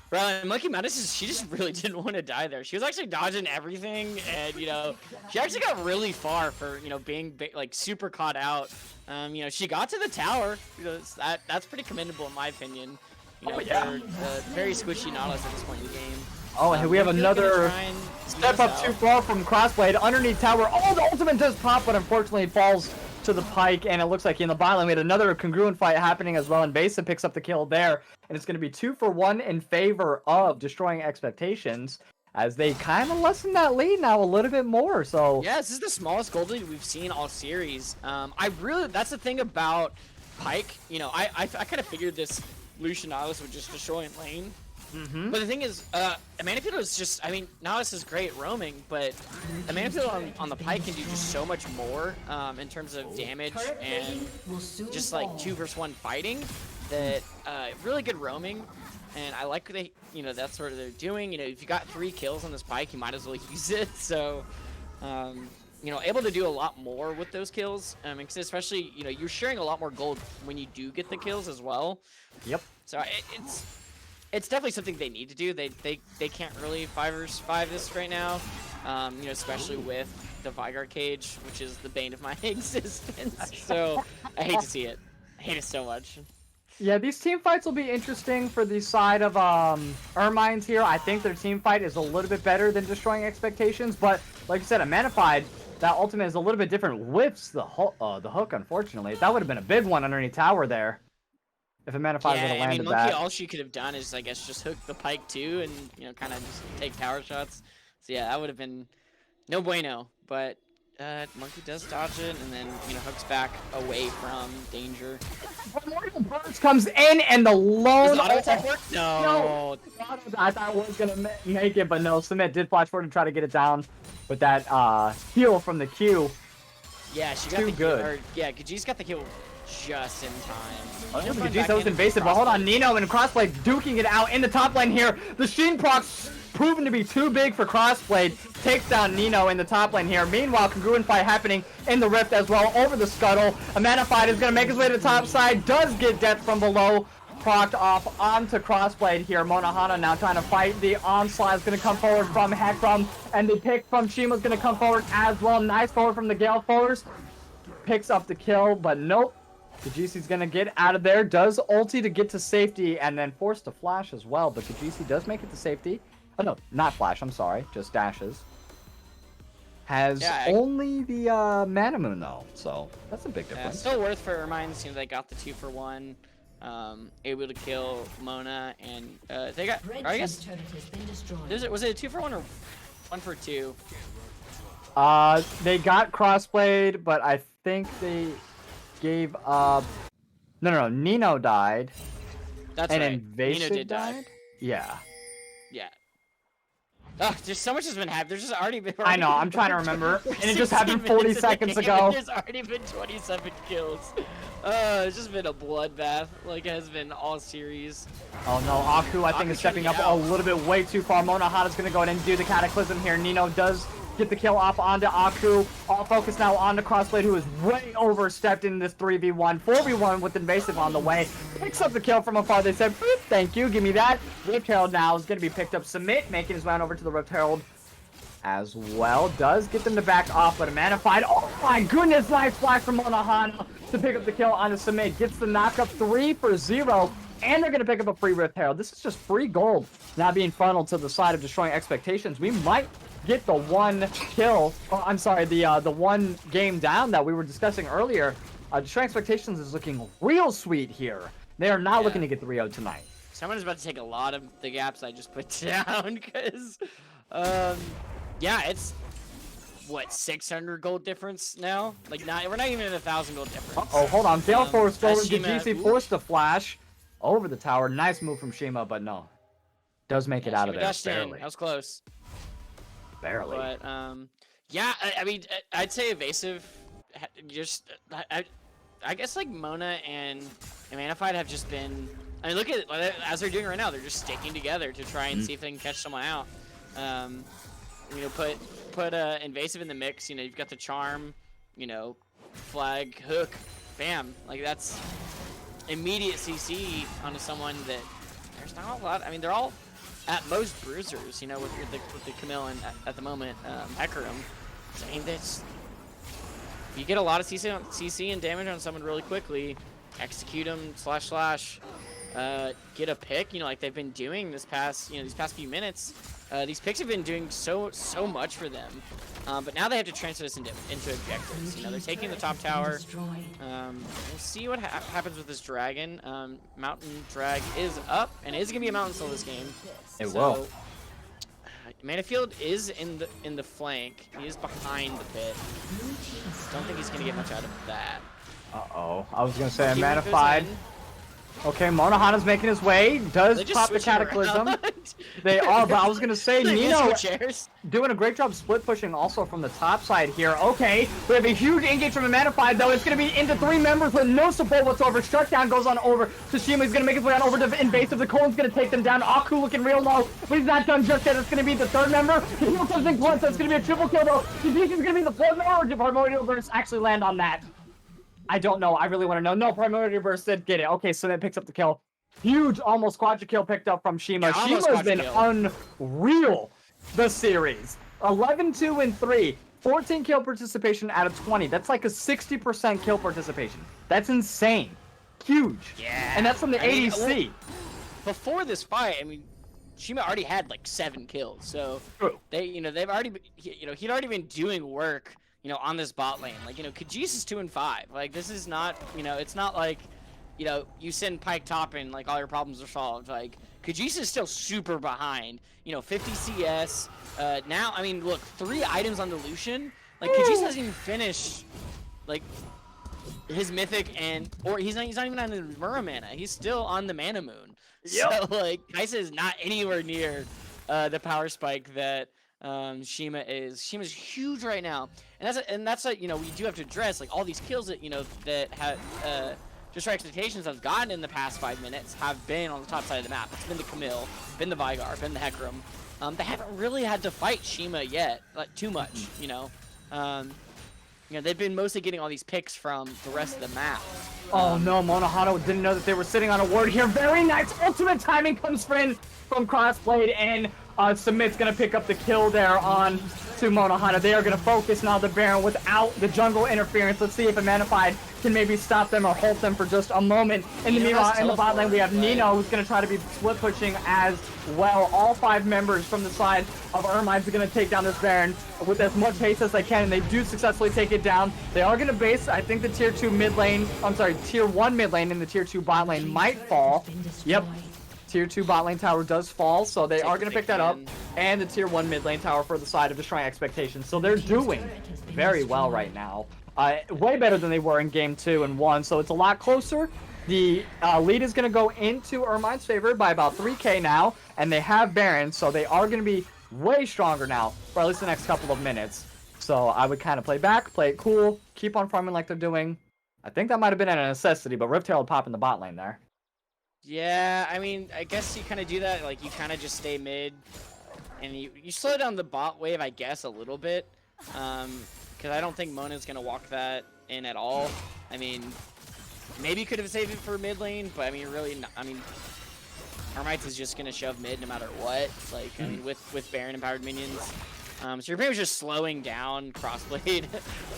Rylionn, Monkey Madness, she just really didn't want to die there. She was actually dodging everything, and you know, she actually got really far for, you know, being like super caught out. You know, she got to the tower. You know, that's pretty commendable in my opinion. You know, for the very squishy Nautilus at this point in the game. Oh, and we have another step up too far from Crossblade underneath tower. Oh, the ultimate does pop, but unfortunately it falls to the pike, and it looks like in the bottom we had another congruent fight happening as well, and Besa picks up the kill there, and it's going to be 2 for 1 in favor of destroying expectations as they kind of lessen that lead now a little bit more. So yeah, this is the smallest gold lead we've seen all series. That's the thing about Pike. You know, I kind of figured this Lucian Nautilus would just destroy in lane. But the thing is, Manaphield is just, I mean, Nautilus is great roaming, but Manaphield on the Pike can do just so much more in terms of damage and just like 2 versus 1 fighting. That really good roaming, and I like they, you know, that's what they're doing. You know, if you got 3 kills on this Pike, you might as well use it. So, you know, able to do a lot more with those kills, because especially, you know, you're sharing a lot more gold when you do get the kills as well. Yep. So it's definitely something they need to do. They can't really 5 vs 5 this right now, you know, especially with the Vigor cage, which is the bane of my existence. So I hate to see it. I hate it so much. Yeah, these team fights will be interesting for the side of Ermines here. I think their team fight is a little bit better than destroying expectations, but like you said, a Manafide, that ultimate is a little bit different. Whiffs the hook, unfortunately. That would have been a big one underneath tower there. If a Manafide would have landed I mean, that. Monkey, all she could have done is, I guess, just hook the Pike too, and you know, kind of just take tower shots. So yeah, that would have been no bueno. But Monkey does dodge it, and then, you know, hooks back away from danger. Primordial Burst comes in, and the lone. Does auto attack work? No. I thought I was gonna make it, but no. Submit did flash forward and try to get it down with that heal from the Q. Yeah, she got the kill. Yeah, Gaji's got the kill just in time. Oh, that was invasive, but hold on, Nino and Crossblade duking it out in the top lane here. The Sheen proc's proven to be too big for Crossblade. Takes down Nino in the top lane here. Meanwhile, congruent fight happening in the rift as well over the scuttle. A Manafide is going to make his way to the top side. Does get death from below. Procced off onto Crossblade here. Monahana now trying to fight. The onslaught is going to come forward from Hekram, and the pick from Shima is going to come forward as well. Nice forward from the Gale Force. Picks up the kill, but nope. Kajisi's gonna get out of there. Does ulti to get to safety and then forced to flash as well. But Kajisi does make it to safety. Oh no, not flash. I'm sorry, just dashes. Has only the mana moon though, so that's a big difference. Still worth for Ermines. You know, they got the 2-for-1, able to kill Mona, and they got. Or I guess was it a 2-for-1 or 1-for-2? They got crossplayed, but I think they gave up. No. Nino died. That's and right. Invasive Nino did died. die. Yeah. Yeah. Oh, just so much has been happening. There's just already been. I know. I'm trying to remember, and it just happened 40 seconds ago. There's already been 27 kills. It's just been a bloodbath. Like it has been all series. Oh no, Aku I think is stepping up a little bit way too far. Monahana's gonna go in and do the Cataclysm here. Nino does get the kill off onto Aku. All focus now on the Crossblade, who is way overstepped in this 3v1. 4v1 with Invasive on the way. Picks up the kill from afar. They said, thank you, give me that. Rift Herald now is going to be picked up. Submit, making his way on over to the Rift Herald as well. Does get them to back off, but a Manified. Oh my goodness, nice flash from Monahana to pick up the kill on the Submit. Gets the knockup 3-for-0. And they're going to pick up a free Rift Herald. This is just free gold now being funneled to the side of Destroying Expectations. We might get the one kill. Oh, I'm sorry, the one game down that we were discussing earlier. Destroying Expectations is looking real sweet here. They are not looking to get the 3-0 tonight. Someone's about to take a lot of the gaps I just put down because, yeah, it's what 600 gold difference now. Like, we're not even at 1,000 gold difference. Oh, hold on. Fail force forward. GC forced to flash over the tower. Nice move from Shima, but no, does make it out of there barely. That was close. Barely. But yeah, I mean, I'd say Evasive. Just I guess like Mona and Manified have just been. I mean, look at as they're doing right now. They're just sticking together to try and see if they can catch someone out. You know, put Invasive in the mix. You know, you've got the charm. You know, flag, hook, bam. Like that's immediate CC onto someone that there's not a lot. I mean, they're all at most bruisers, you know, with the Chameleon at the moment, Hecarim. So, I mean, that's you get a lot of CC and damage on someone really quickly, execute them, // get a pick, you know, like they've been doing these past few minutes. These picks have been doing so much for them, but now they have to transfer this into objectives. You know, they're taking the top tower. We'll see what happens with this dragon. Mountain drag is up, and it is gonna be a mountain still this game. It will. Manifield is in the flank. He is behind the pit. Don't think he's gonna get much out of that. Uh-oh. I was gonna say Manified. Okay, Monahana's making his way. Does pop the Cataclysm. They are, but I was gonna say Nino doing a great job split pushing also from the top side here. Okay, we have a huge engage from a Manified though. It's gonna be into 3 members with no support whatsoever. Shutdown goes on over. Tsushima is gonna make his way on over to Invasive. The Cone's gonna take them down. Aku looking real low, but he's not done just yet. It's gonna be the 3rd member. He heals something once. That's gonna be a triple kill though. Do you think he's gonna be the 4th member, or did Primordial Burst actually land on that? I don't know. I really want to know. No, Primordial Burst did get it. Okay, so that picks up the kill. Huge, almost quadra kill picked up from Shima. Yeah, Shima's been unreal this series. 11-2-3. 14 kill participation out of 20. That's like a 60% kill participation. That's insane. Huge. Yeah. And that's from the ADC. Well, before this fight, I mean, Shima already had like 7 kills. So they've already been, he'd already been doing work, on this bot lane. Like, Kajis is 2-5. Like, this is not, it's not like, you send Pyke top and like all your problems are solved. Like, Kajis is still super behind. 50 CS. Now, I mean, look, 3 items on the Lucian. Like, Kajis hasn't even finished, like, his mythic or he's not even on the Mura mana. He's still on the Mana Moon. Yep. So, like, Kaisa is not anywhere near the power spike that Shima is. Shima's huge right now, and that's we do have to address like all these kills that that have just our expectations have gotten in the past 5 minutes have been on the top side of the map. It's been the Camille, been the Veigar, been the Hecarim. They haven't really had to fight Shima yet, like too much. They've been mostly getting all these picks from the rest of the map. Oh no, Monahana didn't know that they were sitting on a ward here. Very nice ultimate timing comes in from Crossblade, and Submit's gonna pick up the kill there on Monohana. They are gonna focus now the Baron without the jungle interference. Let's see if Amanified can maybe stop them or halt them for just a moment. In the meanwhile, in the bot lane, we have Nino, who's gonna try to be split pushing as well. All 5 members from the side of Ermines are gonna take down this Baron with as much haste as they can, and they do successfully take it down. They are gonna base, I think the tier 2 mid lane, I'm sorry, tier 1 mid lane and the tier 2 bot lane might fall. Yep. Tier 2 bot lane tower does fall, so they are going to pick that up. And the tier 1 mid lane tower for the side of Destroying Expectations. So they're doing very well right now. Way better than they were in game 2 and 1, so it's a lot closer. The lead is going to go into Ermine's favor by about 3k now, and they have Baron, so they are going to be way stronger now for at least the next couple of minutes. So I would kind of play back, play it cool, keep on farming like they're doing. I think that might have been a necessity, but Rift Herald pop in the bot lane there. Yeah, I mean, I guess you kind of do that. Like, you kind of just stay mid, and you slow down the bot wave, I guess, a little bit. Because I don't think Mona's going to walk that in at all. I mean, maybe you could have saved it for mid lane, but I mean, really, I mean, Ermines is just going to shove mid no matter what. Like, I mean, with Baron empowered minions. So you're pretty much just slowing down Crossblade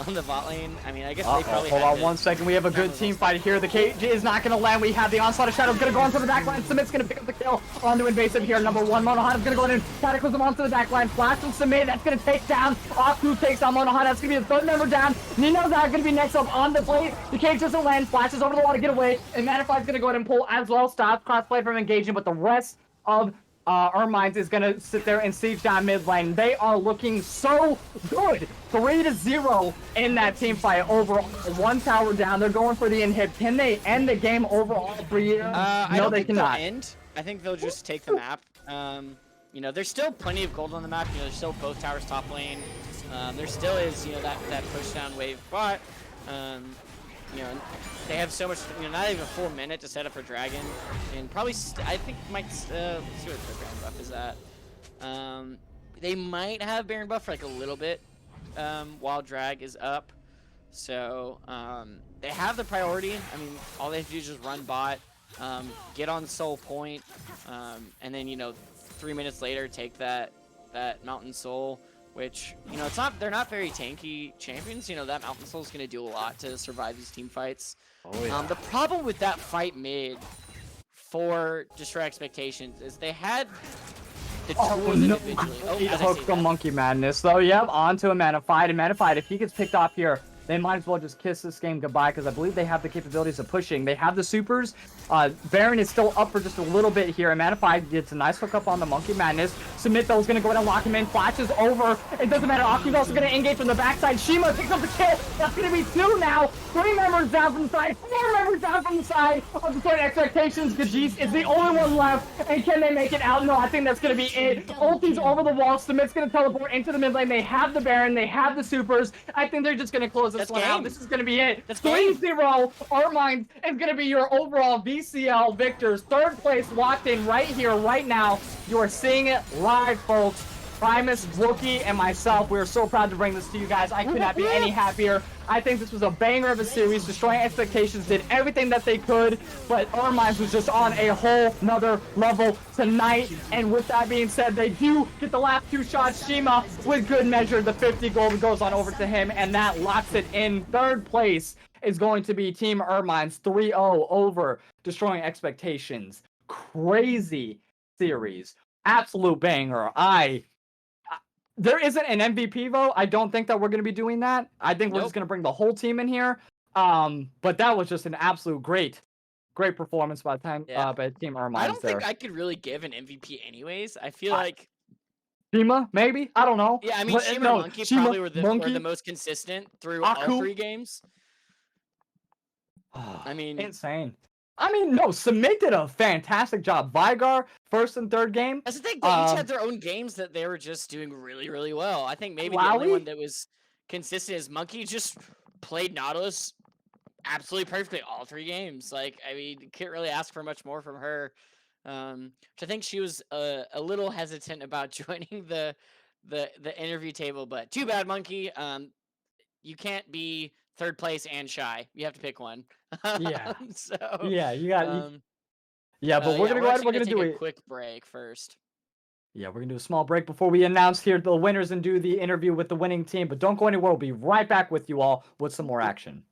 on the bot lane. I mean, I guess they probably hold on 1 second. We have a good team fight here. The cage is not going to land. We have the onslaught of Shadows going to go onto the back line. Submit's going to pick up the kill onto Invasive here. Number 1, Monohana's going to go in and Cataclysm onto the back line. Flash from Submit. That's going to take down. Aku takes down Monohana. That's going to be the 3rd member down. Nino's not going to be next up on the plate. The cage doesn't land. Flashes over the wall to get away. And Manified's going to go ahead and pull as well. Stops Crossplay from engaging, but the rest of Ermines is gonna sit there and siege down mid lane. They are looking so good. 3-0 in that team fight over 1 tower down. They're going for the inhib. Can they end the game overall for you? No, they cannot. I think they'll just take the map. You know, there's still plenty of gold on the map. You know, there's still both towers top lane. There still is, you know, that push down wave, but you know, they have so much, you know, not even a full minute to set up for Dragon, and probably, I think, might, let's see what the Baron buff is at. They might have Baron buff for like a little bit, while Drag is up, so, they have the priority. I mean, all they have to do is just run bot, get on Soul Point, and then, you know, 3 minutes later, take that Mountain Soul, which, you know, they're not very tanky champions. You know, that Mountain Soul is going to do a lot to survive these team fights. Oh, yeah. The problem with that fight mid for Destroy Expectations is they had the tools individually. He hooked the Monkey Madness, though. Yep, onto a Manified. And Manified, if he gets picked off here, they might as well just kiss this game goodbye, because I believe they have the capabilities of pushing. They have the supers. Baron is still up for just a little bit here, and Manified gets a nice hook up on the Monkey Madness. Submit, though, is going to go ahead and lock him in. Flashes over. It doesn't matter. Aku's also going to engage from the backside. Shima picks up the kill. That's going to be 2 now. 3 members down from the side. 4 members down from the side of the Destroying Expectations. Gajis is the only one left, and can they make it out? No, I think that's going to be it. Ulti's over the wall. Submit's going to teleport into the mid lane. They have the Baron. They have the supers. I think they're just going to close this one out. This is going to be it. 3-0. Ermines is going to be your overall VCL victors. 3rd place locked in right here, right now. You are seeing it live, folks. Primus, Wookie, and myself, we are so proud to bring this to you guys. I could not be any happier. I think this was a banger of a series. Destroying Expectations did everything that they could, but Ermines was just on a whole nother level tonight. And with that being said, they do get the last 2 shots. Shima, with good measure, the 50 gold goes on over to him, and that locks it in. 3rd place is going to be Team Ermines, 3-0 over Destroying Expectations. Crazy series. Absolute banger. There isn't an MVP vote. I don't think that we're going to be doing that. I think we're just going to bring the whole team in here. But that was just an absolute great performance by Team Ermines. I don't think I could really give an MVP anyways. I feel like Shima, maybe? I don't know. Yeah, I mean, Shima and Monkey probably were the most consistent through all 3 games. I mean, insane. I mean, no, Submit did a fantastic job. Vigar, 1st and 3rd game. That's the thing. They each had their own games that they were just doing really, really well. I think maybe the only one that was consistent is Monkey just played Nautilus absolutely perfectly all 3 games. Like, I mean, you can't really ask for much more from her. Which I think she was a little hesitant about joining the interview table, but too bad, Monkey. You can't be 3rd place and shy. You have to pick one. Yeah. So yeah, you got. Yeah, but we're gonna go ahead. We're gonna do a quick break first. Yeah, we're going to do a small break before we announce here the winners and do the interview with the winning team. But don't go anywhere. We'll be right back with you all with some more action.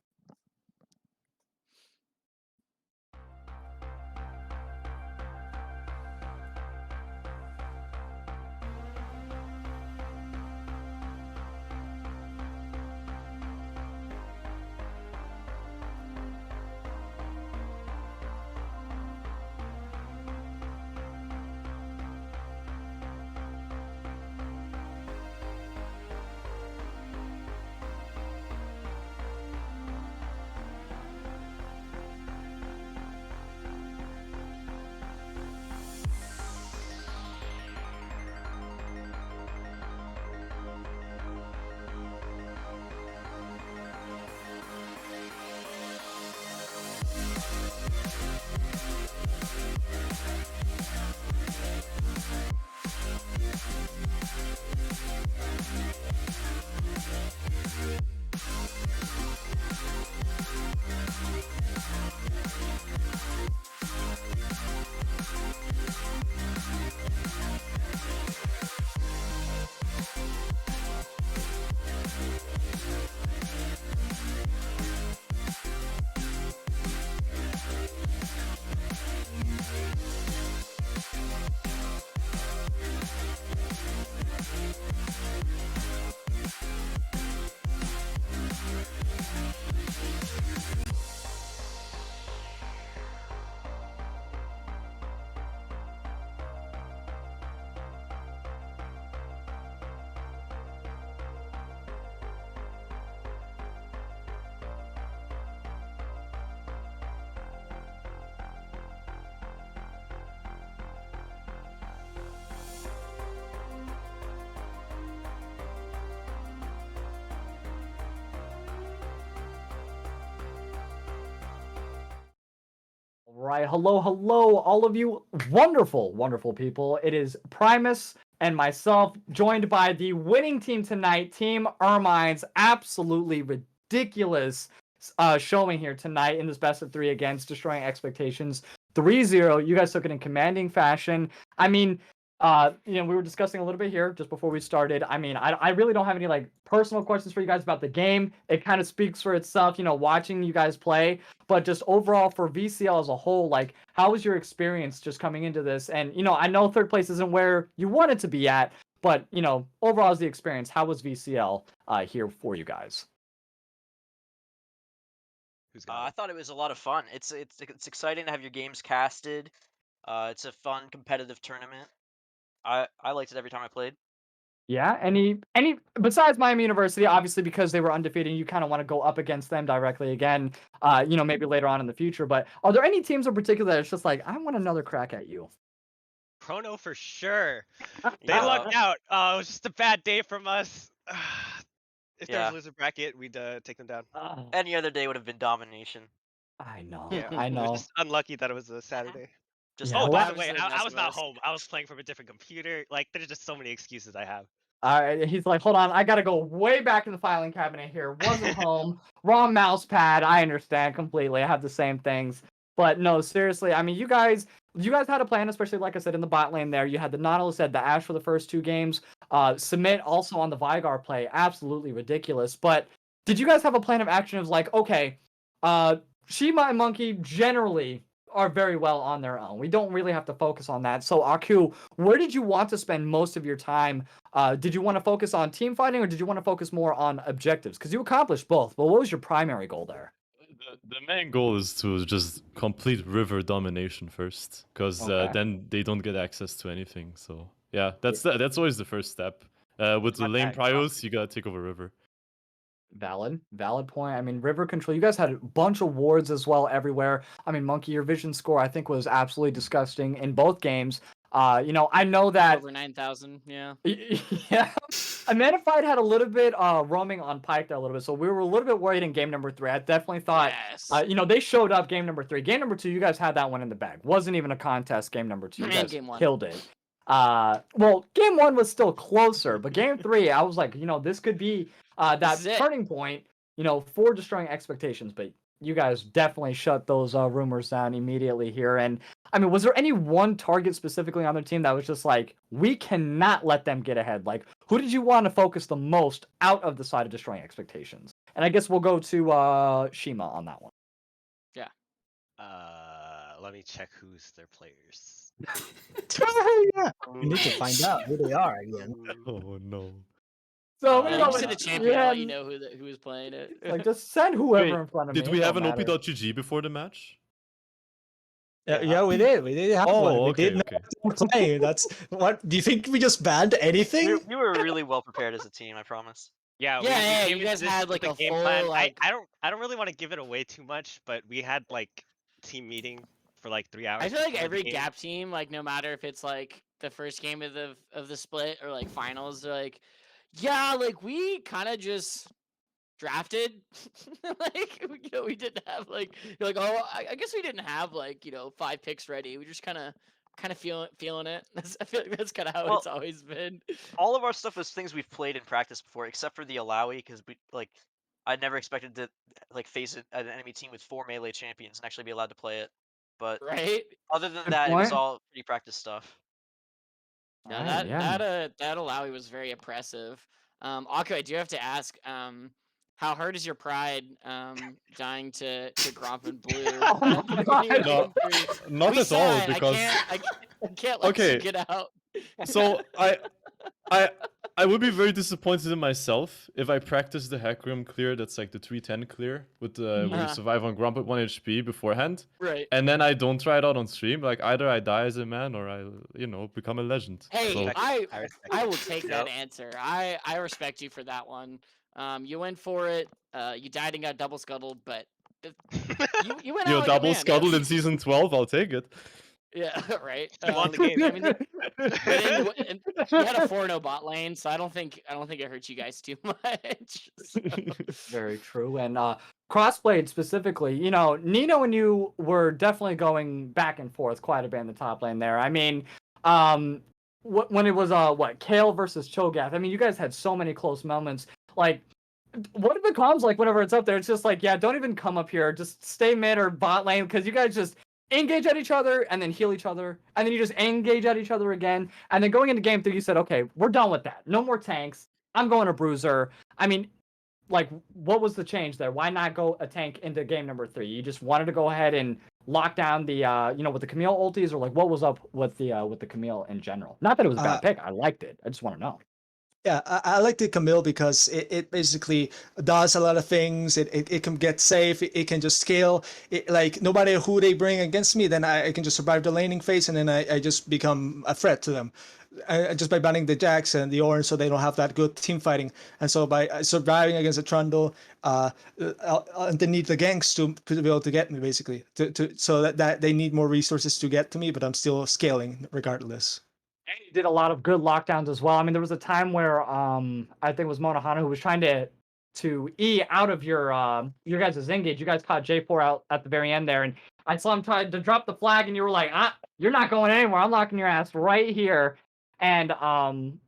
Right. Hello, hello, all of you wonderful, wonderful people. It is Primus and myself, joined by the winning team tonight, Team Ermines. Absolutely ridiculous showing here tonight in this best of three against Destroying Expectations 3-0. You guys took it in commanding fashion. I mean, we were discussing a little bit here just before we started. I mean, I really don't have any like personal questions for you guys about the game. It kind of speaks for itself, watching you guys play. But just overall for VCL as a whole, like, how was your experience just coming into this? And I know third place isn't where you wanted to be at, but overall as the experience, how was VCL here for you guys? I thought it was a lot of fun. It's exciting to have your games casted. It's a fun competitive tournament. I liked it every time I played. Yeah, any besides Miami University, obviously because they were undefeated, you kind of want to go up against them directly again, maybe later on in the future. But are there any teams in particular that's just like, I want another crack at you? Chrono for sure. They Yeah. lucked out. It was just a bad day from us. If there was Yeah. a loser bracket, we'd take them down. Any other day would have been domination. I know, Yeah, I it was know. just unlucky that it was a Saturday. Just Yeah, Oh, all by well, the way, Obviously, I that's was not most. home. I was playing from a different computer. Like, there's just so many excuses I have. he's like, hold on, I gotta go way back in the filing cabinet here. Wasn't home, wrong mouse pad. I understand completely. I have the same things. But no, seriously, I mean, you guys had a plan, especially like I said in the bot lane there. You had the Nautilus, had the Ash for the first two games. Submit also on the Vigar play, absolutely ridiculous. But did you guys have a plan of action of like, okay, Shima and Monkey generally are very well on their own. We don't really have to focus on that. So Aku, where did you want to spend most of your time? Did you want to focus on team fighting or did you want to focus more on objectives? Because you accomplished both, but what was your primary goal there? The main goal is to just complete river domination first, because Okay. then they don't get access to anything. So yeah, that's always the first step. With the lane prios, you gotta take over river. Valid point. I mean, river control. You guys had a bunch of wards as well everywhere. I mean, Monkey, your vision score I think was absolutely disgusting in both games. I know that Over 9,000, yeah. yeah. Amanified had a little bit roaming on Pike there a little bit, so we were a little bit worried in game number 3. I definitely thought, Yes. they showed up game number 3. Game number 2, you guys had that one in the bag. Wasn't even a contest. Game number 2, you guys Game 1. killed it. Well, game 1 was still closer, but game 3, I was like, this could be that is it. turning point, for destroying expectations. But you guys definitely shut those rumors down immediately here. And I mean, was there any one target specifically on their team that was just like, we cannot let them get ahead? Like, who did you want to focus the most out of the side of destroying expectations? And I guess we'll go to Shima on that one. Let me check who's their players. Yeah, we need to find out who they are again. Oh no. So Yeah, you you know, said the like, champion. yeah, I'll let you know who was playing it. like just send whoever Wait, in front of me. Did it we have don't an matter. OP.GG before the match? Yeah, we did. We did have one. Oh, We okay, did okay. not play. That's what. Do you think we just banned anything? You were really well prepared as a team, I promise. Yeah, Yeah, yeah, came you into guys this had, with like, a a game full, plan. like- I don't really want to give it away too much, but we had like team meeting for like 3 hours. I feel like before the every game. GAP team, like no matter if it's like the first game of the split or like finals, they're like, yeah, like we kind of just drafted, like we didn't have like you're like oh I guess we didn't have like 5 picks ready. We just kind of feeling it. I feel like that's kind of how Well, it's always been. all of our stuff was things we've played in practice before, except for the Alawi, because I never expected to like face an enemy team with 4 melee champions and actually be allowed to play it. But Right? other than Good that, it was point. all pretty practice stuff. No, Alright, that Alawi was very impressive. Akko, I do have to ask, how hurt is your pride dying to Gromp and Blue? Oh my God. No, not We at saw all, it. because I can't let you Okay. get out. so I would be very disappointed in myself if I practiced the hack room clear, that's like the 310 clear, with where you Uh-huh. survive on Grump at 1 HP beforehand, Right. and then I don't try it out on stream. Like, either I die as a man or I, become a legend. Hey, So, I respect I it. will take that answer. I respect you for that one. You went for it. You died and got double scuttled, but you went out like a double man. scuttled in season 12, I'll take it. Yeah, right. You won the game. I mean, but then you had a 4-0 bot lane, so I don't think it hurt you guys too much. So. Very true. And Crossblade specifically, Nino and you were definitely going back and forth quite a bit in the top lane there. I mean, when it was Kale versus Cho'Gath, I mean, you guys had so many close moments. Like, what it becomes like whenever it's up there, it's just like, yeah, don't even come up here. Just stay mid or bot lane, because you guys just engage at each other and then heal each other, and then you just engage at each other again. And then going into game 3, you said, okay, we're done with that. No more tanks. I'm going to Bruiser. I mean, like, what was the change there? Why not go a tank into game number 3? You just wanted to go ahead and lock down the with the Camille ultis, or like what was up with the Camille in general? Not that it was a bad pick. I liked it. I just want to know. Yeah, I like the Camille because it basically does a lot of things. It can get safe. It can just scale. Like, no matter who they bring against me, then I can just survive the laning phase, and then I just become a threat to them. Just by banning the Jax and the Orange, so they don't have that good team fighting. And so by surviving against a Trundle, they need the ganks to be able to get me, basically. So that they need more resources to get to me, but I'm still scaling regardless. And you did a lot of good lockdowns as well. I mean, there was a time where I think it was Monohana who was trying to E out of your guys' engage. You guys caught J4 out at the very end there, and I saw him try to drop the flag, and you were like, you're not going anywhere. I'm locking your ass right here. And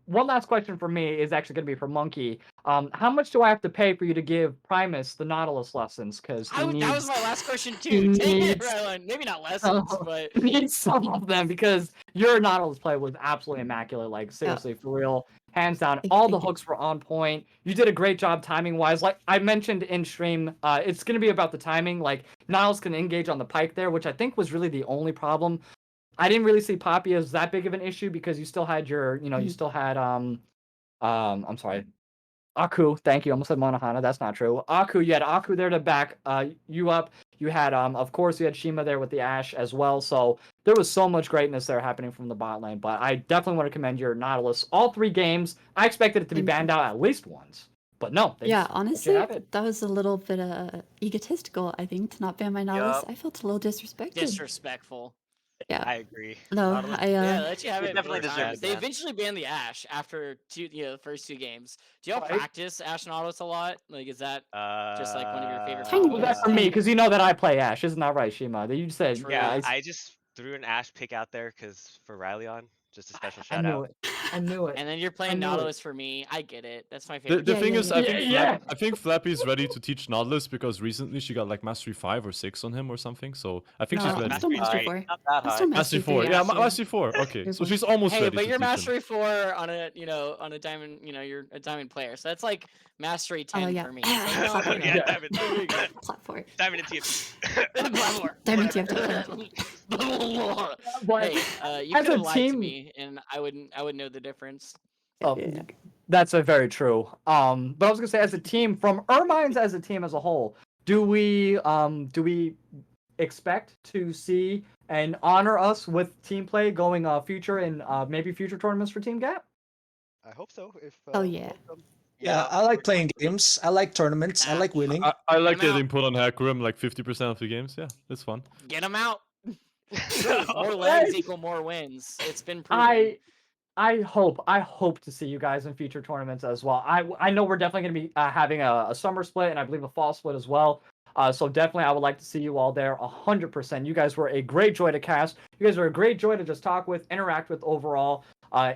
one last question for me is actually going to be for Monkey. How much do I have to pay for you to give Primus the Nautilus lessons? Because that was my last question too. Dang it, Rylionn. Maybe not lessons, but he needs some of them, because your Nautilus play was absolutely immaculate. Like, seriously, for real, hands down. All the hooks were on point. You did a great job timing wise. Like I mentioned in stream, it's going to be about the timing. Like, Nautilus can engage on the pike there, which I think was really the only problem. I didn't really see Poppy as that big of an issue, because you still had your, you still had I'm sorry, Aku. Thank you. Almost said Monohana. That's not true. Aku. You had Aku there to back you up. You had of course you had Shima there with the Ashe as well. So there was so much greatness there happening from the bot lane. But I definitely want to commend your Nautilus. All 3 games, I expected it to be banned out at least once, but no. Yeah, honestly, that was a little bit egotistical, I think, to not ban my Nautilus. Yup. I felt a little disrespected. disrespectful. Yeah, I agree. no, Nautilus- Yeah, let you have They it. definitely more deserve times. it, They man. eventually banned the Ashe after the first 2 games. Do y'all Right. practice Ashe Nautilus a lot? Like, is that just like one of your favorite? Tiny Well, that's for me, because you know that I play Ashe. Isn't that right, Shima? That you said. True. Yeah, I just threw an Ashe pick out there because for Rylionn, just a special I shout knew out. it. I knew it. And then you're I playing knew it. Nautilus for me. I get it. That's my The, favorite. the Yeah, thing yeah, is, yeah. I think Flappy's ready to teach Nautilus because recently she got like Mastery 5 or 6 on him or something. So I think No, she's I'm ready. still Master Mastery 4. Not that I'm high. still Mastery Master 4, 3. yeah, actually. Mastery 4. Okay, so she's almost Hey, ready but to you're teach him. Mastery 4 on a, on a diamond, you're a diamond player. So that's like Mastery 10 Oh, yeah. for me. So, Platform. you know, Yeah, Diamond. there you go. Platform. Diamond and TFT. Diamond TFT. Hey, you As could a have lied to team- me, and I wouldn't know the difference. Oh, Yeah. that's a very true. But I was gonna say, as a team, from Ermines as a team as a whole, do we expect to see and honor us with team play going future and maybe future tournaments for Team Gap? I hope so. If Oh, yeah. Yeah, I like playing games. I like tournaments. I like winning. I like Get 'em getting out. put on hack room like 50% of the games. Yeah, it's fun. Get them out. More legs equal more wins. It's been proven. I hope to see you guys in future tournaments as well. I know we're definitely going to be having a summer split and I believe a fall split as well. So definitely I would like to see you all there 100%. You guys were a great joy to cast. You guys were a great joy to just talk with, interact with overall.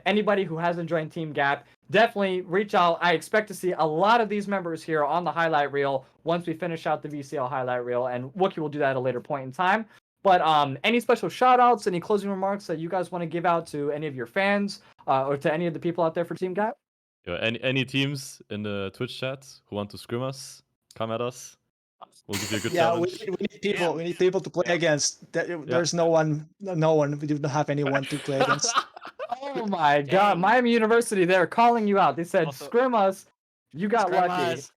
Anybody who hasn't joined Team Gap, definitely reach out. I expect to see a lot of these members here on the highlight reel once we finish out the VCL highlight reel, and Wookie will do that at a later point in time. But any special shout outs, any closing remarks that you guys want to give out to any of your fans or to any of the people out there for Team Gap? Yeah, any teams in the Twitch chat who want to scrim us, come at us. We'll give you a good Yeah, we, challenge. we need people. We need people to play Yeah. against. There's no one. No one. We don't have anyone to play against. Oh my god, Dang. Miami University, they're calling you out. They said, Also- scrim us. You got Scrum lucky. us.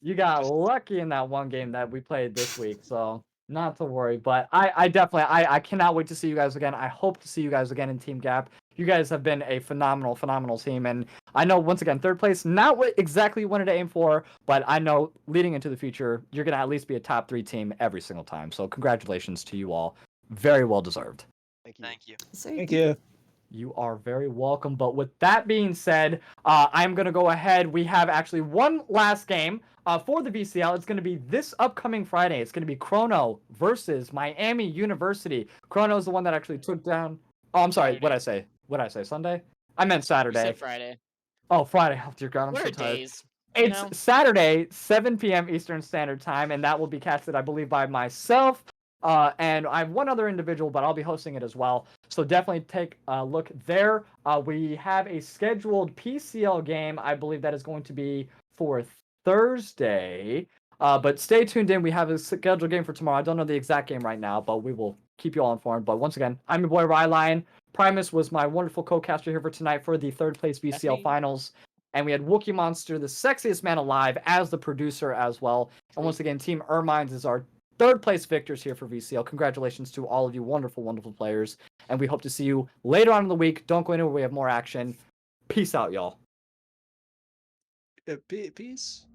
You got Just- lucky in that one game that we played this week, so not to worry. But I definitely I cannot wait to see you guys again. I hope to see you guys again in Team Gap. You guys have been a phenomenal team, and I know once again third place, not what exactly you wanted to aim for, but I know leading into the future, you're gonna at least be a top 3 team every single time. So congratulations to you all, very well deserved. Thank you. Thank you. Thank you. You are very welcome. But with that being said, I'm going to go ahead. We have actually one last game for the VCL. It's going to be this upcoming Friday. It's going to be Chrono versus Miami University. Chrono is the one that actually took down. Oh, I'm sorry. What'd I say? What'd I say? Sunday? I meant You Saturday. said Friday. Oh, Friday. Oh, dear God. I'm What so are tired. days? It's know? Saturday, 7 p.m. Eastern Standard Time, and that will be casted, I believe, by myself. And I have one other individual, but I'll be hosting it as well. So definitely take a look there. We have a scheduled PCL game. I believe that is going to be for Thursday. But stay tuned in. We have a scheduled game for tomorrow. I don't know the exact game right now, but we will keep you all informed. But once again, I'm your boy Rylionn. Primus was my wonderful co-caster here for tonight for the third place VCL me. finals. And we had Wookie Monster, the sexiest man alive, as the producer as well. And once again, Team Ermines is our third place victors here for VCL. Congratulations to all of you wonderful players. And we hope to see you later on in the week. Don't go anywhere. We have more action. Peace out, y'all. Peace.